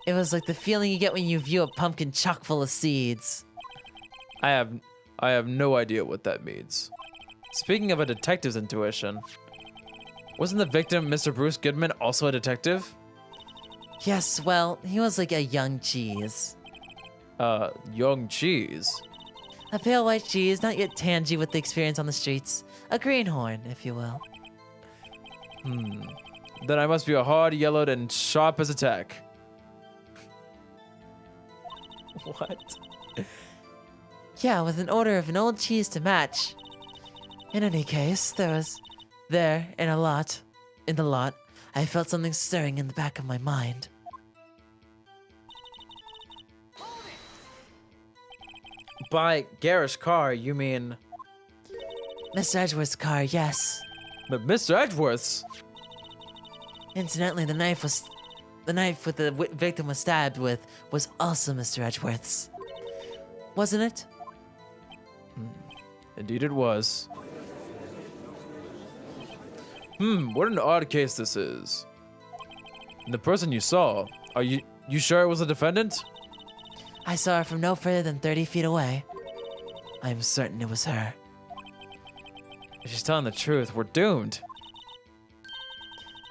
It was like the feeling you get when you view a pumpkin chock full of seeds. I have no idea what that means. Speaking of a detective's intuition, wasn't the victim, Mr. Bruce Goodman, also a detective? Yes, well, he was like a young cheese. Young cheese. A pale white cheese, not yet tangy with the experience on the streets. A greenhorn, if you will. Then I must be a hard, yellowed, and sharp as a tack. What? Yeah, with an order of an old cheese to match. In any case, in the lot, I felt something stirring in the back of my mind. By garish car, you mean... Mr. Edgeworth's car, yes. But Mr. Edgeworth's? Incidentally, the knife with the victim was stabbed with was also Mr. Edgeworth's. Wasn't it? Indeed it was. What an odd case this is. And the person you saw, are you sure it was a defendant? I saw her from no further than 30 feet away. I'm certain it was her. If she's telling the truth, we're doomed.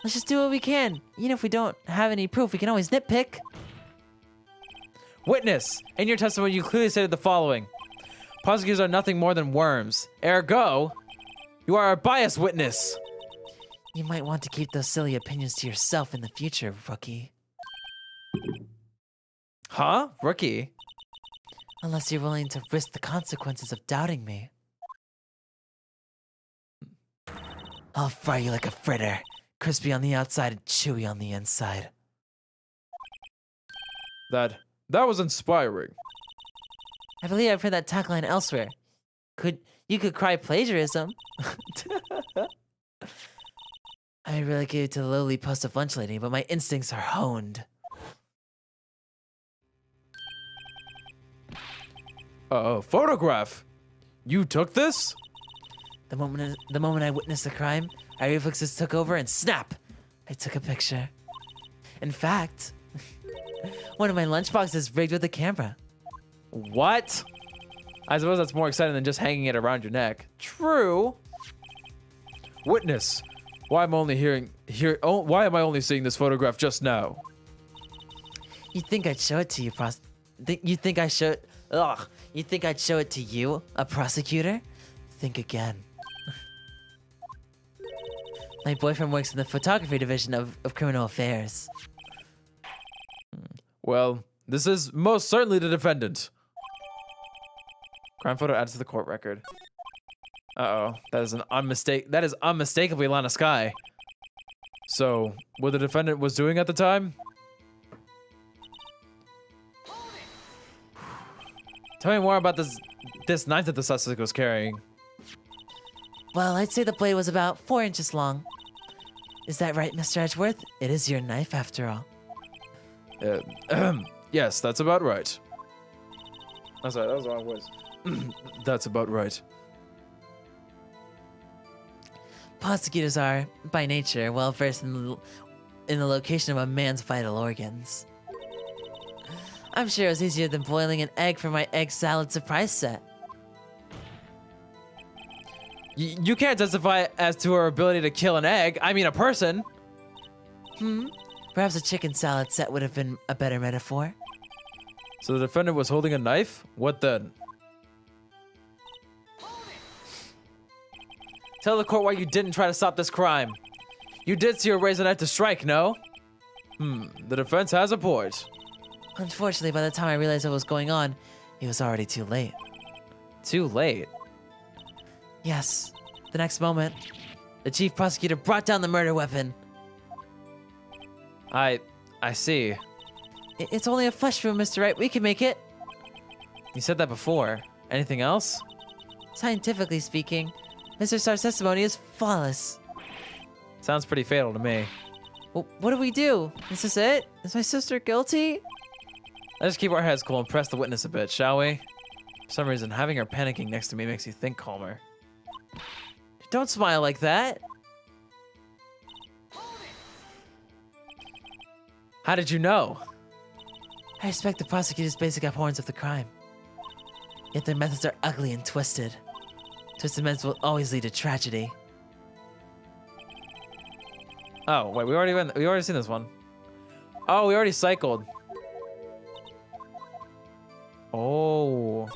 Let's just do what we can. Even if we don't have any proof, we can always nitpick. Witness, in your testimony, you clearly stated the following. Prosecutors are nothing more than worms. Ergo, you are a biased witness. You might want to keep those silly opinions to yourself in the future, rookie. Huh? Rookie? Unless you're willing to risk the consequences of doubting me. I'll fry you like a fritter. Crispy on the outside and chewy on the inside. That was inspiring. I believe I've heard that tagline elsewhere. You could cry plagiarism. I really gave it to the lowly post of lunch lady, but my instincts are honed. Photograph. You took this? The moment I witnessed the crime, my reflexes took over and snap! I took a picture. In fact, one of my lunchboxes is rigged with a camera. What? I suppose that's more exciting than just hanging it around your neck. True. Witness. Why am I only seeing this photograph just now? You think I'd show it to you, You think I'd show it to you, a prosecutor? Think again. My boyfriend works in the photography division of criminal affairs. Well, this is most certainly the defendant. Crime photo added to the court record. Uh-oh. That is unmistakably Lana Sky. So, what the defendant was doing at the time? Tell me more about this knife that the suspect was carrying. Well, I'd say the blade was about 4 inches long. Is that right, Mr. Edgeworth? It is your knife, after all. Yes, that's about right. I'm sorry, that was the wrong voice. That's about right. Prosecutors are, by nature, well versed in the location of a man's vital organs. I'm sure it was easier than boiling an egg for my egg salad surprise set. You can't testify as to her ability to kill an egg. I mean, a person. Perhaps a chicken salad set would have been a better metaphor. So the defendant was holding a knife? What then? Tell the court why you didn't try to stop this crime. You did see her raise a knife to strike, no? The defense has a point. Unfortunately, by the time I realized what was going on, it was already too late. Too late? Yes. The next moment, the chief prosecutor brought down the murder weapon. I see. It's only a flesh wound, Mr. Wright. We can make it. You said that before. Anything else? Scientifically speaking, Mr. Starr's testimony is flawless. Sounds pretty fatal to me. Well, what do we do? Is this it? Is my sister guilty? Let's keep our heads cool and press the witness a bit, shall we? For some reason, having her panicking next to me makes you think calmer. Don't smile like that. How did you know? I respect the prosecutor's basic abhorrence of the crime. Yet their methods are ugly and twisted. Twisted methods will always lead to tragedy. Oh, wait, we already seen this one. Oh, we already cycled. Oh.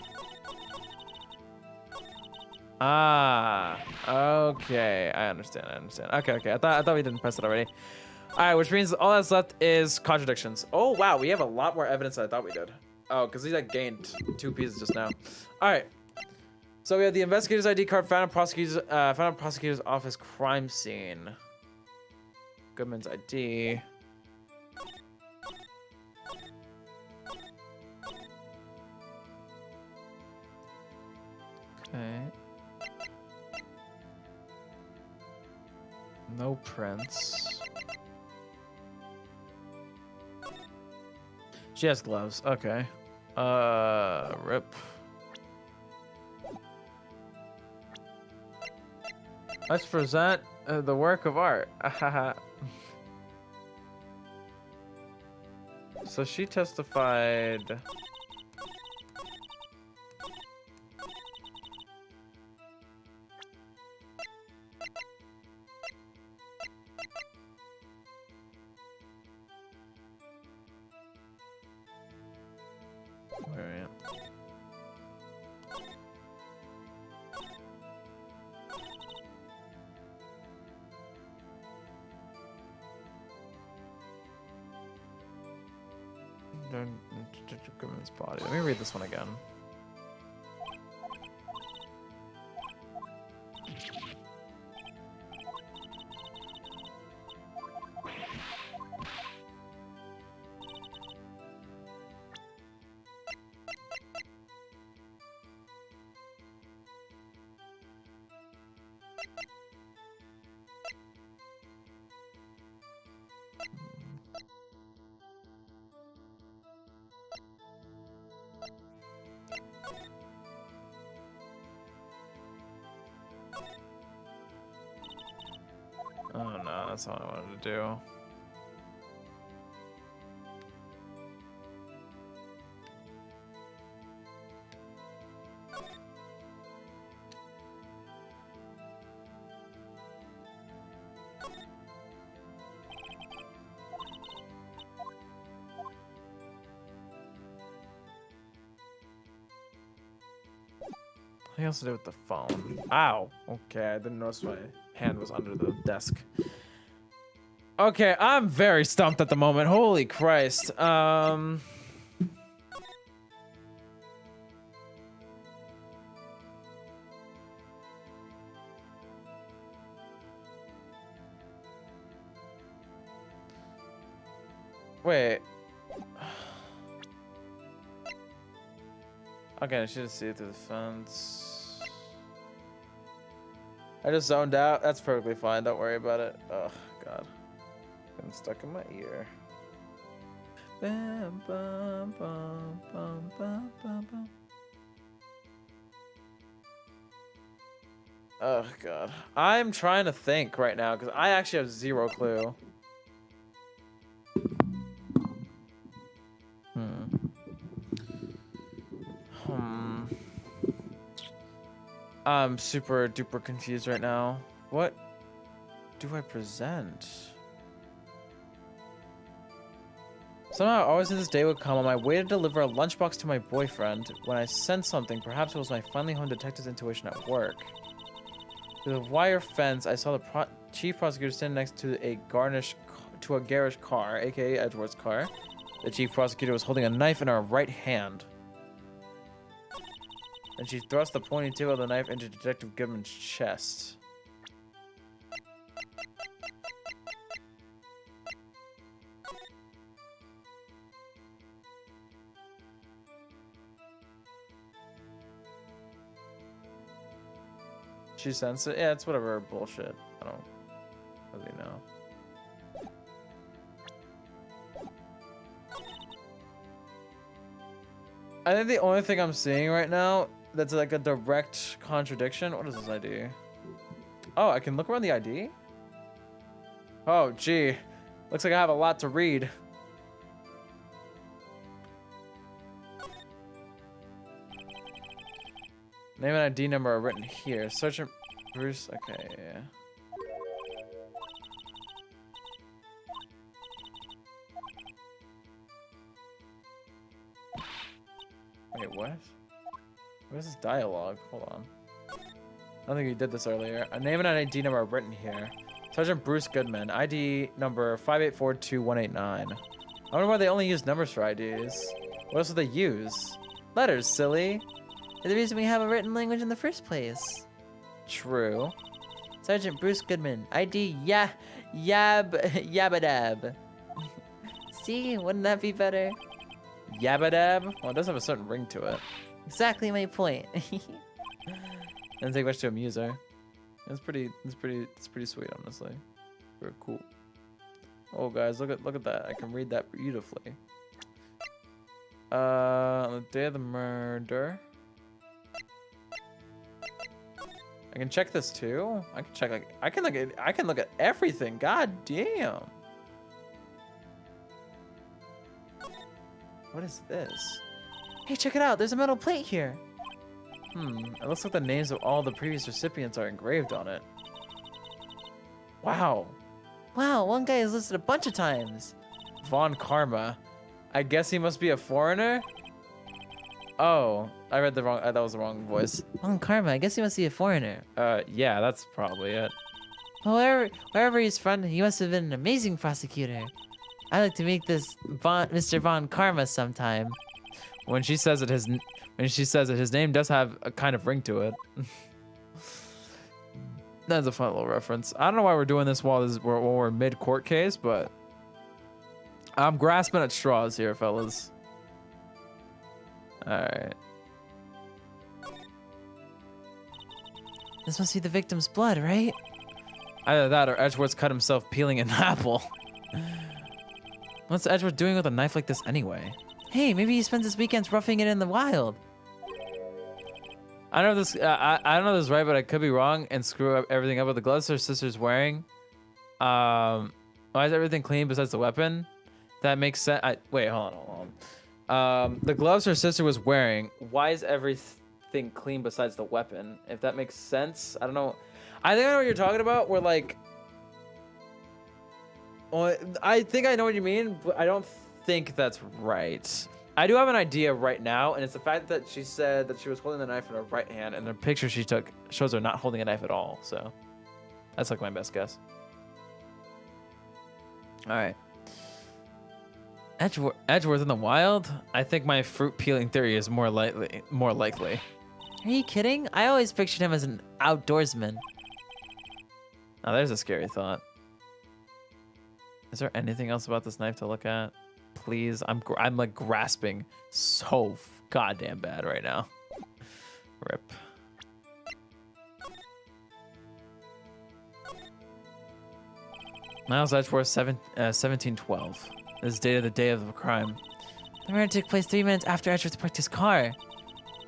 Ah. Okay, I understand. Okay. I thought we didn't press it already. All right, which means all that's left is contradictions. Oh, wow, we have a lot more evidence than I thought we did. Oh, because he like gained 2 pieces just now. All right. So we have the investigator's ID card found in prosecutor's office crime scene. Goodman's ID. Okay. No prints. She has gloves. Okay. Rip. Let's present the work of art. So she testified. Alright. Goodman's body. Let me read this one again. Oh no, that's not what I wanted to do. What else to do with the phone? Ow. Okay, I didn't notice my hand was under the desk. Okay, I'm very stumped at the moment. Holy Christ. Wait. Okay, I should see it through the fence. I just zoned out. That's perfectly fine. Don't worry about it. Oh, God. Getting stuck in my ear. Bam, bam, bam, bam, bam, bam, bam. Oh, God. I'm trying to think right now because I actually have zero clue. I'm super duper confused right now. What do I present? Somehow I always knew this day would come on my way to deliver a lunchbox to my boyfriend. When I sensed something, perhaps it was my finally honed detective's intuition at work. Through the wire fence, I saw the chief prosecutor standing next to a garish car, aka Edgeworth's car. The chief prosecutor was holding a knife in her right hand. And she thrust the pointy tip of the knife into Detective Goodman's chest. She sensed it? Yeah, it's whatever bullshit. I don't really know. I think the only thing I'm seeing right now that's like a direct contradiction. What is this ID? Oh, I can look around the ID? Oh, gee. Looks like I have a lot to read. Name and ID number are written here. Sergeant Bruce. Okay, yeah. Wait, what? Where's this dialogue? Hold on. I don't think you did this earlier. A name and an ID number are written here. Sergeant Bruce Goodman. ID number 5842189. I wonder why they only use numbers for IDs. What else do they use? Letters, silly. They're the reason we have a written language in the first place. True. Sergeant Bruce Goodman. ID Yabadab. See, wouldn't that be better? Yabadab? Well, it does have a certain ring to it. Exactly my point. Doesn't take much to amuse her. It's pretty sweet, honestly. Very cool. Oh, guys, look at that. I can read that beautifully. On the day of the murder. I can check this too. I can check I can look at everything. God damn. What is this? Hey, check it out. There's a metal plate here. It looks like the names of all the previous recipients are engraved on it. Wow. Wow, one guy is listed a bunch of times. Von Karma. I guess he must be a foreigner? Oh, I read the wrong, that was the wrong voice. Von Karma, I guess he must be a foreigner. Yeah, that's probably it. Well, wherever he's from, he must have been an amazing prosecutor. I'd like to meet this Mr. Von Karma sometime. When she says that his name does have a kind of ring to it. That's a fun little reference. I don't know why we're doing this while we're mid court case, but I'm grasping at straws here, fellas. All right. This must be the victim's blood, right? Either that or Edgeworth's cut himself peeling an apple. What's Edgeworth doing with a knife like this anyway? Hey, maybe he spends his weekends roughing it in the wild. I don't know this. I don't know this is right, but I could be wrong and screw up everything up with the gloves her sister's wearing. Why is everything clean besides the weapon? That makes sense. Wait, hold on. The gloves her sister was wearing. Why is everything clean besides the weapon? If that makes sense, I don't know. I think I know what you're talking about. Where like, well, I think I know what you mean, but I don't think that's right. I do have an idea right now, and it's the fact that she said that she was holding the knife in her right hand, and the picture she took shows her not holding a knife at all. So that's like my best guess. All right. Edgeworth in the wild? I think my fruit peeling theory is more likely. Are you kidding? I always pictured him as an outdoorsman. Now there's a scary thought. Is there anything else about this knife to look at? Please, I'm like grasping so goddamn bad right now. Rip. Miles Edgeworth, 1712. This is dated the day of the crime. The murder took place 3 minutes after Edgeworth parked his car.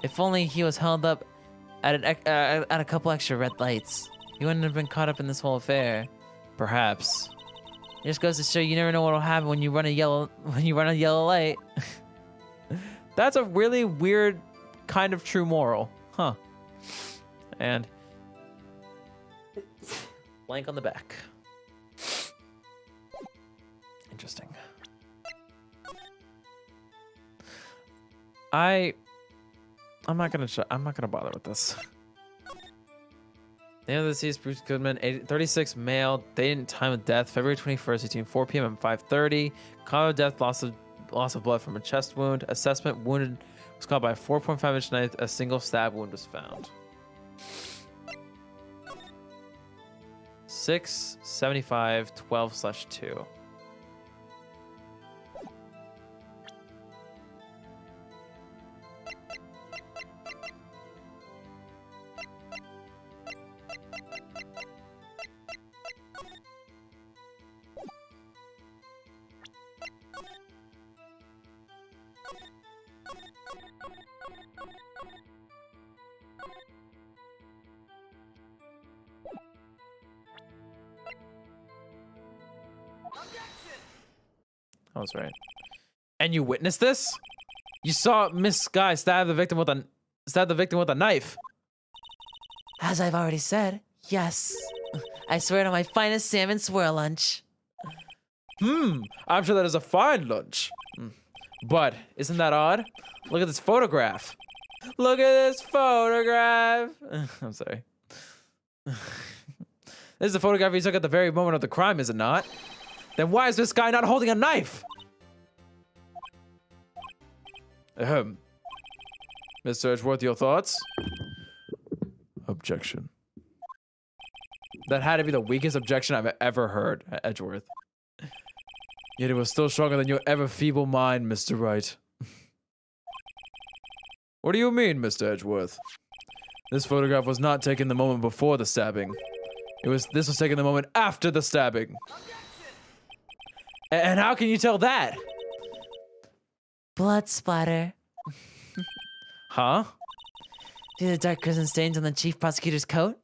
If only he was held up at a couple extra red lights, he wouldn't have been caught up in this whole affair. Perhaps. It just goes to show you never know what'll happen when you run a yellow light. That's a really weird kind of true moral, huh? And blank on the back. Interesting. I'm not gonna bother with this. The name of the deceased, Bruce Goodman, 36, male, date and time of death, February 21st, between 4 p.m. and 5:30. Cause of death, loss of blood from a chest wound. Assessment, wounded was caused by a 4.5-inch knife. A single stab wound was found. 675 12/2. I was right. And you witnessed this? You saw Miss Sky stab the victim with a knife. As I've already said, yes. I swear it on my finest salmon swirl lunch. I'm sure that is a fine lunch. But isn't that odd? Look at this photograph. Look at this photograph. I'm sorry. This is the photograph you took at the very moment of the crime, is it not? Then why is this guy not holding a knife? Ahem. Mr. Edgeworth, your thoughts? Objection. That had to be the weakest objection I've ever heard, Edgeworth. Yet it was still stronger than your ever feeble mind, Mr. Wright. What do you mean, Mr. Edgeworth? This photograph was not taken the moment before the stabbing. This was taken the moment after the stabbing. And how can you tell that? Blood splatter. Huh? See the dark crimson stains on the chief prosecutor's coat?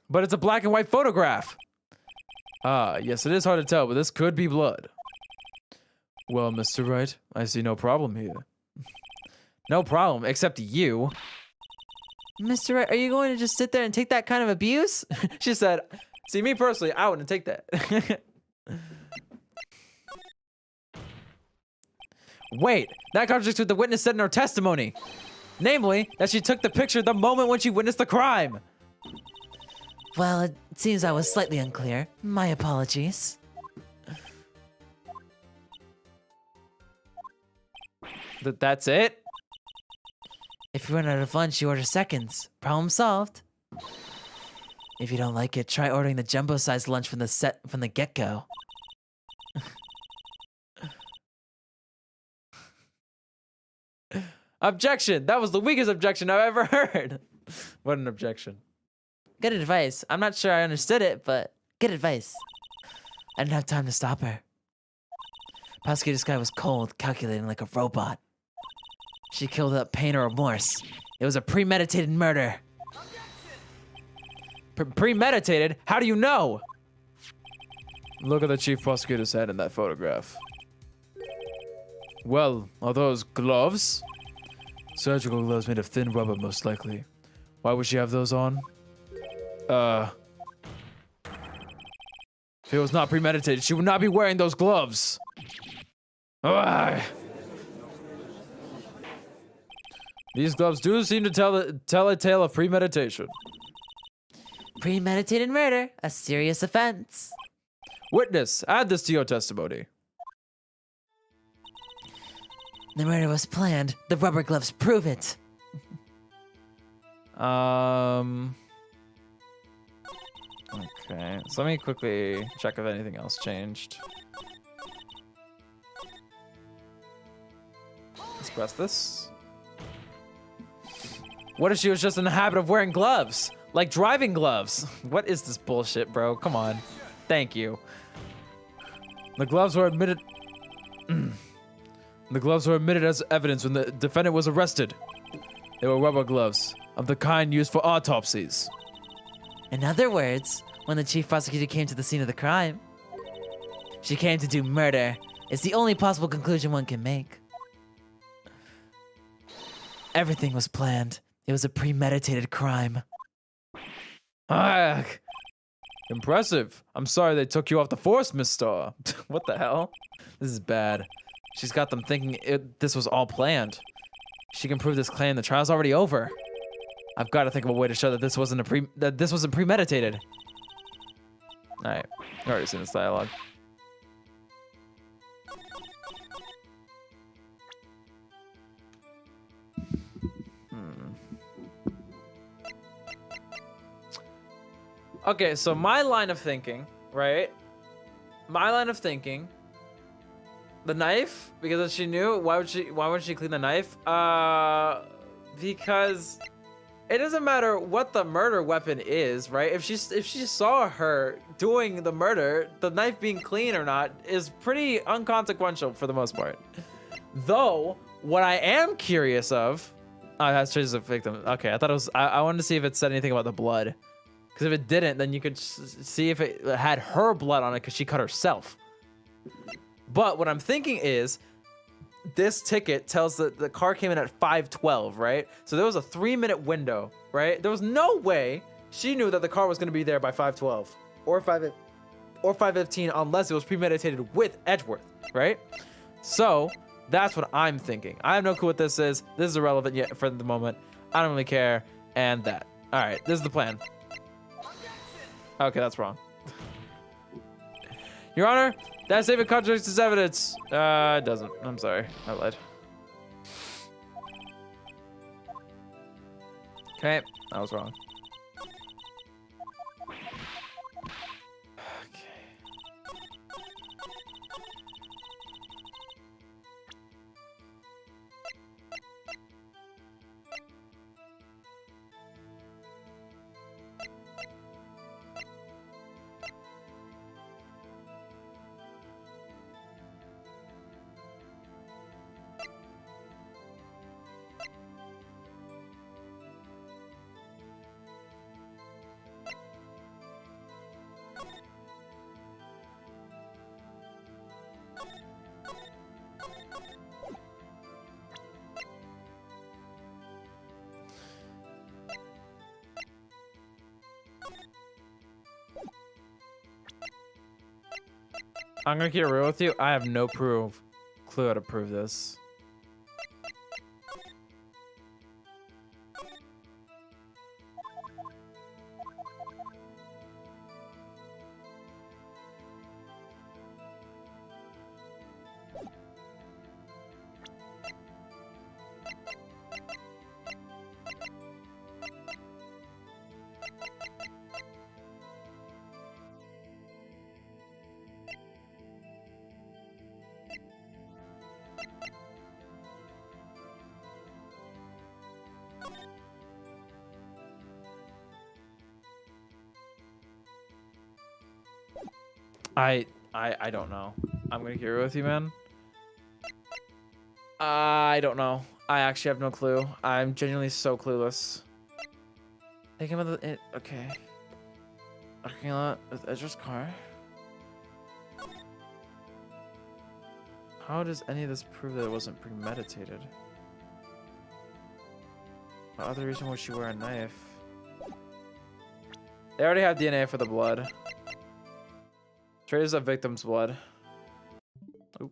But it's a black and white photograph. Ah, yes, it is hard to tell, but this could be blood. Well, Mr. Wright, I see no problem here. No problem, except you. Mr. Wright, are you going to just sit there and take that kind of abuse? She said, see, me personally, I wouldn't take that. Wait, that contradicts what the witness said in her testimony. Namely, that she took the picture the moment when she witnessed the crime. Well, it seems I was slightly unclear. My apologies. That's it? If you run out of lunch, you order seconds. Problem solved. If you don't like it, try ordering the jumbo-sized lunch from the get-go. Objection! That was the weakest objection I've ever heard. What an objection. Good advice. I'm not sure I understood it, but good advice. I didn't have time to stop her. Prosecutor Sky was cold, calculating like a robot. She killed without pain or remorse. It was a premeditated murder. Premeditated? How do you know? Look at the chief prosecutor's head in that photograph. Well, are those gloves? Surgical gloves made of thin rubber, most likely. Why would she have those on? If it was not premeditated, she would not be wearing those gloves. Ugh. These gloves do seem to tell a tale of premeditation. Premeditated murder, a serious offense. Witness, add this to your testimony. The murder was planned. The rubber gloves prove it. Okay, so let me quickly check if anything else changed. Let's press this. What if she was just in the habit of wearing gloves? Like driving gloves? What is this bullshit, bro? Come on. Thank you. The gloves were admitted... The gloves were admitted as evidence when the defendant was arrested. They were rubber gloves, of the kind used for autopsies. In other words, when the chief prosecutor came to the scene of the crime, she came to do murder. It's the only possible conclusion one can make. Everything was planned. It was a premeditated crime. Ah, impressive. I'm sorry they took you off the force, Miss Star. What the hell? This is bad. She's got them thinking this was all planned. She can prove this claim. The trial's already over. I've got to think of a way to show that this wasn't premeditated. All right, I've already seen this dialogue. Okay, so my line of thinking, right? My line of thinking. The knife, because she knew. Why would she clean the knife? Because it doesn't matter what the murder weapon is, right? If she saw her doing the murder, the knife being clean or not is pretty inconsequential for the most part. Though What I am curious of, oh, that's just a victim. Okay, I thought it was. I wanted to see if it said anything about the blood, because if it didn't, then you could see if it had her blood on it because she cut herself. But what I'm thinking is, this ticket tells that the car came in at 5:12, right? So there was a 3-minute window, right? There was no way she knew that the car was going to be there by 5:12 or 5:15 unless it was premeditated with Edgeworth, right? So that's what I'm thinking. I have no clue what this is. This is irrelevant yet for the moment. I don't really care. And that. All right, this is the plan. Okay, that's wrong. Your Honor, that statement contradicts this evidence. It doesn't. I'm sorry. I lied. Okay, that was wrong. I'm gonna get real with you. I have no clue how to prove this. I don't know. I'm gonna get real with you, man. I don't know. I actually have no clue. I'm genuinely so clueless. Take him out the okay. Parking lot with Edgeworth's car. How does any of this prove that it wasn't premeditated? What other reason would she wear a knife? They already have DNA for the blood. Traces of victim's blood. Oop.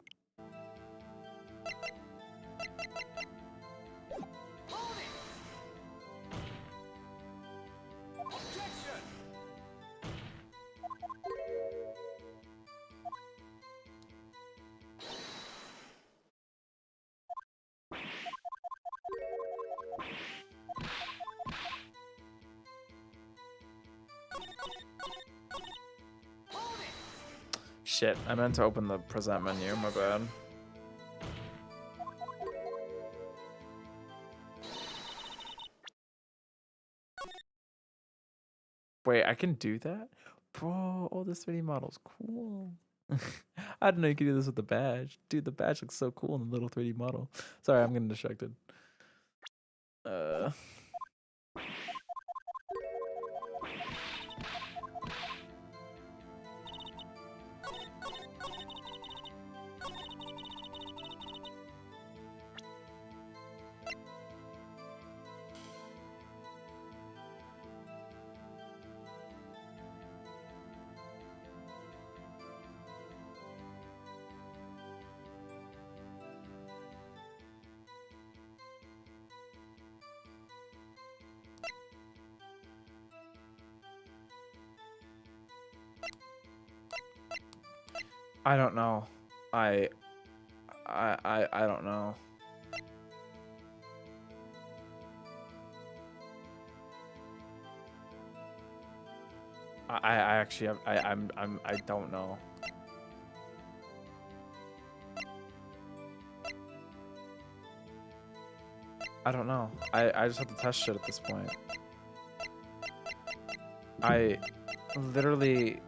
Shit, I meant to open the present menu, my bad. Wait, I can do that? Bro, all this 3D model's cool. I didn't know you could do this with the badge. Dude, the badge looks so cool in the little 3D model. Sorry, I'm getting distracted. I don't know. I don't know. I actually I don't know. I don't know. I just have to test shit at this point. I literally,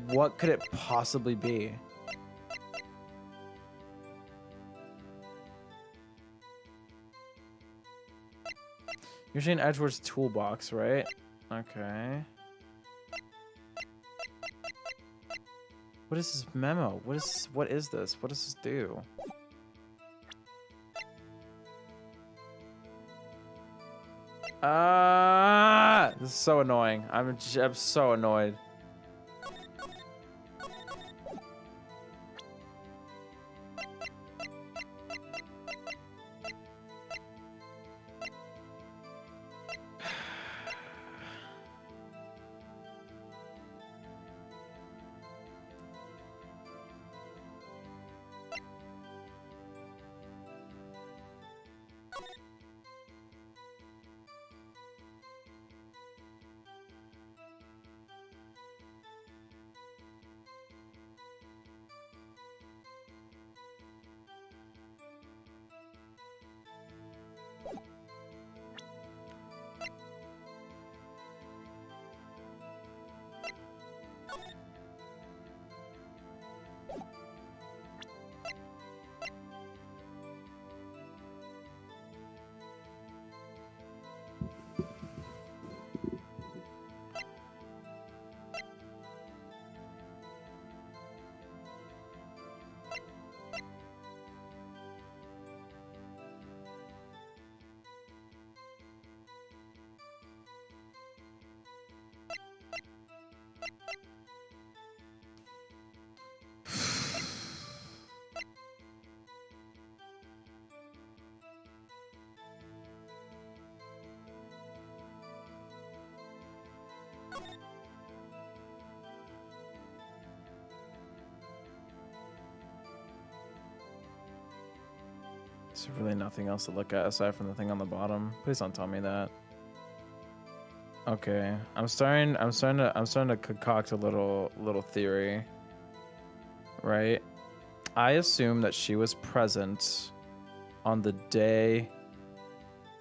what could it possibly be? Usually in Edgeworth's toolbox, right? Okay. What is this memo? What is this? What does this do? This is so annoying. I'm so annoyed. There's really nothing else to look at aside from the thing on the bottom. Please don't tell me that. Okay, I'm starting to concoct a little theory. Right? I assume that she was present on the day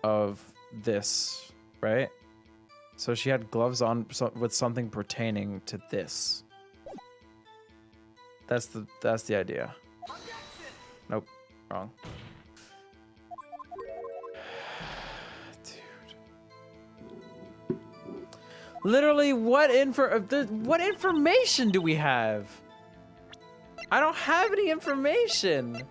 of this, right? So she had gloves on with something pertaining to this. That's the idea. Nope, wrong. Literally, what information do we have? I don't have any information.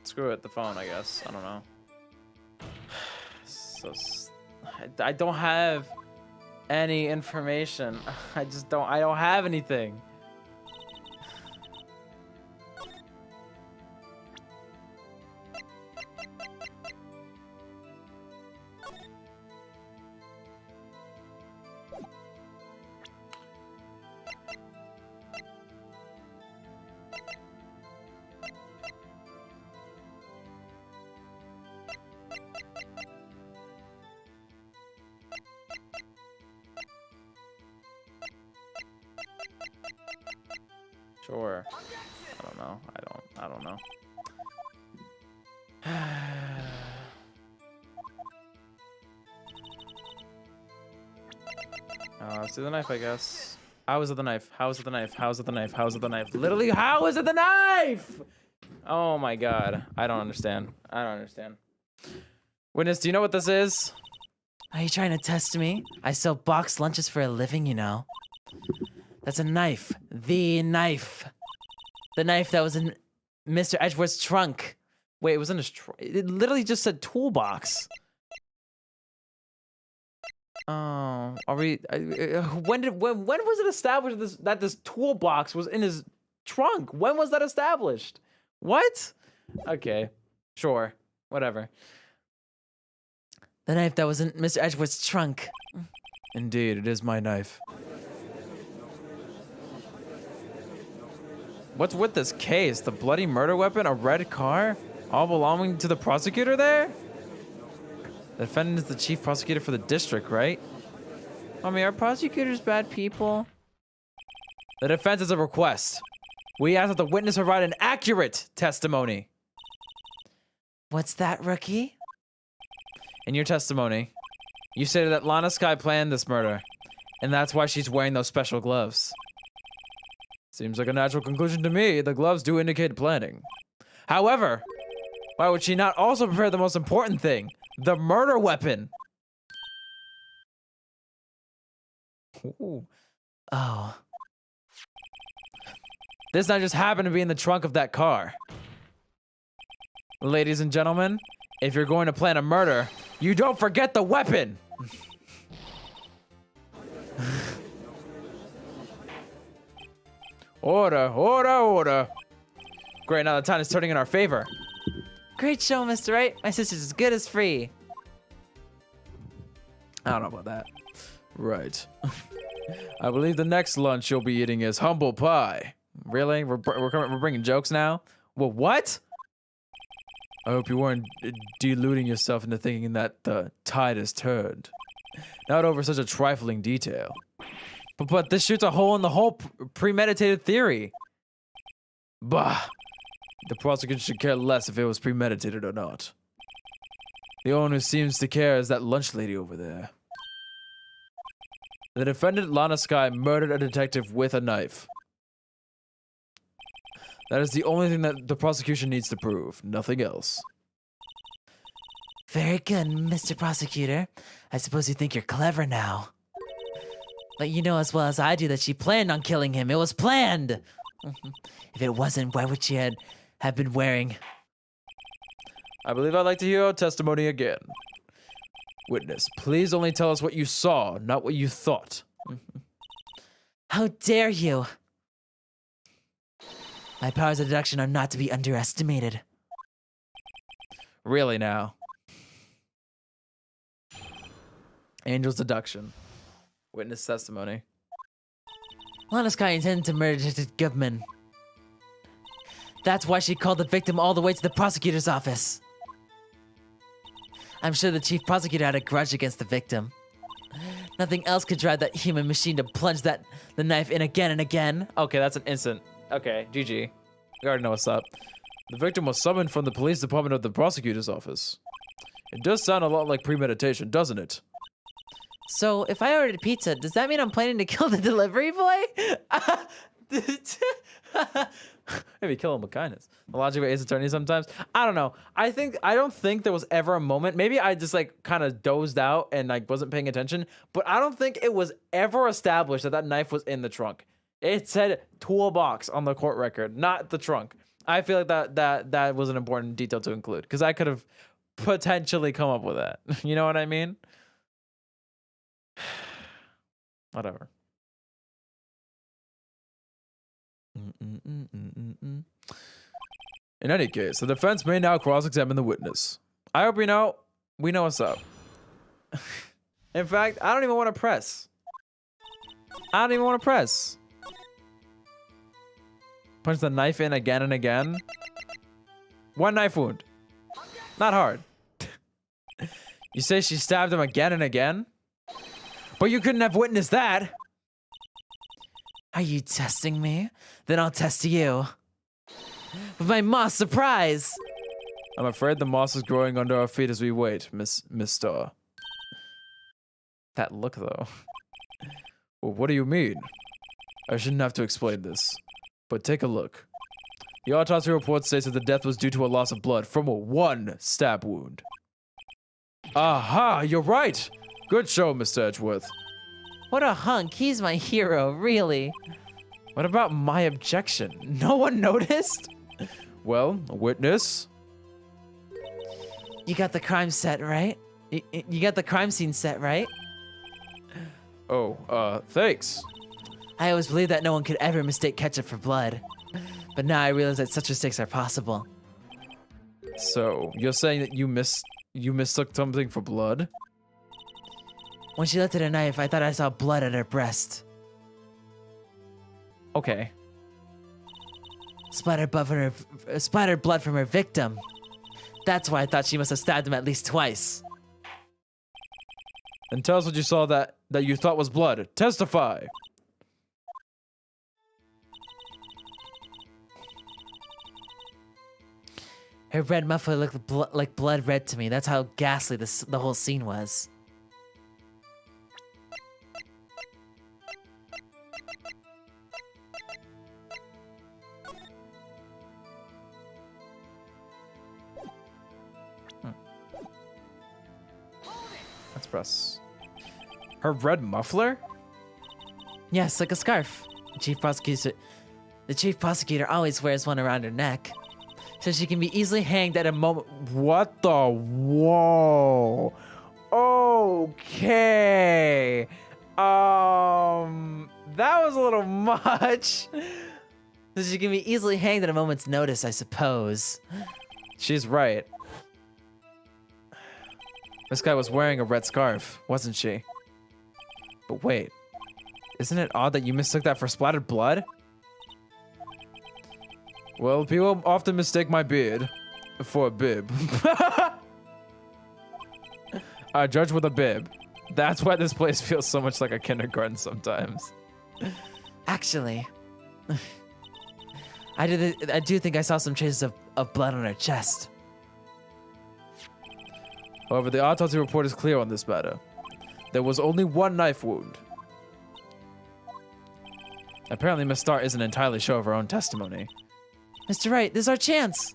Screw it, the phone, I guess. I don't know. I don't have any information. I don't have anything. Sure. I don't know. I don't know. Let's do the knife, I guess. How is it the knife? How is it the knife? How is it the knife? How is it the knife? Literally, how is it the knife? Oh my god. I don't understand. I don't understand. Witness, do you know what this is? Are you trying to test me? I sell boxed lunches for a living, you know. That's a knife. The knife. The knife that was in Mr. Edgeworth's trunk. Wait, it was in his trunk. It literally just said toolbox. Oh, are we? When was it established that this toolbox was in his trunk? When was that established? What? Okay, sure, whatever. The knife that was in Mr. Edgeworth's trunk. Indeed, it is my knife. What's with this case? The bloody murder weapon, a red car, all belonging to the prosecutor there? The defendant is the chief prosecutor for the district, right? I mean, are prosecutors bad people? The defense is a request. We ask that the witness provide an accurate testimony. What's that, rookie? In your testimony, you stated that Lana Sky planned this murder, and that's why she's wearing those special gloves. Seems like a natural conclusion to me. The gloves do indicate planning. However, why would she not also prepare the most important thing? The murder weapon. Ooh. Oh. This not just happened to be in the trunk of that car. Ladies and gentlemen, if you're going to plan a murder, you don't forget the weapon. Order, order, order. Great, now the time is turning in our favor. Great show, Mr. Wright. My sister's as good as free. I don't know about that. Right. I believe the next lunch you'll be eating is humble pie. Really? We're bringing jokes now? Well, what? I hope you weren't deluding yourself into thinking that the tide has turned. Not over such a trifling detail. But this shoots a hole in the whole premeditated theory. Bah. The prosecutor should care less if it was premeditated or not. The only one who seems to care is that lunch lady over there. The defendant, Lana Sky, murdered a detective with a knife. That is the only thing that the prosecution needs to prove. Nothing else. Very good, Mr. Prosecutor. I suppose you think you're clever now. But you know as well as I do that she planned on killing him. It was planned! If it wasn't, why would she have been wearing... I believe I'd like to hear your testimony again. Witness, please only tell us what you saw, not what you thought. How dare you! My powers of deduction are not to be underestimated. Really now? Angel's deduction. Witness testimony. Lana Sky intended to murder Detective Goodman. That's why she called the victim all the way to the prosecutor's office. I'm sure the chief prosecutor had a grudge against the victim. Nothing else could drive that human machine to plunge the knife in again and again. Okay, that's an instant. Okay, GG. We already know what's up. The victim was summoned from the police department of the prosecutor's office. It does sound a lot like premeditation, doesn't it? So, if I ordered pizza, does that mean I'm planning to kill the delivery boy? Maybe kill him with kindness. The logic of Ace Attorney sometimes. I don't know. I don't think there was ever a moment. Maybe I just like kind of dozed out and like wasn't paying attention. But I don't think it was ever established that that knife was in the trunk. It said toolbox on the court record, not the trunk. I feel like that was an important detail to include because I could have potentially come up with that. You know what I mean? Whatever. In any case, the defense may now cross-examine the witness. I hope we know what's up. In fact, I don't even want to press. Punch the knife in again and again. One knife wound. Not hard. You say she stabbed him again and again? But you couldn't have witnessed that. Are you testing me? Then I'll test you. With my moss surprise! I'm afraid the moss is growing under our feet as we wait, Miss Star. That look, though. Well, what do you mean? I shouldn't have to explain this. But take a look. The autopsy report states that the death was due to a loss of blood from one stab wound. Aha, you're right! Good show, Mr. Edgeworth. What a hunk, he's my hero, really. What about my objection? No one noticed? Well, a witness? You got the crime set, right? You got the crime scene set, right? Oh, thanks. I always believed that no one could ever mistake ketchup for blood. But now I realize that such mistakes are possible. So, you're saying that you mistook something for blood? When she lifted a knife, I thought I saw blood at her breast. Okay. Splattered blood from her victim. That's why I thought she must have stabbed him at least twice. And tell us what you saw that you thought was blood. Testify. Her red muffler looked like blood red to me. That's how ghastly the whole scene was. Let's press. Her red muffler? Yes, like a scarf. The chief prosecutor always wears one around her neck, so she can be easily hanged at a moment. What the? Whoa. Okay. That was a little much. So she can be easily hanged at a moment's notice, I suppose. She's right. This guy was wearing a red scarf, wasn't she? But wait, isn't it odd that you mistook that for splattered blood? Well, people often mistake my beard for a bib. I judge with a bib. That's why this place feels so much like a kindergarten sometimes. Actually, I do think I saw some traces of blood on her chest. However, the autopsy report is clear on this matter. There was only one knife wound. Apparently, Miss Starr isn't entirely sure of her own testimony. Mr. Wright, this is our chance.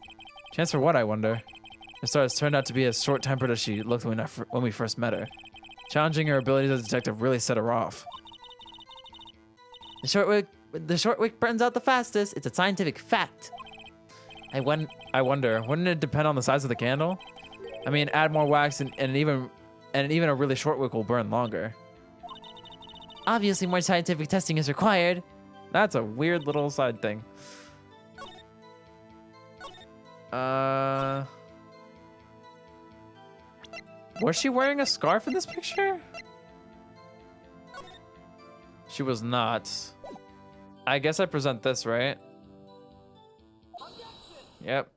Chance for what, I wonder? Miss Starr has turned out to be as short-tempered as she looked when we first met her. Challenging her abilities as a detective really set her off. The short wick burns out the fastest. It's a scientific fact. I wonder, wouldn't it depend on the size of the candle? I mean, add more wax and even a really short wick will burn longer. Obviously, more scientific testing is required. That's a weird little side thing. Was she wearing a scarf in this picture? She was not. I guess I present this, right? Yep.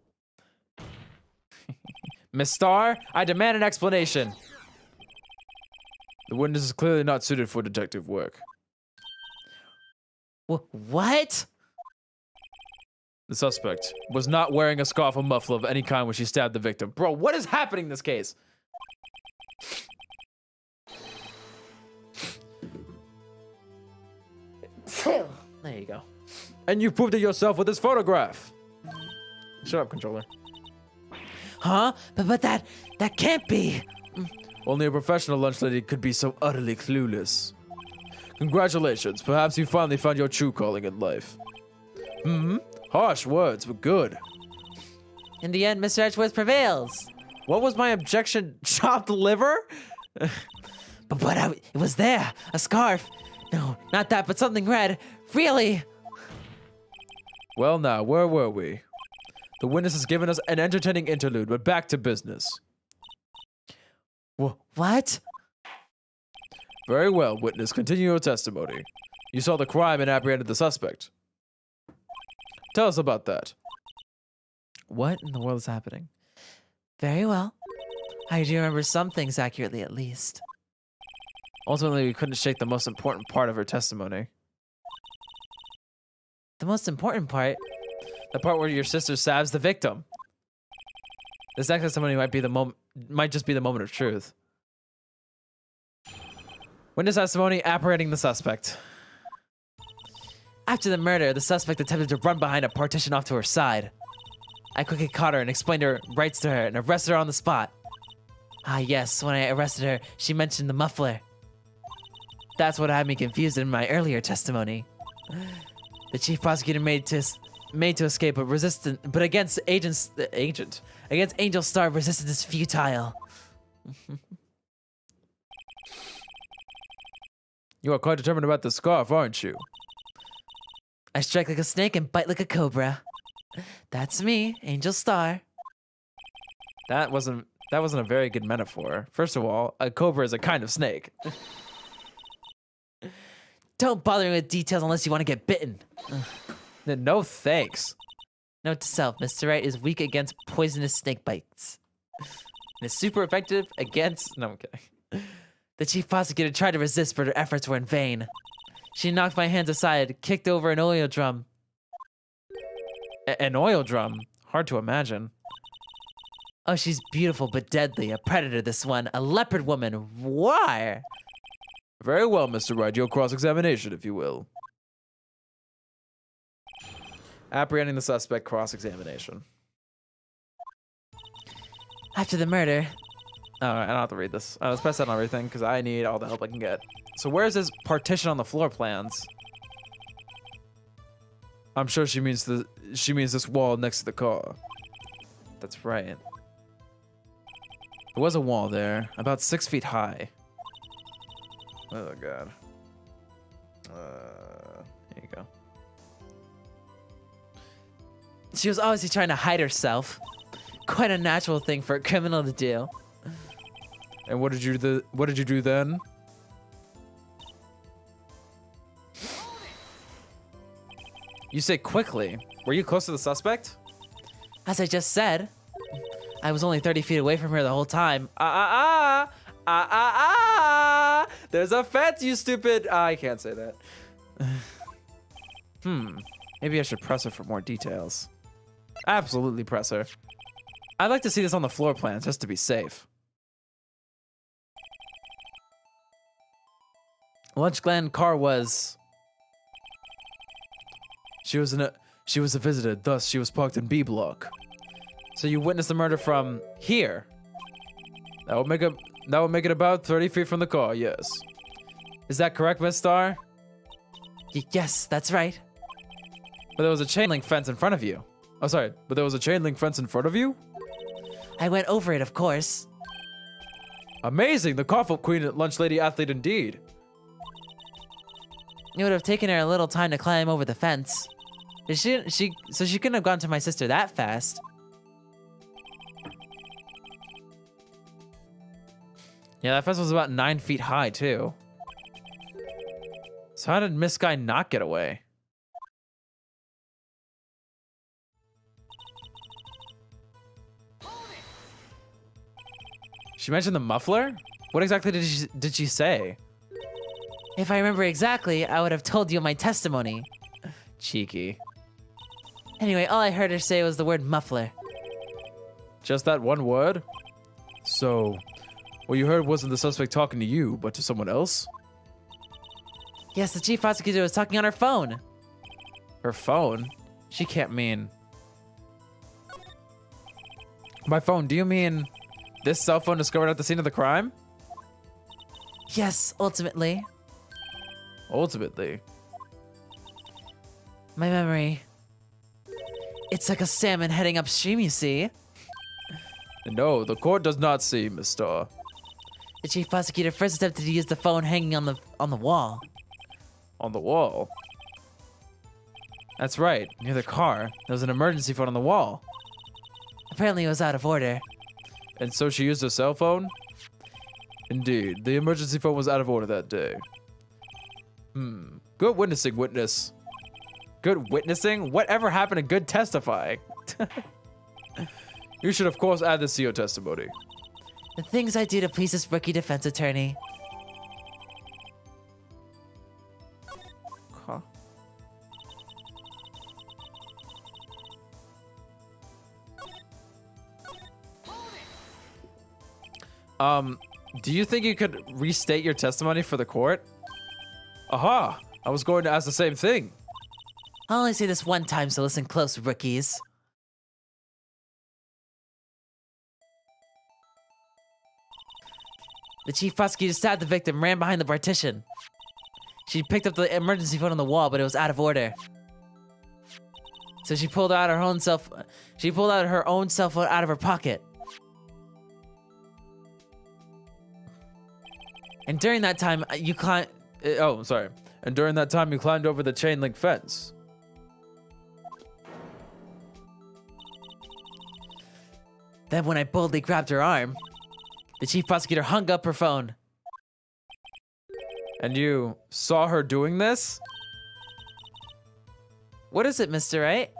Miss Starr, I demand an explanation. The witness is clearly not suited for detective work. What? The suspect was not wearing a scarf or muffler of any kind when she stabbed the victim. Bro, what is happening in this case? There you go. And you proved it yourself with this photograph. Shut up, controller. Huh? But that can't be. Only a professional lunch lady could be so utterly clueless. Congratulations, perhaps you finally found your true calling in life. Harsh words, but good. In the end, Mr. Edgeworth prevails. What was my objection? Chopped liver? But it was there. A scarf. No, not that, but something red. Really? Well now, where were we? The witness has given us an entertaining interlude, but back to business. What? Very well, witness, continue your testimony. You saw the crime and apprehended the suspect. Tell us about that. What in the world is happening? Very well. I do remember some things accurately, at least. Ultimately, we couldn't shake the most important part of her testimony. The most important part? The part where your sister stabs the victim. This next testimony might just be the moment of truth. Witness testimony apprehending the suspect. After the murder, the suspect attempted to run behind a partition off to her side. I quickly caught her and explained her rights to her and arrested her on the spot. Ah yes, when I arrested her, she mentioned the muffler. That's what had me confused in my earlier testimony. The chief prosecutor made to escape, but against Angel Star, resistance is futile. You are quite determined about the scarf, aren't you? I strike like a snake and bite like a cobra. That's me, Angel Star. That wasn't a very good metaphor. First of all, a cobra is a kind of snake. Don't bother me with details unless you want to get bitten. No thanks. Note to self, Mr. Wright is weak against poisonous snake bites. And is super effective against... No, I'm kidding. The chief prosecutor tried to resist, but her efforts were in vain. She knocked my hands aside, kicked over an oil drum. An oil drum? Hard to imagine. Oh, she's beautiful but deadly. A predator, this one. A leopard woman. Why? Very well, Mr. Wright. Your cross-examination, if you will. Apprehending the suspect, cross-examination. After the murder, Alright, I don't have to read this. Let's press that on everything, because I need all the help I can get. So where's this partition on the floor plans? I'm sure she means this wall next to the car. That's right. There was a wall there, about 6 feet high. Oh god. Here you go. she was obviously trying to hide herself. Quite a natural thing for a criminal to do. And what did you do then? You say quickly. Were you close to the suspect? As I just said, I was only 30 feet away from her the whole time. There's a fence, you stupid. I can't say that. Maybe I should press her for more details. Absolutely press her. I'd like to see this on the floor plans just to be safe. Lunch Glen car was. She was a visitor, thus she was parked in B block. So you witnessed the murder from here? That would make it about 30 feet from the car, yes. Is that correct, Miss Starr? Yes, that's right. But there was a chain link fence in front of you. Oh, sorry, but there was a chain link fence in front of you? I went over it, of course. Amazing, the cough queen at lunch lady athlete indeed. It would have taken her a little time to climb over the fence. So she couldn't have gone to my sister that fast. Yeah, that fence was about 9 feet high, too. So how did Miss Guy not get away? She mentioned the muffler? What exactly did she say? If I remember exactly, I would have told you in my testimony. Cheeky. Anyway, all I heard her say was the word muffler. Just that one word? So, what you heard wasn't the suspect talking to you, but to someone else? Yes, the chief prosecutor was talking on her phone. Her phone? She can't mean... By phone, do you mean this cell phone discovered at the scene of the crime? Yes, ultimately. Ultimately. My memory. It's like a salmon heading upstream, you see. No, the court does not see, Miss Starr. The chief prosecutor first attempted to use the phone hanging on the wall. On the wall? That's right, near the car. There was an emergency phone on the wall. Apparently it was out of order. And so she used her cell phone? Indeed, the emergency phone was out of order that day. Good witnessing, witness. Good witnessing? Whatever happened to good testifying? You should, of course, add this to your testimony. The things I do to please this rookie defense attorney. Huh. Do you think you could restate your testimony for the court? Aha! I was going to ask the same thing. I'll only say this one time, so listen close, rookies. The chief prosecutor stabbed the victim, ran behind the partition. She picked up the emergency phone on the wall, but it was out of order. So she pulled out her own cell phone out of her pocket. And during that time, you climbed. Oh, sorry. And during that time, you climbed over the chain link fence. Then when I boldly grabbed her arm, the chief prosecutor hung up her phone. And you saw her doing this? What is it, Mr. Wright?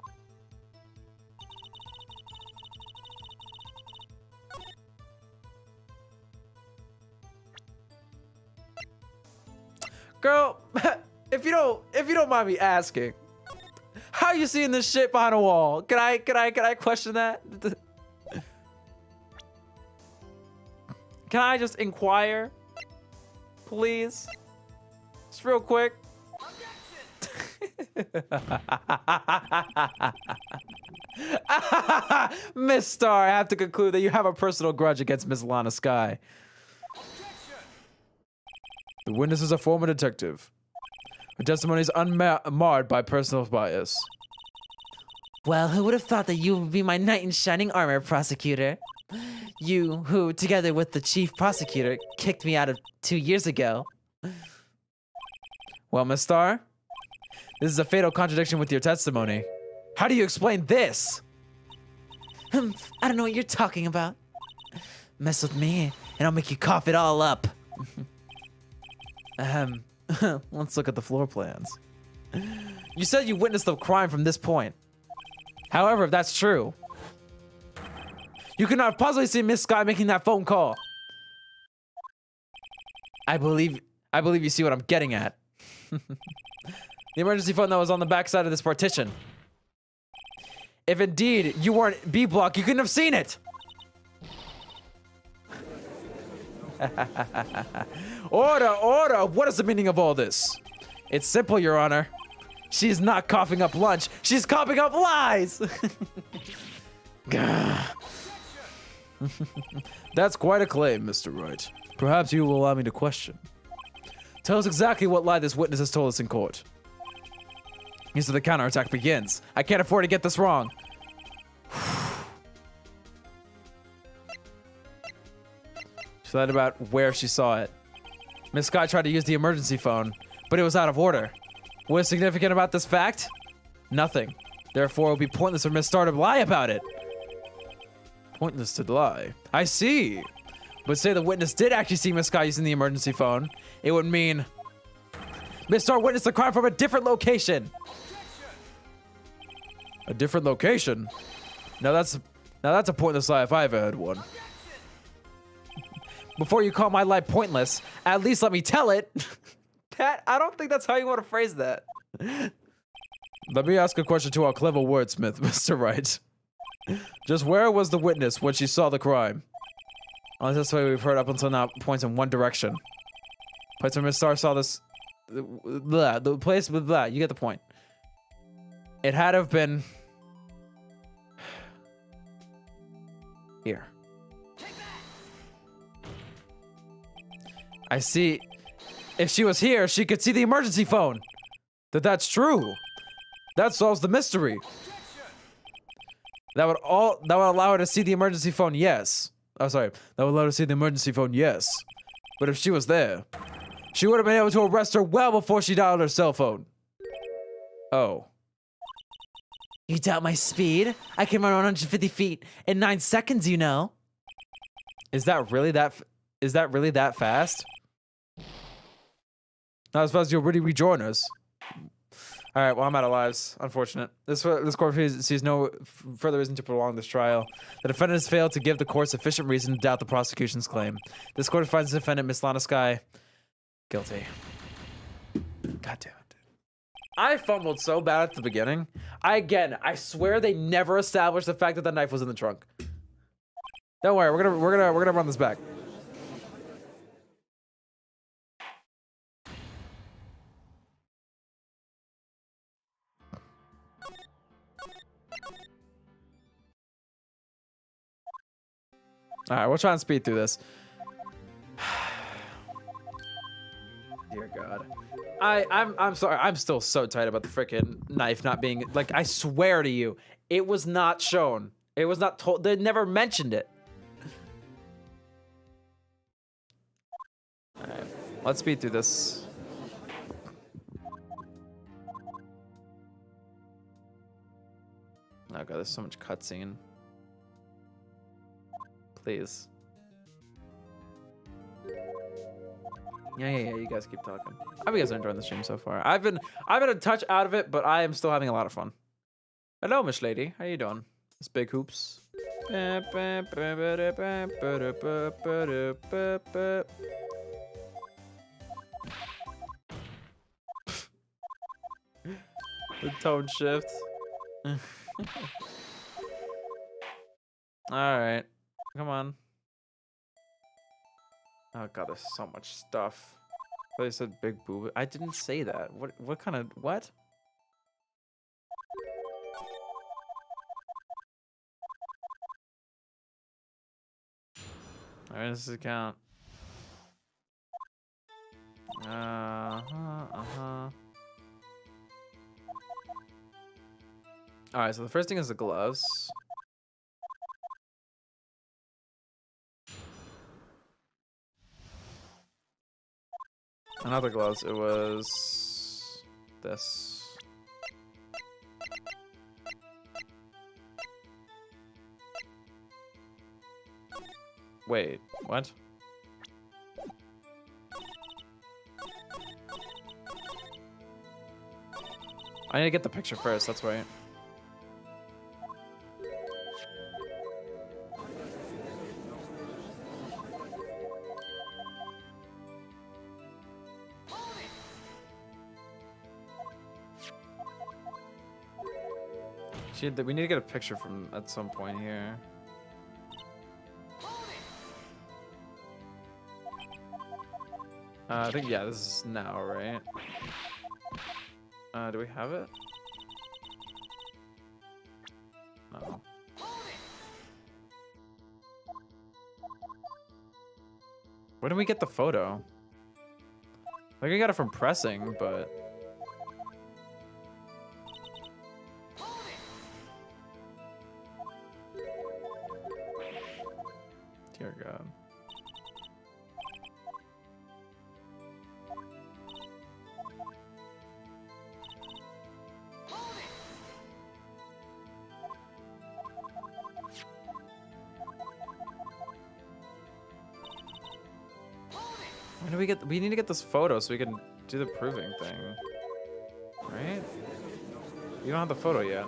Girl, if you don't mind me asking, how you seeing this shit behind a wall? Can I question that? Can I just inquire? Please? Just real quick. Miss Star, I have to conclude that you have a personal grudge against Miss Lana Sky. The witness is a former detective. Her testimony is unmarred by personal bias. Well, who would have thought that you would be my knight in shining armor, Prosecutor? You, who, together with the Chief Prosecutor, kicked me out of 2 years ago. Well, Miss Star, this is a fatal contradiction with your testimony. How do you explain this? I don't know what you're talking about. Mess with me, and I'll make you cough it all up. Let's look at the floor plans. You said you witnessed the crime from this point. However, if that's true, you could not have possibly seen Miss Sky making that phone call. I believe you see what I'm getting at. The emergency phone that was on the back side of this partition. If indeed you weren't B block, you couldn't have seen it. Order! What is the meaning of all this? It's simple, Your Honor. She's not coughing up lunch. She's coughing up lies. That's quite a claim, Mr. Wright. Perhaps you will allow me to question. Tell us exactly what lie this witness has told us in court. So the counterattack begins. I can't afford to get this wrong. She lied about where she saw it. Miss Scott tried to use the emergency phone, but it was out of order. What is significant about this fact? Nothing. Therefore, it would be pointless for Miss Star to lie about it. Pointless to lie. I see. But say the witness did actually see Miss Scott using the emergency phone, it would mean Miss Star witnessed the crime from a different location. A different location? Now that's a pointless lie if I ever heard one. Before you call my lie pointless, at least let me tell it. Pat, I don't think that's how you want to phrase that. Let me ask a question to our clever wordsmith, Mr. Wright. Just where was the witness when she saw the crime? Well, that's the way we've heard up until now points in one direction. Place where Miss Star saw this. Blah, the place with blah. You get the point. It had to have been here. I see. If she was here, she could see the emergency phone. That's true. That solves the mystery. That would allow her to see the emergency phone, yes. Oh, sorry. That would allow her to see the emergency phone, yes. But if she was there, she would have been able to arrest her well before she dialed her cell phone. Oh. You doubt my speed? I can run 150 feet in 9 seconds, you know. Is that really that fast? Not as fast as you'll really rejoin us. All right, well, I'm out of lives. Unfortunate. This court sees no further reason to prolong this trial. The defendant has failed to give the court sufficient reason to doubt the prosecution's claim. This court finds the defendant, Miss Lana Sky, guilty. God damn it. I fumbled so bad at the beginning. I swear they never established the fact that the knife was in the trunk. Don't worry, we're gonna run this back. All right, we'll try and speed through this. Dear God. I'm sorry. I'm still so tight about the freaking knife not being, like, I swear to you, it was not shown. It was not told. They never mentioned it. All right, let's speed through this. Oh God, there's so much cutscene. Please. Yeah, you guys keep talking. I hope you guys are enjoying the stream so far. I've been a touch out of it, but I am still having a lot of fun. Hello, Miss Lady. How you doing? It's Big Hoops. The tone shift. Alright. Come on. Oh god, there's so much stuff. They said big boob. I didn't say that. What kind of what? Alright, this is a count. Alright, so the first thing is the gloves. Another gloves, it was this. Wait, what? I need to get the picture first, that's right. We need to get a picture from at some point here. I think, yeah, this is now, right? Do we have it? No. Where did we get the photo? I think I got it from pressing, but... Dear God. When do we get? We need to get this photo so we can do the proving thing, right? You don't have the photo yet.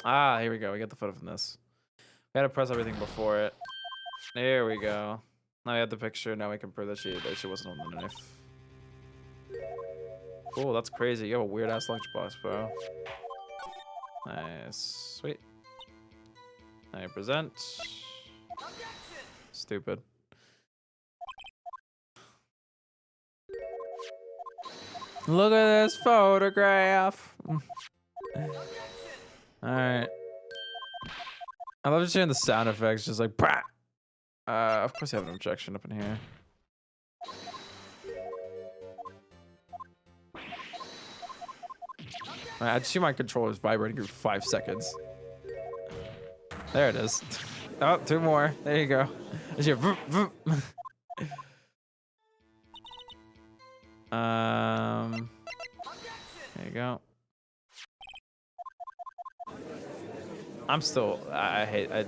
Ah, here we go. We got the photo from this. We had to press everything before it. There we go. Now we have the picture. Now we can prove that she wasn't on the knife. Cool, that's crazy. You have a weird ass lunchbox, bro. Nice. Sweet. Now you present. Stupid. Look at this photograph. Alright. I love just hearing the sound effects, just like brah. Of course you have an objection up in here. I just see my controller's vibrating for 5 seconds. There it is. Oh, 2 more. There you go. There's your vroom, vroom. There you go. I'm still. I hate. I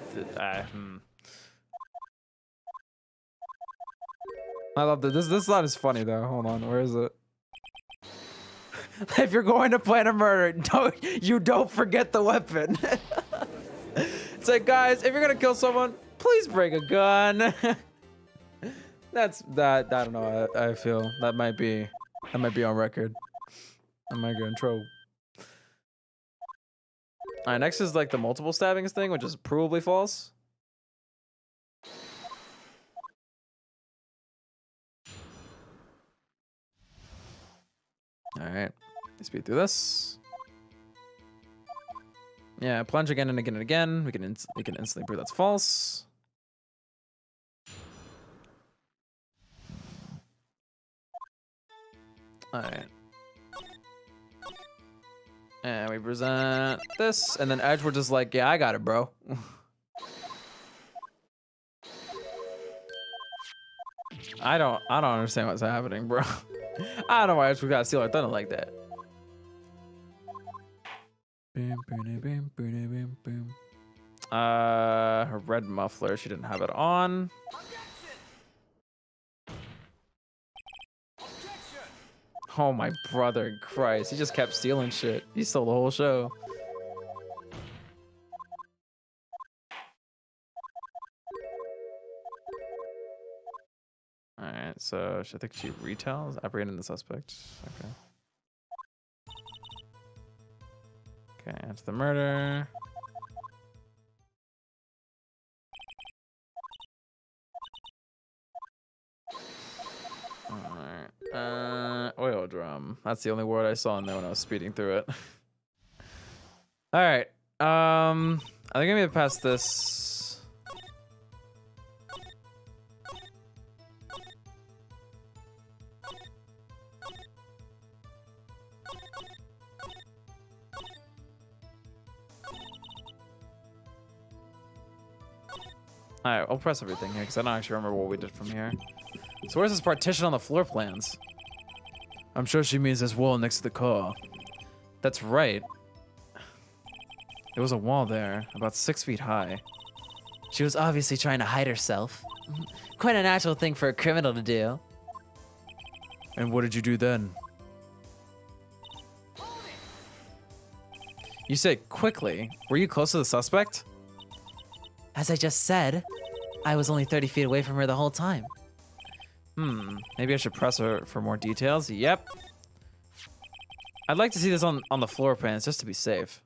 love that. This line is funny though. Hold on. Where is it? If you're going to plan a murder, don't forget the weapon. It's like, guys, if you're gonna kill someone, please bring a gun. That's that. I don't know. I feel that might be on record. I might get in trouble. All right, next is like the multiple stabbings thing, which is provably false. All right, let's speed through this. Yeah, plunge again and again and again. We can instantly prove that's false. All right. And we present this, and then Edgeworth is like, yeah, I got it, bro. I don't understand what's happening, bro. I don't know why Edgeworth got to steal our thunder like that. Her red muffler, she didn't have it on. Oh my brother in Christ, he just kept stealing shit. He stole the whole show. Alright. Alright, so I think she retells? Apprehending the suspect. Okay. Okay, that's the murder. Alright. Oil drum. That's the only word I saw in there when I was speeding through it. Alright. I think I'm gonna pass this. Alright, I'll press everything here because I don't actually remember what we did from here. So where's this partition on the floor plans? I'm sure she means this wall next to the car. That's right. There was a wall there, about 6 feet high. She was obviously trying to hide herself. Quite a natural thing for a criminal to do. And what did you do then? You say quickly. Were you close to the suspect? As I just said, I was only 30 feet away from her the whole time. Maybe I should press her for more details. Yep. I'd like to see this on the floor plans just to be safe.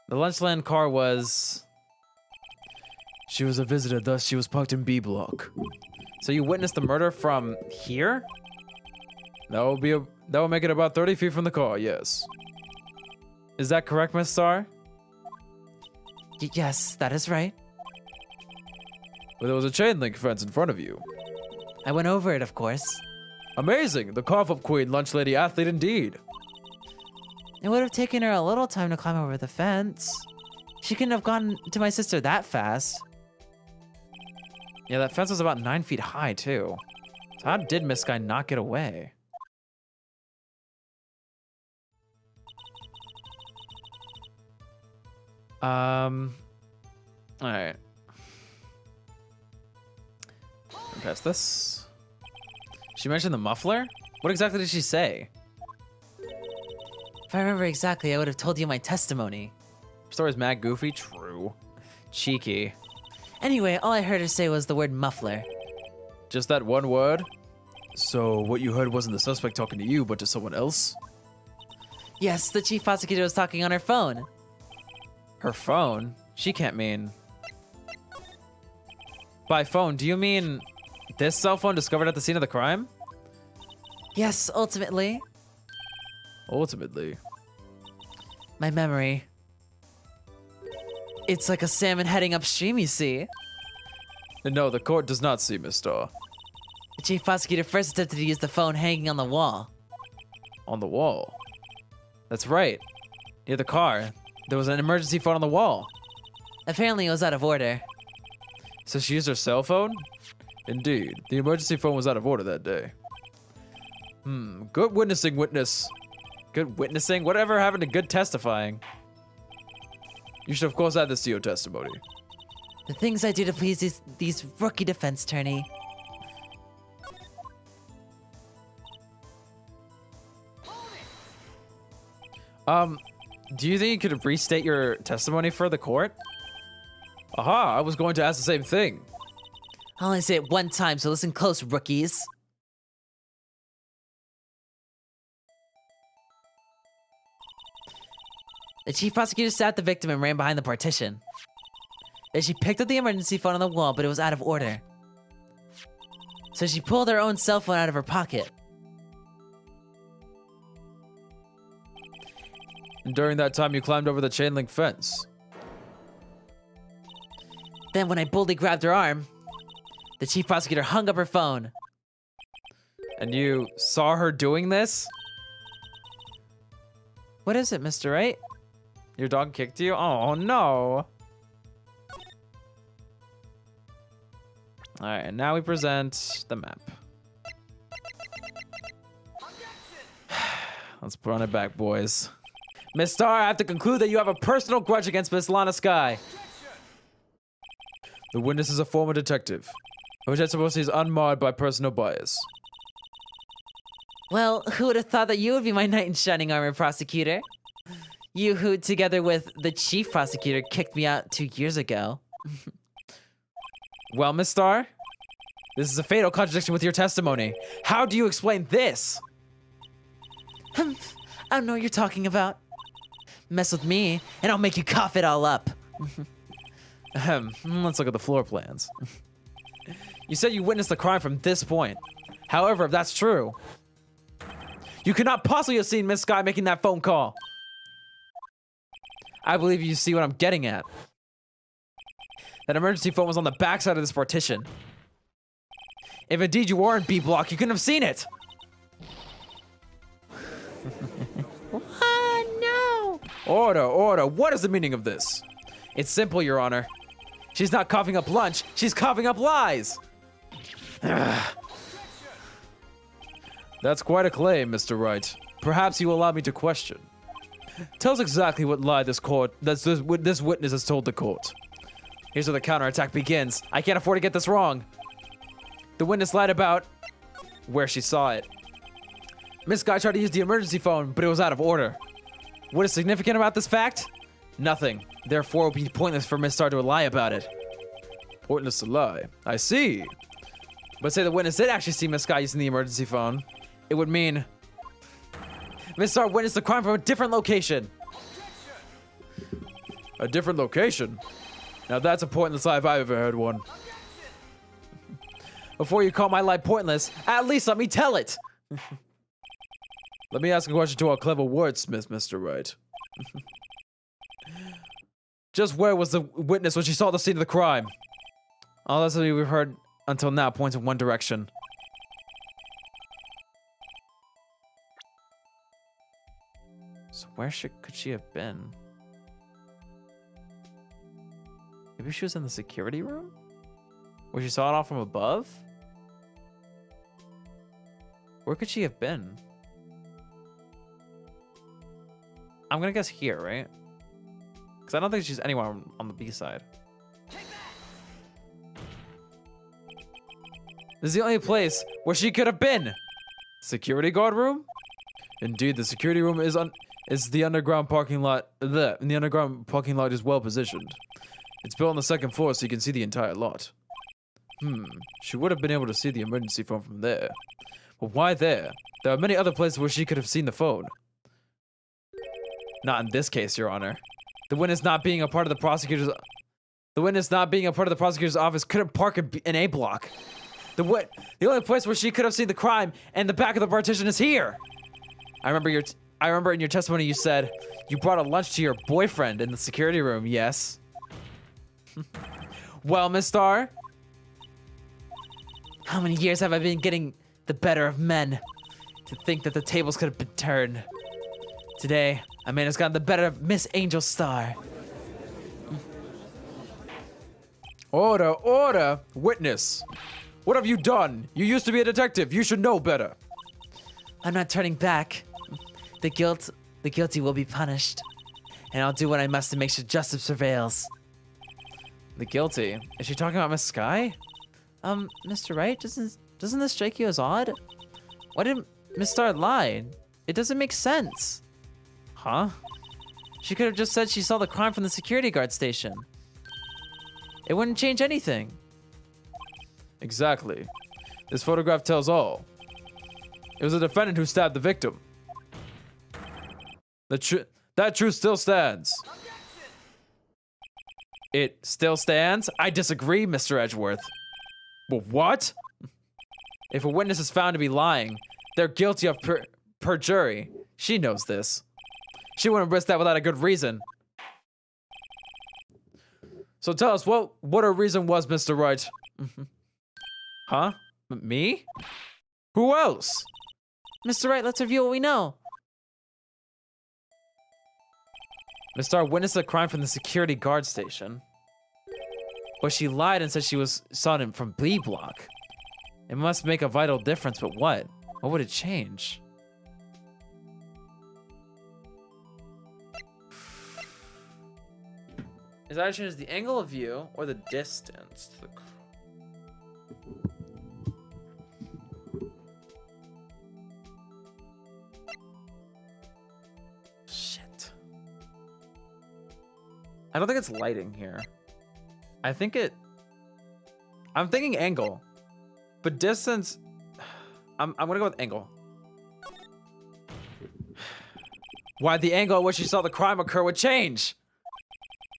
The Lunchland car was... She was a visitor, thus she was parked in B block. So you witnessed the murder from here? That will make it about 30 feet from the car, yes. Is that correct, Miss Star? Yes, that is right. But there was a chain link fence in front of you. I went over it, of course. Amazing! The cough-up queen, lunch lady athlete indeed. It would have taken her a little time to climb over the fence. She couldn't have gotten to my sister that fast. Yeah, that fence was about 9 feet high, too. So how did Miss Guy not get away? Alright. Pass this. She mentioned the muffler? What exactly did she say? If I remember exactly, I would have told you my testimony. Story's mad goofy? True. Cheeky. Anyway, all I heard her say was the word muffler. Just that one word? So what you heard wasn't the suspect talking to you, but to someone else? Yes, the chief prosecutor was talking on her phone. Her phone? She can't mean... By phone, do you mean this cell phone discovered at the scene of the crime? Yes, ultimately. Ultimately. My memory. It's like a salmon heading upstream, you see. No, the court does not see, Miss Star. The chief prosecutor first attempted to use the phone hanging on the wall. On the wall? That's right. Near the car, there was an emergency phone on the wall. Apparently it was out of order. So she used her cell phone? Indeed. The emergency phone was out of order that day. Good witnessing, witness. Good witnessing? Whatever happened to good testifying? You should of course add this to your testimony. The things I do to please these rookie defense attorney. Do you think you could restate your testimony for the court? Aha, I was going to ask the same thing. I'll only say it one time, so listen close, rookies. The chief prosecutor sat the victim and ran behind the partition. Then she picked up the emergency phone on the wall, but it was out of order. So she pulled her own cell phone out of her pocket. And during that time, you climbed over the chain link fence. Then when I boldly grabbed her arm, the chief prosecutor hung up her phone. And you saw her doing this? What is it, Mr. Wright? Your dog kicked you? Oh, no. All right, and now we present the map. Let's run it back, boys. Miss Star, I have to conclude that you have a personal grudge against Miss Lana Sky. The witness is a former detective, which I suppose is unmarred by personal bias. Well, who would have thought that you would be my knight in shining armor, prosecutor? You who, together with the chief prosecutor, kicked me out 2 years ago. Well, Miss Star, This is a fatal contradiction with your testimony. How do you explain this? I don't know what you're talking about. Mess with me, and I'll make you cough it all up. Let's look at the floor plans. You said you witnessed the crime from this point. However, if that's true, you could not possibly have seen Miss Sky making that phone call. I believe you see what I'm getting at. That emergency phone was on the backside of this partition. If indeed you were in B block, you couldn't have seen it. No! Order. What is the meaning of this? It's simple, Your Honor. She's not coughing up lunch, she's coughing up lies. That's quite a claim, Mr. Wright. Perhaps you will allow me to question. Tell us exactly what lie this witness has told the court. Here's where the counterattack begins. I can't afford to get this wrong. The witness lied about where she saw it. Miss Guy tried to use the emergency phone, but it was out of order. What is significant about this fact? Nothing. Therefore, it would be pointless for Miss Star to lie about it. Pointless to lie. I see. But say the witness did actually see Miss Guy using the emergency phone. It would mean Miss Star witnessed the crime from a different location. A different location? Now that's a pointless lie if I've ever heard one. Before you call my lie pointless, at least let me tell it. Let me ask a question to our clever wordsmith, Mr. Wright. Just where was the witness when she saw the scene of the crime? All that's what we've heard until now points in one direction. So where could she have been? Maybe she was in the security room? Where she saw it all from above? Where could she have been? I'm gonna guess here, right? Because I don't think she's anywhere on the B side. This is the only place where she could have been. Security guard room? Indeed, the security room is the underground parking lot. The underground parking lot is well positioned. It's built on the second floor, so you can see the entire lot. She would have been able to see the emergency phone from there. But why there? There are many other places where she could have seen the phone. Not in this case, Your Honor. The witness not being a part of the prosecutor's office couldn't park in A block. The only place where she could have seen the crime and the back of the partition is here. I remember in your testimony you said you brought a lunch to your boyfriend in the security room. Yes. Well, Miss Star, how many years have I been getting the better of men? To think that the tables could have been turned. Today, a man has gotten the better of Miss Angel Star. Order. Witness. What have you done? You used to be a detective. You should know better. I'm not turning back. The guilty will be punished. And I'll do what I must to make sure justice prevails. The guilty? Is she talking about Miss Sky? Mr. Wright, doesn't this strike you as odd? Why did Miss Star lie? It doesn't make sense. Huh? She could have just said she saw the crime from the security guard station. It wouldn't change anything. Exactly. This photograph tells all. It was the defendant who stabbed the victim. That truth still stands. It still stands? I disagree, Mr. Edgeworth. Well, what? If a witness is found to be lying, they're guilty of perjury. She knows this. She wouldn't risk that without a good reason. So tell us what her reason was, Mr. Wright. Huh? Me? Who else? Mr. Wright, let's review what we know. Miss Star witnessed a crime from the security guard station. But she lied and said she saw it from B block. It must make a vital difference, but what? What would it change? Is that change the angle of view or the distance to the Shit. I don't think it's lighting here. I'm thinking angle. But distance, I'm gonna go with angle. Why the angle at which you saw the crime occur would change?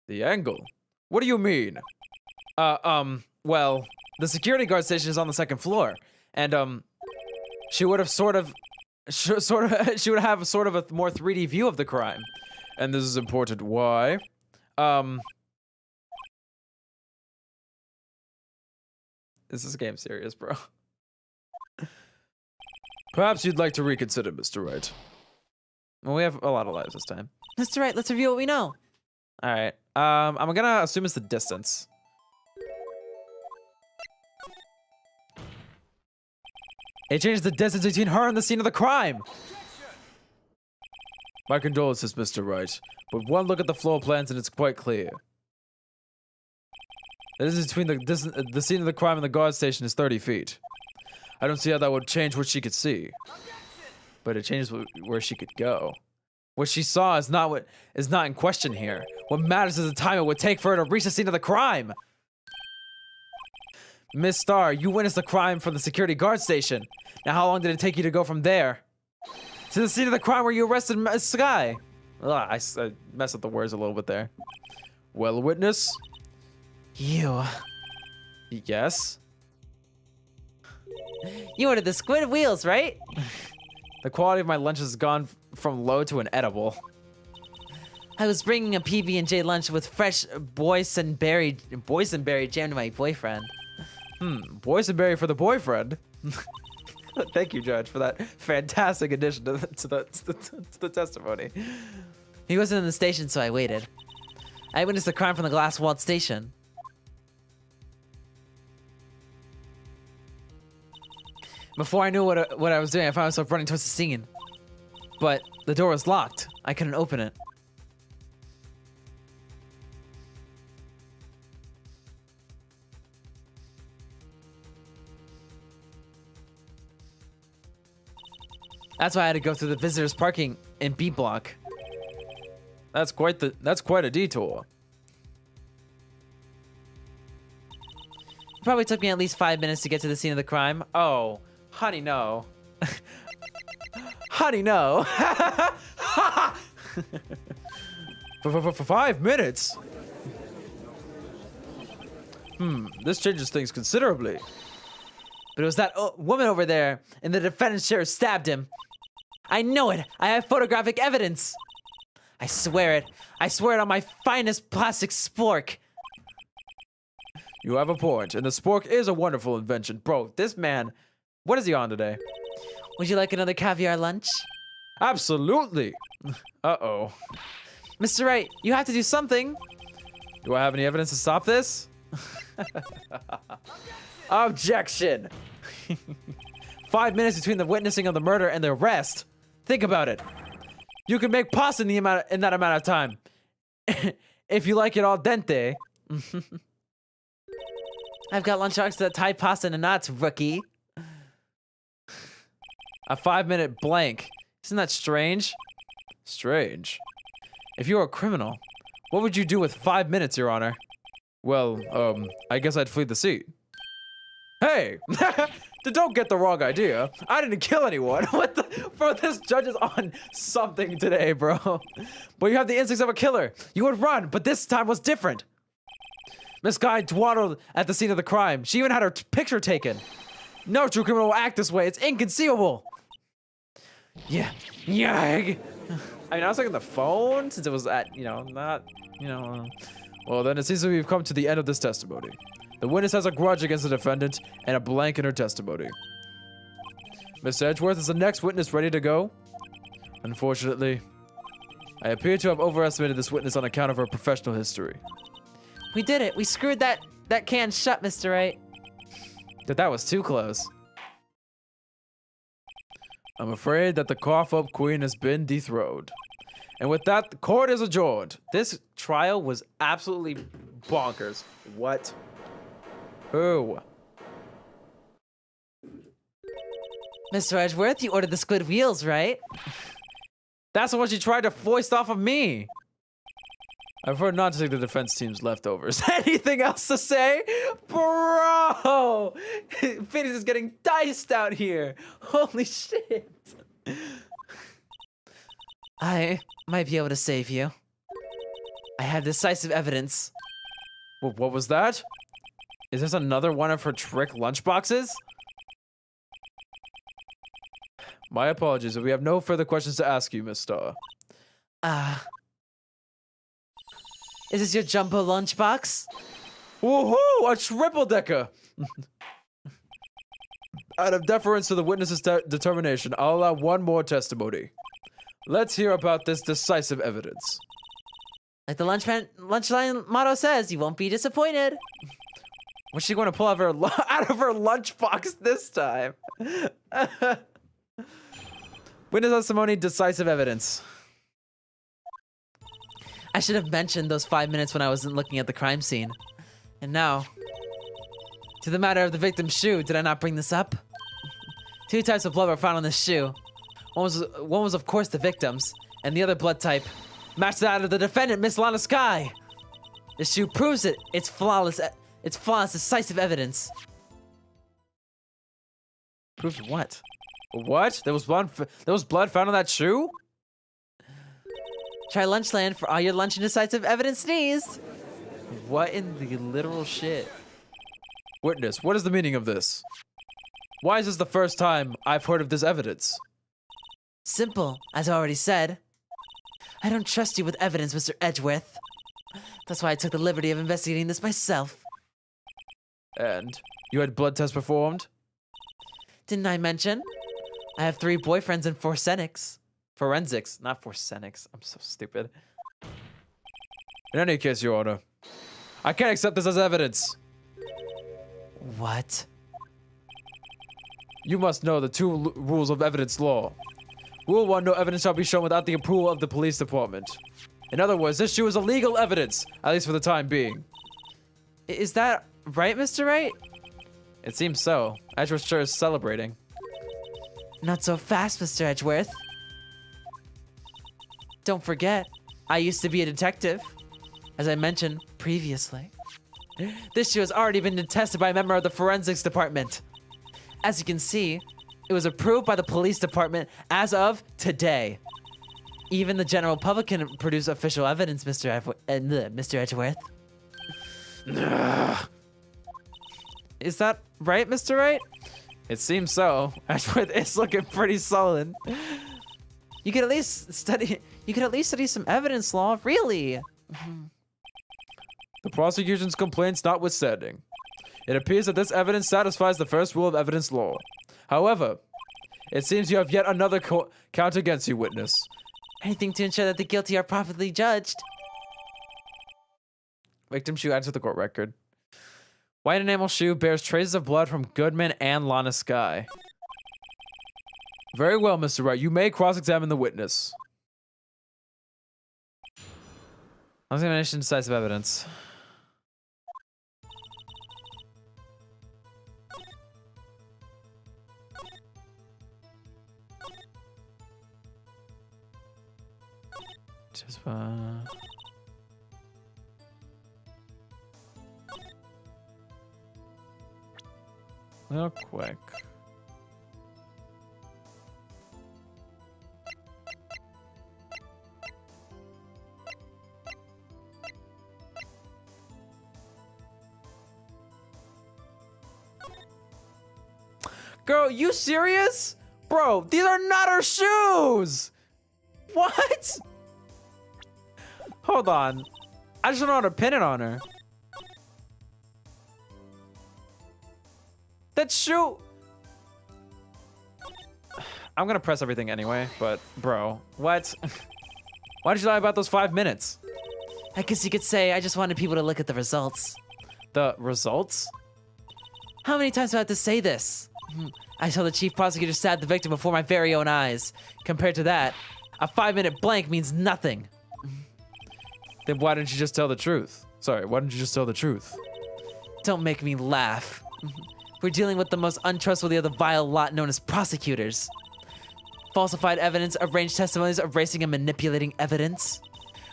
The angle? What do you mean? Well, the security guard station is on the second floor, and she would have she would have sort of a more 3D view of the crime. And this is important. Why? Is this game serious, bro? Perhaps you'd like to reconsider, Mr. Wright. Well, we have a lot of lives this time. Mr. Wright, let's review what we know. All right. I'm gonna assume it's the distance. It changed the distance between her and the scene of the crime. My condolences, Mr. Wright, but one look at the floor plans and it's quite clear. The distance between the scene of the crime and the guard station is 30 feet. I don't see how that would change what she could see. But it changes where she could go. What she saw is not in question here. What matters is the time it would take for her to reach the scene of the crime. Miss Starr, you witnessed the crime from the security guard station. Now, how long did it take you to go from there to the scene of the crime where you arrested Sky? Ugh, I messed up the words a little bit there. Well, witness? You. Yes? You ordered the squid wheels, right? The quality of my lunch has gone from low to an edible. I was bringing a PB&J lunch with fresh boysenberry jam to my boyfriend. Boysenberry for the boyfriend. Thank you, Judge, for that fantastic addition to the testimony. He wasn't in the station, so I waited. I witnessed the crime from the glass-walled station. Before I knew what I was doing, I found myself running towards the scene. But the door was locked. I couldn't open it. That's why I had to go through the visitors parking in B block. That's quite a detour. It probably took me at least 5 minutes to get to the scene of the crime. Oh, honey, no. Honey, no. For 5 minutes? This changes things considerably. But it was that woman over there in the defendant's chair who stabbed him. I know it. I have photographic evidence. I swear it. I swear it on my finest plastic spork. You have a point, and the spork is a wonderful invention. Bro, this man, what is he on today? Would you like another caviar lunch? Absolutely. Uh-oh. Mr. Wright, you have to do something. Do I have any evidence to stop this? Objection. 5 minutes between the witnessing of the murder and the arrest. Think about it. You can make pasta in that amount of time. If you like it al dente. I've got lunchbox that tie pasta in knots, rookie. A 5-minute blank. Isn't that strange? Strange. If you were a criminal, what would you do with 5 minutes, Your Honor? Well, I guess I'd flee the scene. Hey! Don't get the wrong idea. I didn't kill anyone. What the? Bro, this judge is on something today, bro. But you have the instincts of a killer. You would run, but this time was different. Miss Guy dwaddled at the scene of the crime. She even had her picture taken. No true criminal will act this way. It's inconceivable. Yeah. Yeah. I mean, I was looking at the phone since it was at, not. Well, then it seems that we've come to the end of this testimony. The witness has a grudge against the defendant and a blank in her testimony. Miss Edgeworth, is the next witness ready to go? Unfortunately, I appear to have overestimated this witness on account of her professional history. We did it. We screwed that can shut, Mr. Wright. That was too close. I'm afraid that the cough-up queen has been dethroned. And with that, the court is adjourned. This trial was absolutely bonkers. What? Who? Mr. Edgeworth, you ordered the squid wheels, right? That's the one she tried to foist off of me. I prefer not to take the defense team's leftovers. Anything else to say? Bro! Phoenix is getting diced out here. Holy shit. I might be able to save you. I have decisive evidence. What was that? Is this another one of her trick lunchboxes? My apologies, but we have no further questions to ask you, Miss Star. Is this your jumbo lunchbox? Woohoo! A triple-decker! Out of deference to the witness's determination, I'll allow one more testimony. Let's hear about this decisive evidence. Like the lunchline motto says, you won't be disappointed. What's she going to pull out of her lunchbox this time? Witness testimony, decisive evidence. I should have mentioned those 5 minutes when I wasn't looking at the crime scene. And now, to the matter of the victim's shoe, did I not bring this up? 2 types of blood were found on this shoe. One was of course the victim's, and the other blood type matched that of the defendant, Miss Lana Sky. The shoe proves it. It's flawless, decisive evidence. Proves what? What? There was blood found on that shoe? Try Lunchland for all your lunch and decisive evidence needs. What in the literal shit? Witness, what is the meaning of this? Why is this the first time I've heard of this evidence? Simple, as I already said. I don't trust you with evidence, Mr. Edgeworth. That's why I took the liberty of investigating this myself. And you had blood tests performed? Didn't I mention? I have 3 boyfriends in forensics, not forsenics. I'm so stupid. In any case, Your Honor, I can't accept this as evidence. What? You must know the 2 rules of evidence law. Rule 1, no evidence shall be shown without the approval of the police department. In other words, this shoe is illegal evidence, at least for the time being. Is that right, Mr. Wright? It seems so. Edgeworth sure is celebrating. Not so fast, Mr. Edgeworth. Don't forget, I used to be a detective, as I mentioned previously. This shoe has already been tested by a member of the forensics department. As you can see, it was approved by the police department as of today. Even the general public can produce official evidence, Mr. Edgeworth. Is that right, Mr. Wright? It seems so. Edgeworth is looking pretty sullen. You could at least study some evidence law, really. The prosecution's complaints notwithstanding, it appears that this evidence satisfies the first rule of evidence law. However, it seems you have yet another count against you, witness. Anything to ensure that the guilty are properly judged. Victim shoe added to the court record. White enamel shoe bears traces of blood from Goodman and Lana Sky. Very well, Mr. Wright. You may cross-examine the witness. Examination, decisive evidence. Just real quick. Girl, you serious? Bro, these are not her shoes! What? Hold on. I just don't know how to pin it on her. That shoe... I'm gonna press everything anyway, but bro, what? Why did you lie about those 5 minutes? I guess you could say I just wanted people to look at the results. The results? How many times do I have to say this? I saw the chief prosecutor stab the victim before my very own eyes. Compared to that, a 5-minute blank means nothing. Then why didn't you just tell the truth? Sorry, why didn't you just tell the truth? Don't make me laugh. We're dealing with the most untrustworthy of the vile lot known as prosecutors. Falsified evidence, arranged testimonies, erasing and manipulating evidence.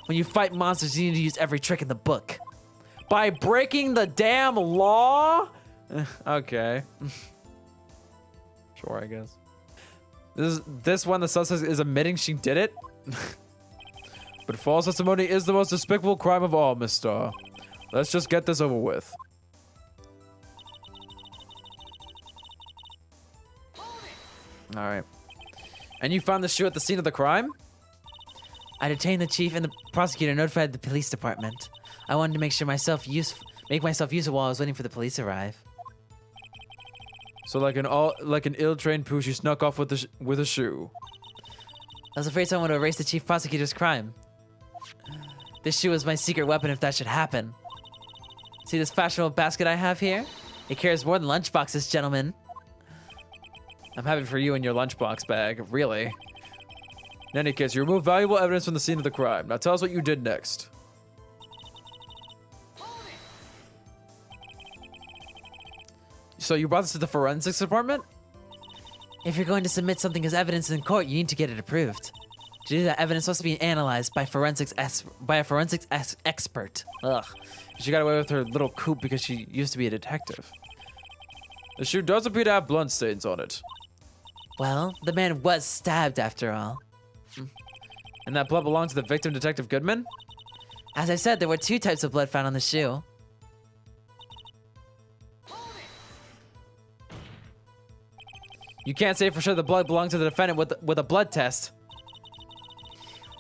When you fight monsters, you need to use every trick in the book. By breaking the damn law? Okay. Sure, I guess. This one, the suspect is admitting she did it? But false testimony is the most despicable crime of all, Miss Star. Let's just get this over with. Alright. And you found the shoe at the scene of the crime? I detained the chief and the prosecutor notified the police department. I wanted to make myself useful while I was waiting for the police to arrive. So like an ill-trained pooch, you snuck off with a shoe. I was afraid someone would erase the chief prosecutor's crime. This shoe was my secret weapon if that should happen. See this fashionable basket I have here? It carries more than lunchboxes, gentlemen. I'm happy for you and your lunchbox bag, really. In any case, you removed valuable evidence from the scene of the crime. Now tell us what you did next. So you brought this to the forensics department? If you're going to submit something as evidence in court, you need to get it approved. To do that, evidence must be analyzed by a forensics expert. Ugh. She got away with her little coup because she used to be a detective. The shoe does appear to have bloodstains on it. Well, the man was stabbed after all. And that blood belonged to the victim, Detective Goodman? As I said, there were 2 types of blood found on the shoe. You can't say for sure the blood belonged to the defendant with a blood test.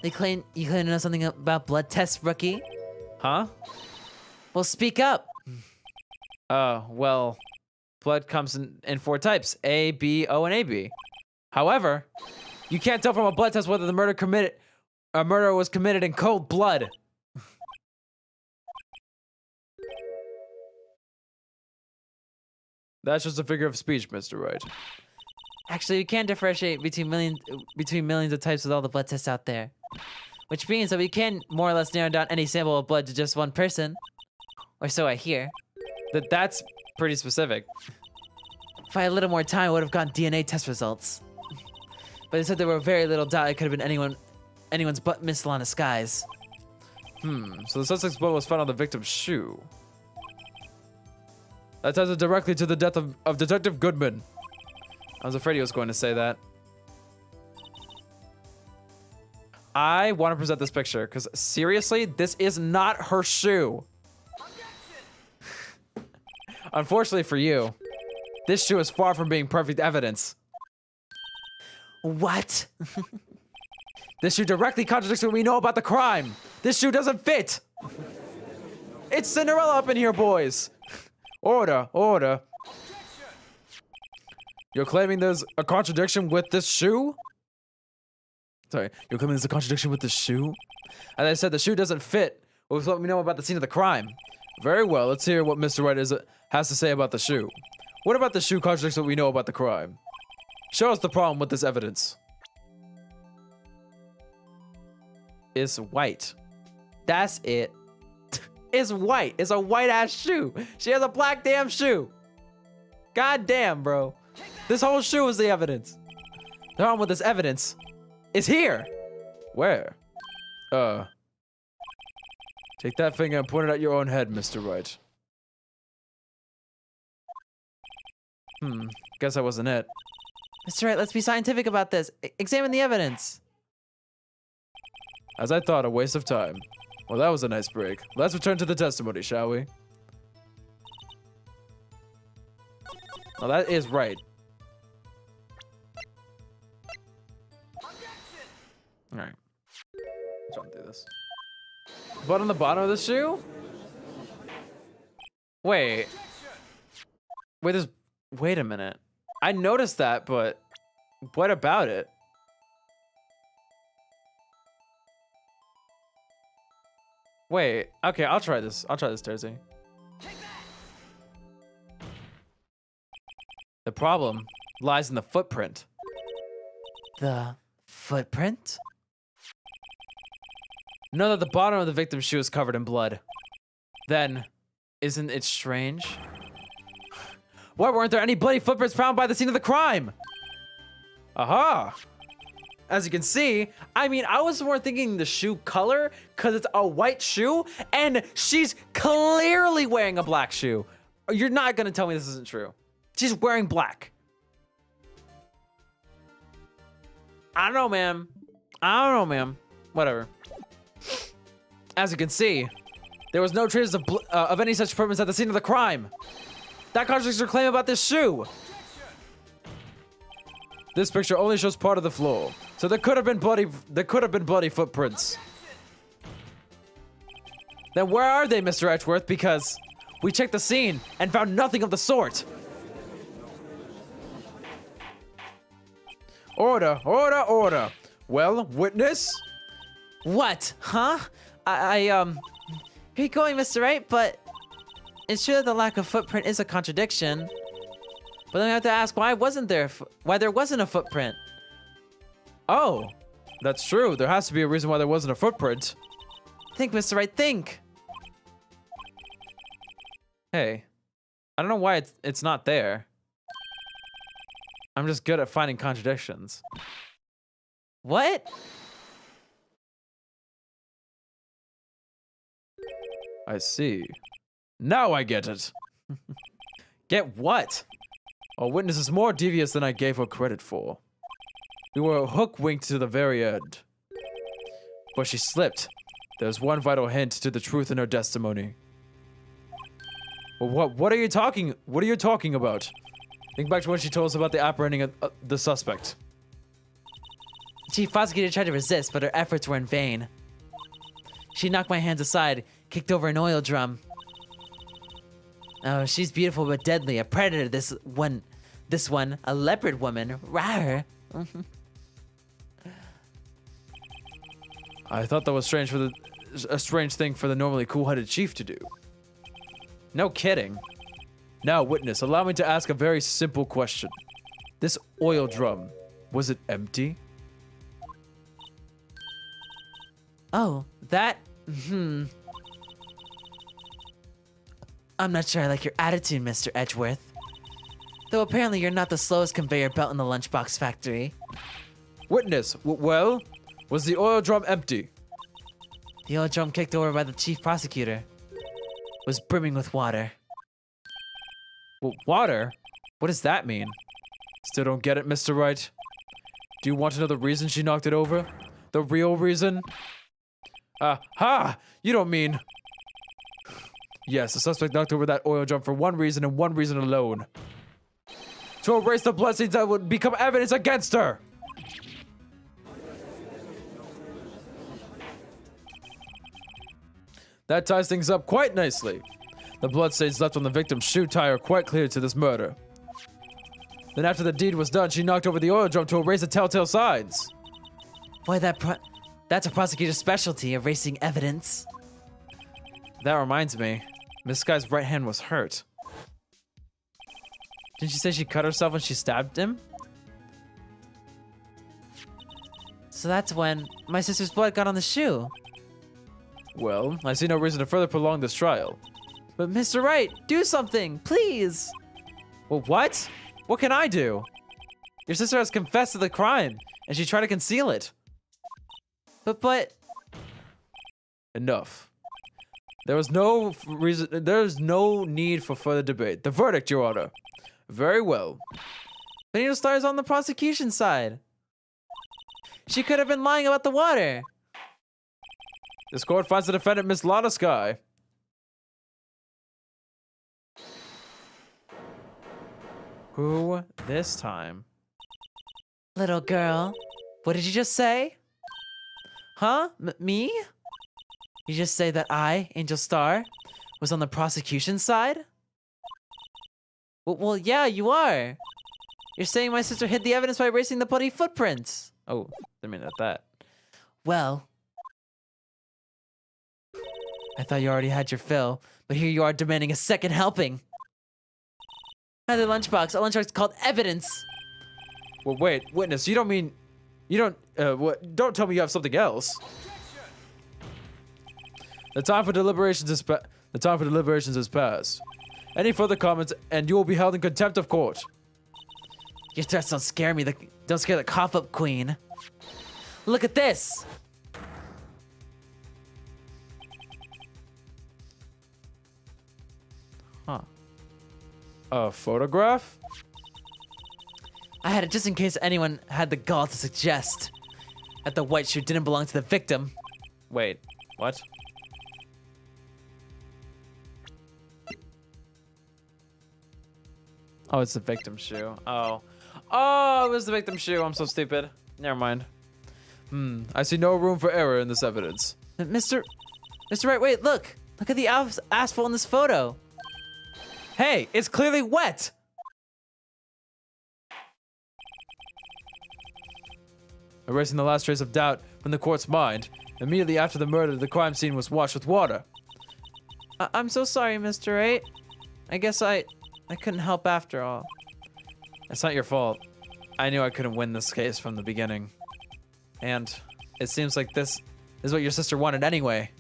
You claim to know something about blood tests, rookie? Huh? Well, speak up. Well, blood comes in 4 types, A, B, O, and AB. However, you can't tell from a blood test whether the murder was committed in cold blood. That's just a figure of speech, Mr. Wright. Actually, you can differentiate between millions of types with all the blood tests out there. Which means that we can more or less narrow down any sample of blood to just one person. Or so I hear. That's pretty specific. If I had a little more time, I would have gotten DNA test results. But they said there were very little doubt it could have been anyone's butt missile on a skies. So the suspect's blood was found on the victim's shoe. That ties it directly to the death of Detective Goodman. I was afraid he was going to say that. I want to present this picture, because seriously, this is not her shoe. Unfortunately for you, this shoe is far from being perfect evidence. What? This shoe directly contradicts what we know about the crime. This shoe doesn't fit. It's Cinderella up in here, boys. Order, order. You're claiming there's a contradiction with this shoe? Sorry, you're claiming there's a contradiction with this shoe? As I said, the shoe doesn't fit with what we know about the scene of the crime. Very well, let's hear what Mr. Wright has to say about the shoe. What about the shoe contradicts what we know about the crime? Show us the problem with this evidence. It's white. That's it. It's white. It's a white ass shoe. She has a black damn shoe. God damn, bro. This whole shoe is the evidence. The problem with this evidence is here. Where? Take that finger and point it at your own head, Mr. Wright. Guess that wasn't it. Mr. Wright, let's be scientific about this. Examine the evidence. As I thought, a waste of time. Well, that was a nice break. Let's return to the testimony, shall we? Well, that is right. Alright. Let's run through this. Blood on the bottom of the shoe? Wait. Wait a minute. I noticed that, but what about it? Wait. Okay, I'll try this. Thursday. The problem lies in the footprint. The footprint? Know that the bottom of the victim's shoe is covered in blood. Then, isn't it strange? Why weren't there any bloody footprints found by the scene of the crime? Aha! As you can see, I mean, I was more thinking the shoe color because it's a white shoe and she's clearly wearing a black shoe. You're not going to tell me this isn't true. She's wearing black. I don't know, man. Whatever. As you can see, there was no traces of any such footprints at the scene of the crime. That contradicts her claim about this shoe. This picture only shows part of the floor, so there could have been bloody footprints. Then where are they, Mr. Edgeworth? Because we checked the scene and found nothing of the sort. Order, order, order. Well, witness? What? Huh? Here you going, Mr. Wright, but it's true that the lack of footprint is a contradiction. But then I have to ask why there wasn't a footprint. Oh, that's true. There has to be a reason why there wasn't a footprint. Think, Mr. Wright, think. Hey, I don't know why it's not there. I'm just good at finding contradictions. What? I see. Now I get it. Get what? Our witness is more devious than I gave her credit for. We were hook-winked to the very end. But she slipped. There's one vital hint to the truth in her testimony. Well, what are you talking about? Think back to when she told us about the apprehending the suspect. The chief prosecutor tried to resist, but her efforts were in vain. She knocked my hands aside, kicked over an oil drum. Oh, she's beautiful but deadly. A predator, this one, a leopard woman. Rawr. I thought that was a strange thing for the normally cool-headed chief to do. No kidding. Now, witness, allow me to ask a very simple question. This oil drum, was it empty? Oh, that, I'm not sure I like your attitude, Mr. Edgeworth. Though apparently you're not the slowest conveyor belt in the lunchbox factory. Witness, well, was the oil drum empty? The oil drum kicked over by the chief prosecutor was brimming with water. Well, water? What does that mean? Still don't get it, Mr. Wright. Do you want to know the reason she knocked it over? The real reason? You don't mean... Yes, the suspect knocked over that oil drum for one reason and one reason alone. To erase the bloodstains that would become evidence against her! That ties things up quite nicely. The bloodstains left on the victim's shoe tie are quite clear to this murder. Then after the deed was done, she knocked over the oil drum to erase the telltale signs. Boy, that's a prosecutor's specialty, erasing evidence. That reminds me, this guy's right hand was hurt. Didn't she say she cut herself when she stabbed him? So that's when my sister's blood got on the shoe. Well, I see no reason to further prolong this trial. But Mr. Wright, do something, please. Well, what? What can I do? Your sister has confessed to the crime, and she tried to conceal it. But... Enough. There's no need for further debate. The verdict, Your Honor. Very well. Benito Star's on the prosecution side. She could have been lying about the water. This court finds the defendant, Miss Lana Sky. Who this time? Little girl, what did you just say? Huh? Me? You just say that I, Angel Star, was on the prosecution side? Well, yeah, you are. You're saying my sister hid the evidence by erasing the bloody footprints. Oh, didn't mean that. Well, I thought you already had your fill, but here you are demanding a second helping. Another lunchbox, a lunchbox called evidence. Well, wait, witness, you don't mean... don't tell me you have something else. The time for deliberations is past. Any further comments, and you will be held in contempt of court. Your threats don't scare me. Don't scare the cough-up queen. Look at this. Huh. A photograph? I had it just in case anyone had the gall to suggest that the white shoe didn't belong to the victim. Wait, what? Oh, it's the victim shoe. Oh. Oh, it was the victim shoe. I'm so stupid. Never mind. I see no room for error in this evidence. Mr. Wright, wait, look. Look at the asphalt in this photo. Hey, it's clearly wet. Erasing the last trace of doubt from the court's mind, immediately after the murder, the crime scene was washed with water. I'm so sorry, Mr. Wright. I guess I couldn't help after all. It's not your fault. I knew I couldn't win this case from the beginning. And it seems like this is what your sister wanted anyway.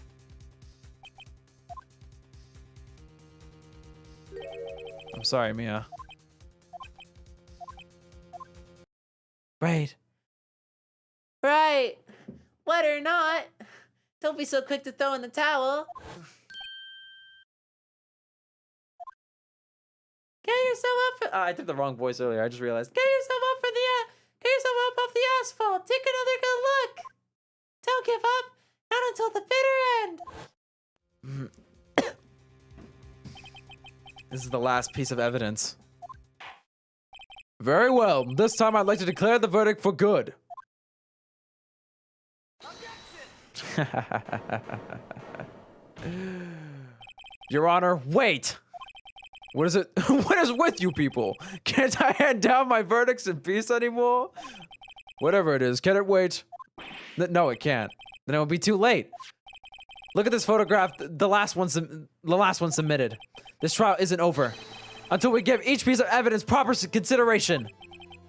I'm sorry, Mia. Right. Right. Wet or not, don't be so quick to throw in the towel. Get yourself up for... I did the wrong voice earlier. I just realized. Get yourself up for the... Get yourself up off the asphalt. Take another good look. Don't give up. Not until the bitter end. This is the last piece of evidence. Very well. This time I'd like to declare the verdict for good. Your Honor, wait! What is it? What is with you people? Can't I hand down my verdicts in peace anymore? Whatever it is, can it wait? No, it can't. Then it will be too late. Look at this photograph, the last one submitted. This trial isn't over until we give each piece of evidence proper consideration.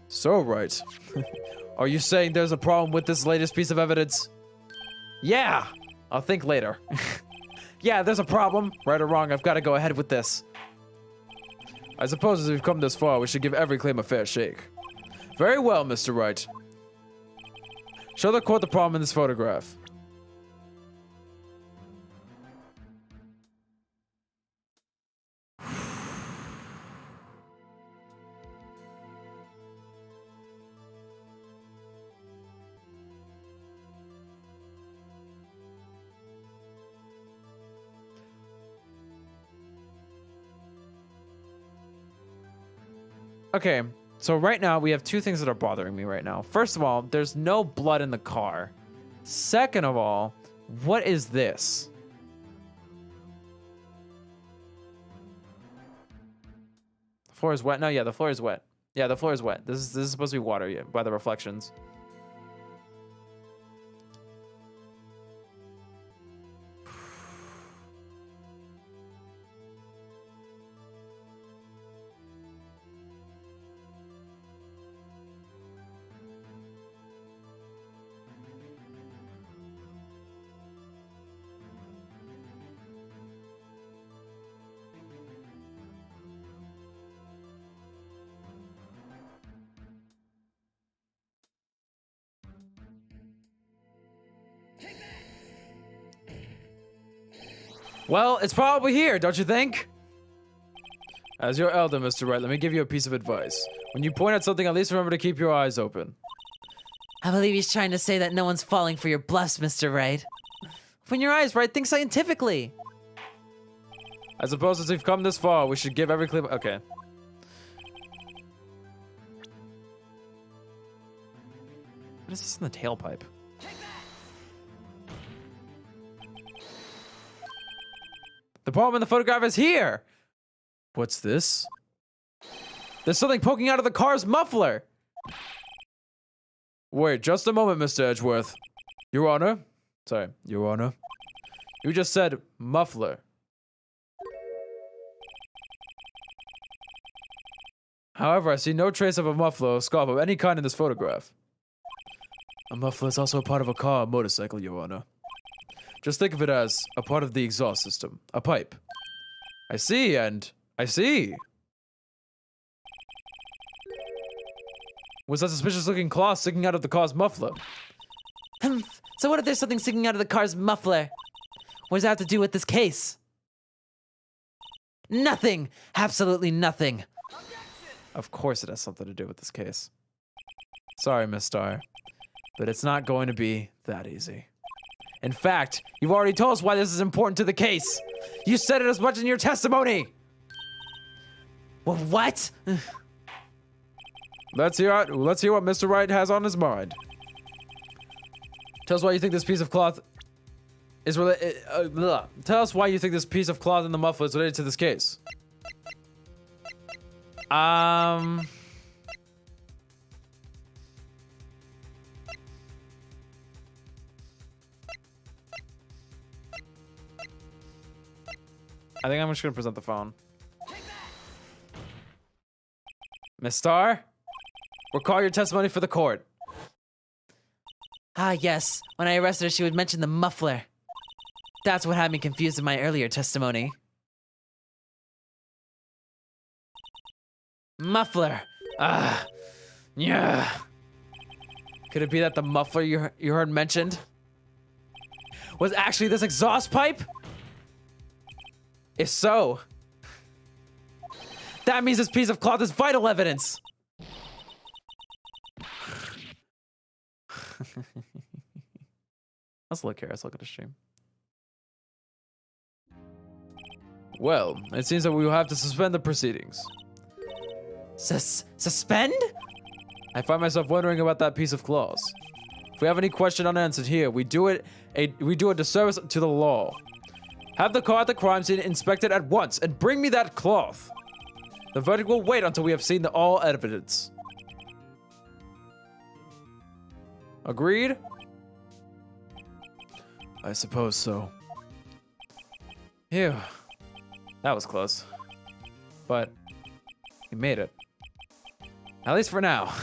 So right. Are you saying there's a problem with this latest piece of evidence? Yeah, I'll think later. Yeah, there's a problem. Right or wrong, I've got to go ahead with this. I suppose as we've come this far, we should give every claim a fair shake. Very well, Mr. Wright. Show the court the problem in this photograph. Okay, so right now we have two things that are bothering me right now. First of all, there's no blood in the car. Second of all, what is this? The floor is wet? No, yeah, the floor is wet. Yeah, the floor is wet. This is supposed to be water, yeah, by the reflections. Well, it's probably here, don't you think? As your elder, Mr. Wright, let me give you a piece of advice. When you point at something, at least remember to keep your eyes open. I believe he's trying to say that no one's falling for your bluffs, Mr. Wright. Open your eyes, Wright. Think scientifically. I suppose as we've come this far, we should give every claim... Okay. What is this in the tailpipe? The problem in the photograph is here! What's this? There's something poking out of the car's muffler! Wait, just a moment, Mr. Edgeworth. Your Honor? Sorry, Your Honor. You just said muffler. However, I see no trace of a muffler or scarf of any kind in this photograph. A muffler is also a part of a car or motorcycle, Your Honor. Just think of it as a part of the exhaust system, a pipe. I see, and I see. Was that suspicious-looking cloth sticking out of the car's muffler? So what if there's something sticking out of the car's muffler? What does that have to do with this case? Nothing! Absolutely nothing. Of course it has something to do with this case. Sorry, Miss Star, but it's not going to be that easy. In fact, you've already told us why this is important to the case. You said it as much in your testimony. Well, what? Let's hear what Mr. Wright has on his mind. Tell us why you think this piece of cloth is related. Tell us why you think this piece of cloth in the muffler is related to this case. I think I'm just gonna present the phone. Miss Star, recall your testimony for the court. Ah, yes. When I arrested her, she would mention the muffler. That's what had me confused in my earlier testimony. Muffler. Ah. Yeah. Could it be that the muffler you heard mentioned was actually this exhaust pipe? If so, that means this piece of cloth is vital evidence. Let's look here. Let's look at the stream. Well, it seems that we will have to suspend the proceedings. Suspend? I find myself wondering about that piece of cloth. If we have any question unanswered here, we do a disservice to the law. Have the car at the crime scene inspected at once and bring me that cloth. The verdict will wait until we have seen all evidence. Agreed? I suppose so. Phew. That was close. But we made it. At least for now.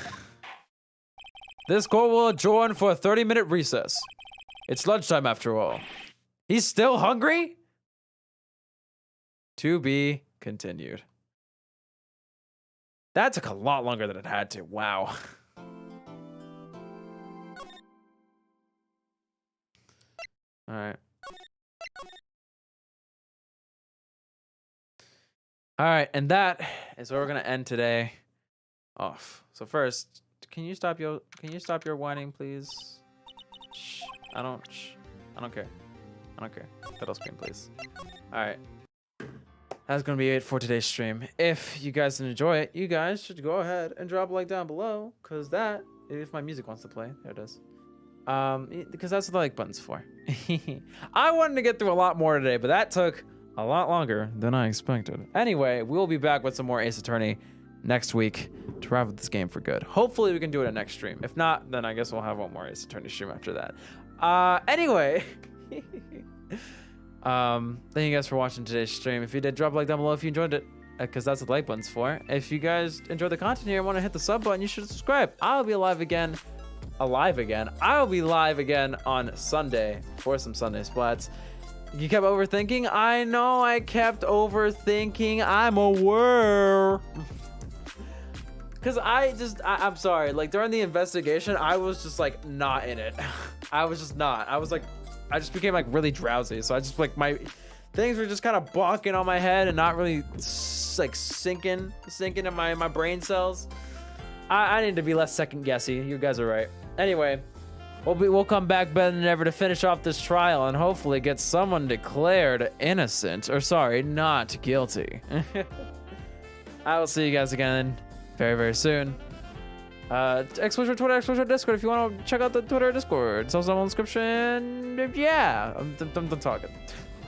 This court will adjourn for a 30-minute recess. It's lunchtime after all. He's still hungry? To be continued. That took a lot longer than it had to. Wow. Alright. Alright, and that is where we're gonna end today off. So first, can you stop your whining, please? Shh. I don't care. I don't care. Title screen, please. Alright. That's gonna be it for today's stream. If you guys did enjoy it, you guys should go ahead and drop a like down below, cause that, if my music wants to play, there it is. Because that's what the like button's for. I wanted to get through a lot more today, but that took a lot longer than I expected. Anyway, we'll be back with some more Ace Attorney next week to wrap up this game for good. Hopefully we can do it at next stream. If not, then I guess we'll have one more Ace Attorney stream after that. Anyway. Thank you guys for watching today's stream. If you did, drop a like down below if you enjoyed it, because that's what the like button's for. If you guys enjoyed the content here and want to hit the sub button, you should subscribe. I'll be alive again. I'll be live again on Sunday for some Sunday splats. You kept overthinking? I know I kept overthinking. I'm aware. Because I'm sorry. Like, during the investigation, I was just, like, not in it. I was just not. I was, like, I just became, like, really drowsy. So I just, like, my things were just kind of bonking on my head and not really, like, sinking in my brain cells. I need to be less second-guessy. You guys are right. Anyway, we'll come back better than ever to finish off this trial and hopefully get someone declared innocent. Or, sorry, not guilty. I will see you guys again very, very soon. Exposure Twitter, Exposure Discord if you want to check out the Twitter Discord. It's also in the description. Yeah, I'm done talking.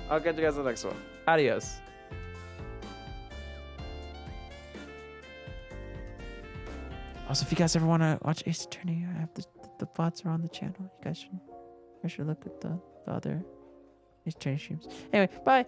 I'll catch you guys in the next one. Adios. Also, if you guys ever want to watch Ace Attorney, I have the VODs are on the channel. You guys should look at the other Ace Attorney streams. Anyway, bye.